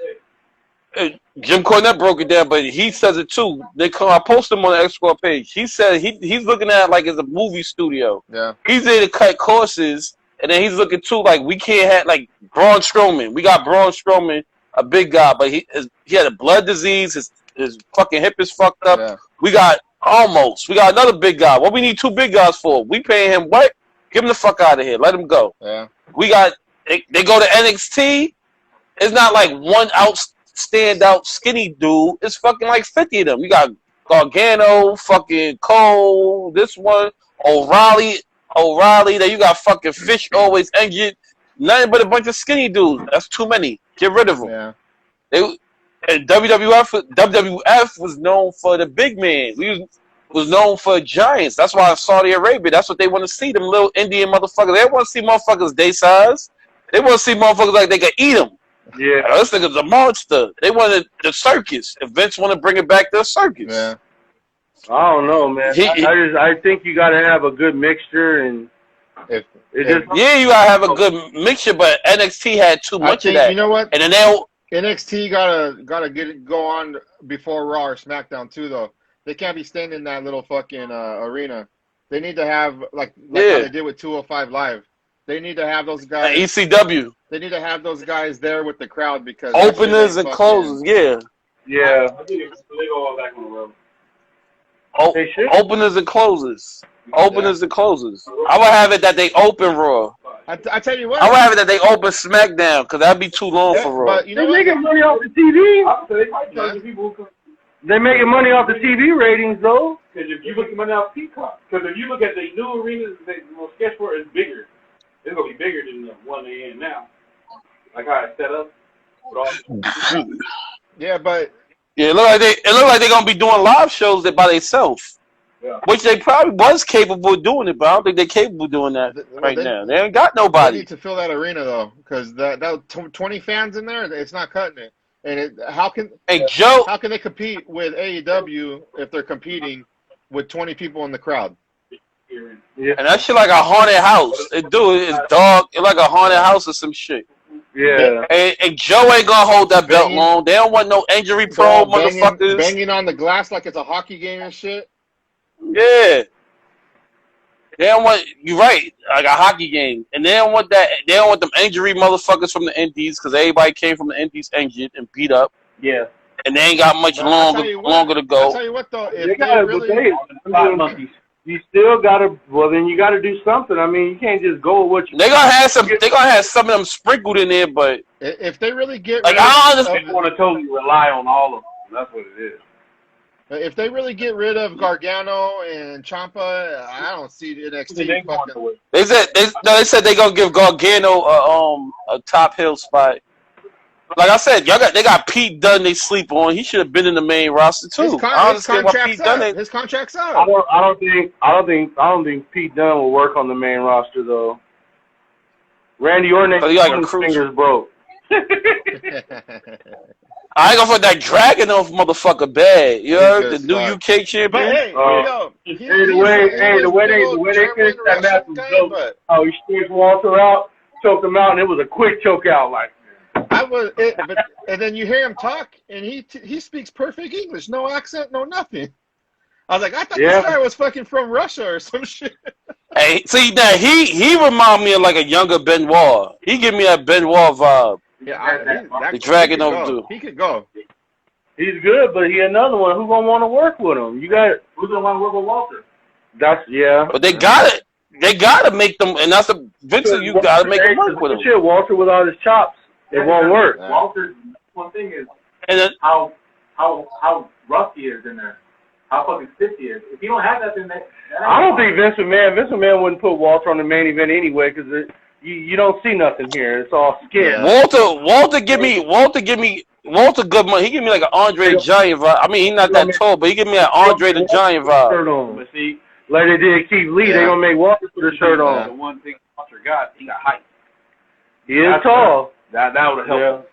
Jim Cornette broke it down, but he says it too. I posted him on the X-Squad page. He said he's looking at it like it's a movie studio. Yeah. He's there to cut courses, and then he's looking too like we can't have like Braun Strowman. We got Braun Strowman, a big guy, but he had a blood disease. His fucking hip is fucked up. Yeah. We got another big guy. What we need 2 big guys for? We paying him what? Give him the fuck out of here. Let him go. Yeah. We got they go to NXT. It's not like one standout skinny dude. It's fucking like 50 of them. You got Gargano, fucking Cole, this one, O'Reilly. Then you got fucking Fish always injured. Nothing but a bunch of skinny dudes. That's too many. Get rid of them. Yeah. WWF was known for the big man. We was known for giants. That's why Saudi Arabia, that's what they want to see, them little Indian motherfuckers. They want to see motherfuckers day size. They want to see motherfuckers like they can eat them. Yeah. This nigga's a monster. They wanted the circus. If Vince want to bring it back to the circus. Yeah. I don't know, man. I think you got to have a good mixture, and you gotta have a good mixture. But NXT had too much of that. You know what? And then NXT gotta go on before Raw or SmackDown too, though. They can't be staying in that little fucking arena. They need to have like how they did with 205 Live. They need to have those guys. ECW. They need to have those guys there with the crowd because openers and closers. Yeah. I think they go all back on the road. Openers and closers. Openers and closers. I would have it that they open Raw. I tell you what. I would have it that they open SmackDown because that'd be too long for Raw. But they're making money off the TV. They're making money off the TV ratings, though. Because if you look at money off Peacock, because if you look at the new arenas, the sketch for it is bigger. It's gonna be bigger than the one they in now. Like how it's set up. Yeah, but it look like they're gonna be doing live shows by themselves. Which they probably was capable of doing it, but I don't think they're capable of doing that now. They ain't got They nobody. need to fill that arena though, because that 20 fans in there, it's not cutting it. And how can they compete with AEW if they're competing with 20 people in the crowd? Yeah. And that shit like a haunted house. It's dark. It's like a haunted house or some shit. Yeah. And Joe ain't gonna hold that belt long. They don't want no injury prone motherfuckers. Banging on the glass like it's a hockey game and shit. Yeah. They don't want, you're right, like a hockey game. And they don't want that. They don't want them injury motherfuckers from the Indies, because everybody came from the Indies injured and beat up. Yeah. And they ain't got much longer to go. I'll tell you what though, if they really you still gotta. Well, then you gotta do something. I mean, you can't just go with what you. They gonna have some. They gonna have some of them sprinkled in there, but if they really get like, rid I don't understand. They want to totally rely on all of them. That's what it is. If they really get rid of Gargano and Ciampa, I don't see NXT fucking. They said they gonna give Gargano a top hill spot. Like I said, they got Pete Dunne they sleep on. He should have been in the main roster too. His contract's out. I don't think Pete Dunne will work on the main roster though. Randy Orton's fingers broke. I ain't gonna put that Dragon off motherfucker bad. You heard the new UK champion. But hey, the way they finished that match was dope. Oh, he squeezed Walter out, choked him out, and it was a quick choke out. Like and then you hear him talk, and he speaks perfect English, no accent, no nothing. I was like, I thought this guy was fucking from Russia or some shit. Hey, see that he remind me of like a younger Benoit. He give me that Benoit vibe. Yeah, the Dragon don't do. He could go. He's good, but he another one. Who's gonna want to work with him? Who's gonna want to work with Walter? But they got it. They gotta make them, and that's the Vincent. You gotta make them work with him. Shit, Walter without his chops, it won't work. Walter. One thing is how rough he is in there. How fucking stiff he is. If you don't have that, then I don't think Vince McMahon wouldn't put Walter on the main event anyway, because you don't see nothing here. It's all skin. Walter give me good money. He give me like an Andre the Giant vibe. I mean, he's not that tall, but he give me an Andre the Giant vibe. But see, like they did Keith Lee, they gonna make Walter put a shirt on. The one thing Walter got, he got height. He is tall. That would have helped.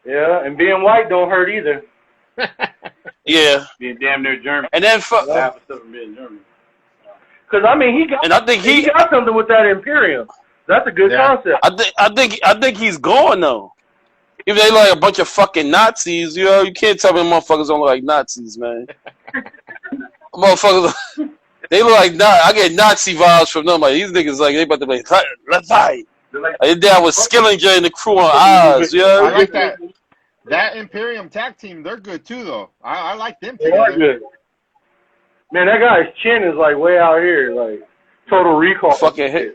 Yeah, and being white don't hurt either. Yeah. Being damn near German. And then half the stuff from being German. Because I mean, he got something with that Imperium. That's a good concept. I think he's going though. If they like a bunch of fucking Nazis, you can't tell me motherfuckers don't look like Nazis, man. Motherfuckers, they look like I get Nazi vibes from them. Like these niggas, like they about to be let's fight. They down with Skillinger and the crew on Oz. I like that. That Imperium tag team, they're good too, though. I like them too. They are good. Man, that guy's chin is like way out here, like Total Recall. Fucking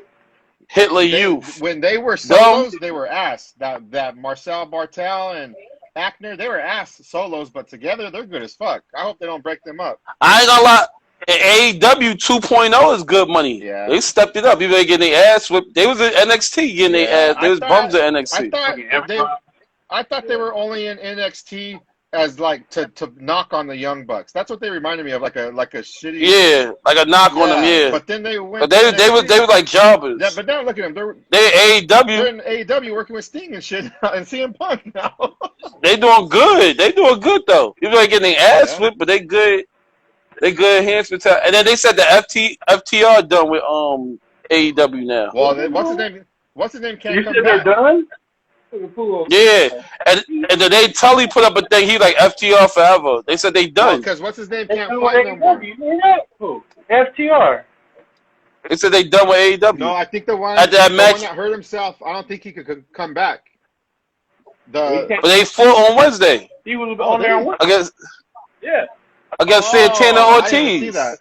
Hitler Youth. When they were solos, they were ass. That Marcel Bartel and Ackner, they were ass solos, but together they're good as fuck. I hope they don't break them up. I ain't gonna lie. AEW 2.0 is good money. Yeah. They stepped it up. Even they getting their ass whipped. They was in NXT getting their ass. They was bums at NXT. I thought they were only in NXT as like to knock on the Young Bucks. That's what they reminded me of, like a shitty. Yeah, like a knock on them. Yeah. But then they went. But they was like jobbers. Yeah, but now look at them. They're AEW. They're in AEW working with Sting and shit and CM Punk now. They doing good. They doing good though. Even though they getting their ass whipped, but they good. They good enhancements. And then they said the FTR done with AEW now. Well, what's his name? Can't you come said back. They're done? Yeah, and then they totally put up a thing. He like FTR forever. They said they done. Because what's his name can't fight no more. FTR. They said they done with AEW. No, I think the one at that match that hurt himself. I don't think he could come back. But they fought on Wednesday. He was on there on Wednesday. Against Santana Ortiz. I didn't see that.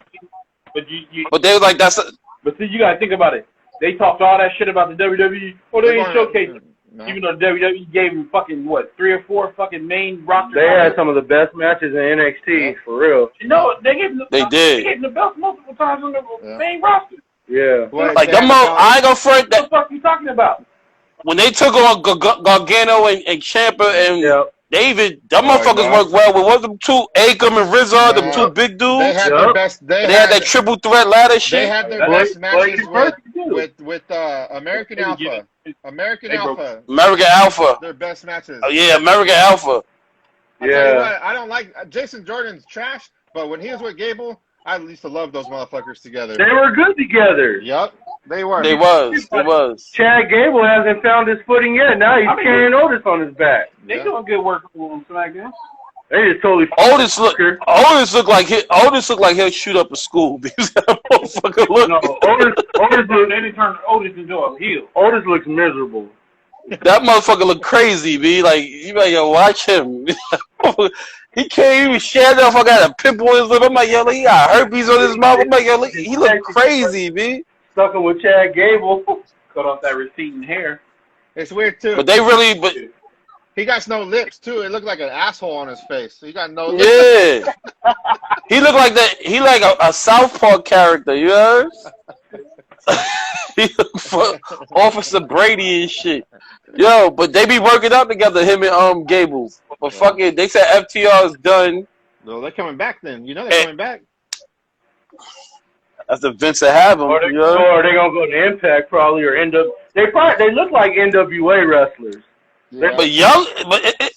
But they was like that's. But see, you gotta think about it. They talked all that shit about the WWE. Well, they ain't showcasing. No. Even though WWE gave them fucking 3 or 4 fucking main roster. They had some of the best matches in NXT for real. You know, they gave them they did the belt multiple times on the main roster. Yeah, like them. I ain't gonna front that. What the fuck you talking about? When they took on Gargano and Ciampa and David, them motherfuckers work well with what them two, Akam and Rizzo, them two big dudes. They had their best. They had that triple threat ladder shit. They had their best matches with American Alpha. American Alpha. American Alpha. Their best matches. Oh yeah, American Alpha. I tell you what, I don't like Jason Jordan's trash, but when he was with Gable, I used to love those motherfuckers together. They were good together. Yep, they were. They was. Chad Gable hasn't found his footing yet. Now he's carrying Otis on his back. They doing good work on SmackDown. They just totally. Otis look like he'll shoot up a school because that motherfucker look. No, Otis They didn't turn Otis into a heel. Otis looks miserable. That motherfucker look crazy, B. Like you better go watch him. He can't even share that. I got a pimple on his lip. I'm like, yo, he got herpes on his mouth. I'm like, yo, he look crazy, B. Stuck him with Chad Gable. Cut off that receding hair. It's weird too. But they really, but he got no lips too. It looked like an asshole on his face. He got no lips. Yeah. He looked like that. He like a South Park character. You heard? He look for Officer Brady and shit. Yo, but they be working out together, him and Gable. But fuck it, they said FTR is done. No, they're coming back then. You know they're coming back. That's the Vince that have them. Or they gonna go to Impact probably or end up. They look like NWA wrestlers. Yeah. But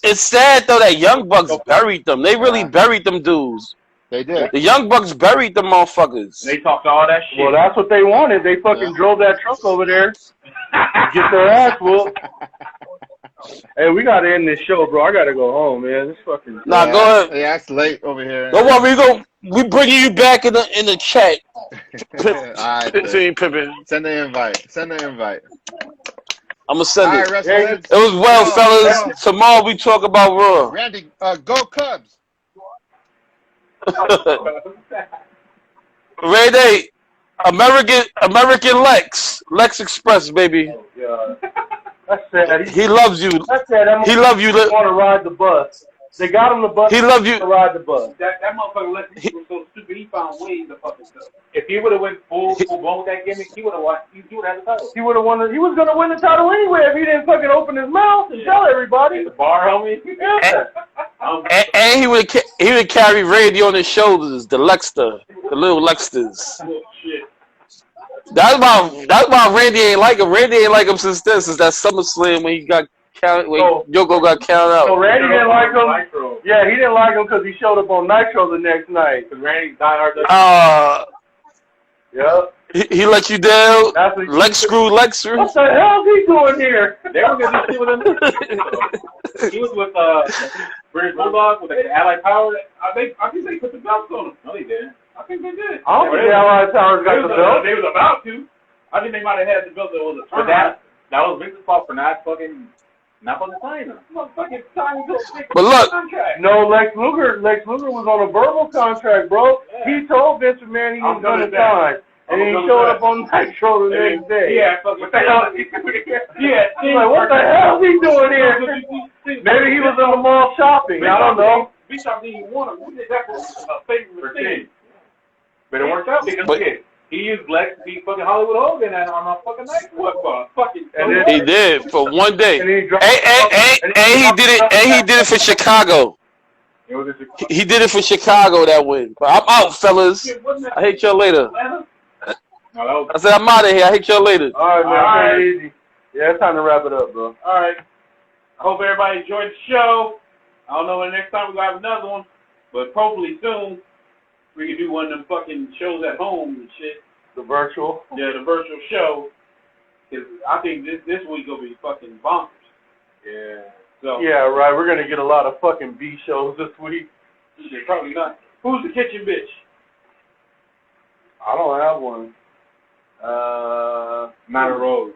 it's sad though that Young Bucks buried them. They really buried them dudes. They did. The Young Bucks buried them motherfuckers. They talked all that shit. Well, that's what they wanted. They fucking drove that truck over there to get their ass whooped. Hey, we gotta end this show, bro. I gotta go home, man. This fucking. Nah, go ahead. Yeah, it's late over here. Don't worry, we bringing you back in the chat. Alright, send the invite. Send the invite. I'm gonna send it. Wrestleheads. It was well, fellas. Tomorrow we talk about Raw. Randy, go Cubs. Ray Day, American Lex Express, baby. Oh, that's sad. He loves you. That's sad. He loves you. Want to ride the bus? They got him the bus. He loves you. To ride the bus. That motherfucker Lex was so stupid. He found ways to fucking stuff. If he would have went full blown with that gimmick, he would have had the title. He would have won. He was gonna win the title anyway if he didn't fucking open his mouth and tell everybody. The bar, homie. And he would carry Randy on his shoulders, the little Lexters. Oh, shit. That's why Randy ain't like him. Randy ain't like him since that SummerSlam when he got counted. When Yoko got counted out. So Randy didn't like him. Nitro. Yeah, he didn't like him because he showed up on Nitro the next night. Because Randy died hard. Yep. He let you down. Lex screw Lexer. What the hell is he doing here? They were gonna do shit with him. He was with British Bulldog with the Allied Power. I think they put the belts on him. No, they didn't. I think they did. I don't think the Allied Powers got the belt. They was about to. I think they might have had the belt that was a tournament. That was Vince's fault for not fucking signing them. Motherfucking signing to a But look, contract. No, Lex Luger was on a verbal contract, bro. Yeah. He told Vince McMahon he was going to sign. And then he showed up on Nitro the next day. Yeah, fucking. What the hell? Yeah, like, what the hell is he doing here? Maybe he was in the mall shopping. I don't know. B-Shop didn't even want him. We did that for a favorite thing. But it worked out because he used Lex to beat fucking Hollywood Hogan on a fucking night. What fucking? He did for one day. And he did it for Chicago. He did it for Chicago that win. But I'm out, fellas. I hate y'all later. I said I'm out of here. I hate y'all later. All right, man. All right. Easy. Yeah, it's time to wrap it up, bro. All right. I hope everybody enjoyed the show. I don't know when next time we're going to have another one, but hopefully soon we can do one of them fucking shows at home and shit. The virtual? Yeah, the virtual show. Cause I think this week will be fucking bonkers. Yeah. So. Yeah, right. We're going to get a lot of fucking B shows this week. Shit, probably not. Who's the kitchen bitch? I don't have one. Nyla Rose.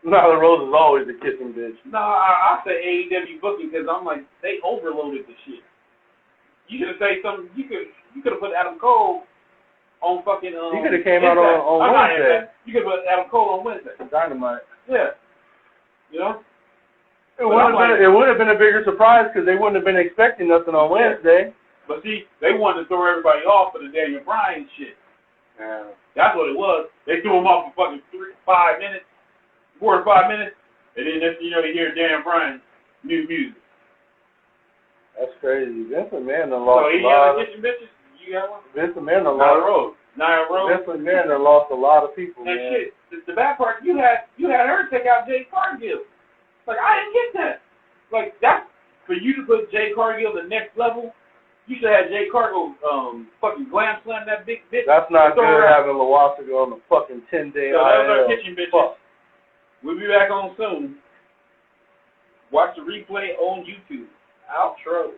Nyla Rose is always the kitchen bitch. No, I say AEW booking because I'm like, they overloaded the shit. You should have said something. You could have put Adam Cole on fucking. He could have came out on Wednesday. You could have put Adam Cole on Wednesday. Dynamite. Yeah. You know. It would have been a bigger surprise because they wouldn't have been expecting nothing on Wednesday. But see, they wanted to throw everybody off for the Daniel Bryan shit. Yeah. That's what it was. They threw him off for fucking 4 or 5 minutes, and then next thing you know, you hear Dan Bryan's new music. That's crazy. Vince McMahon done lost So a any lot. other kitchen bitches? You got one? Vince McMahon done Nia lost. Rose. Nia Rose. Vince McMahon done lost a lot of people, And man. shit, the bad part, you had her take out Jay Cargill. Like, I didn't get that. Like, that's for you to put Jay Cargill the next level. You should have Jay Cargill fucking glam slam that big bitch. That's not good having Lawasa go on the fucking 10-day So that was our IL. kitchen bitches. We'll be back on soon. Watch the replay on YouTube. Outro.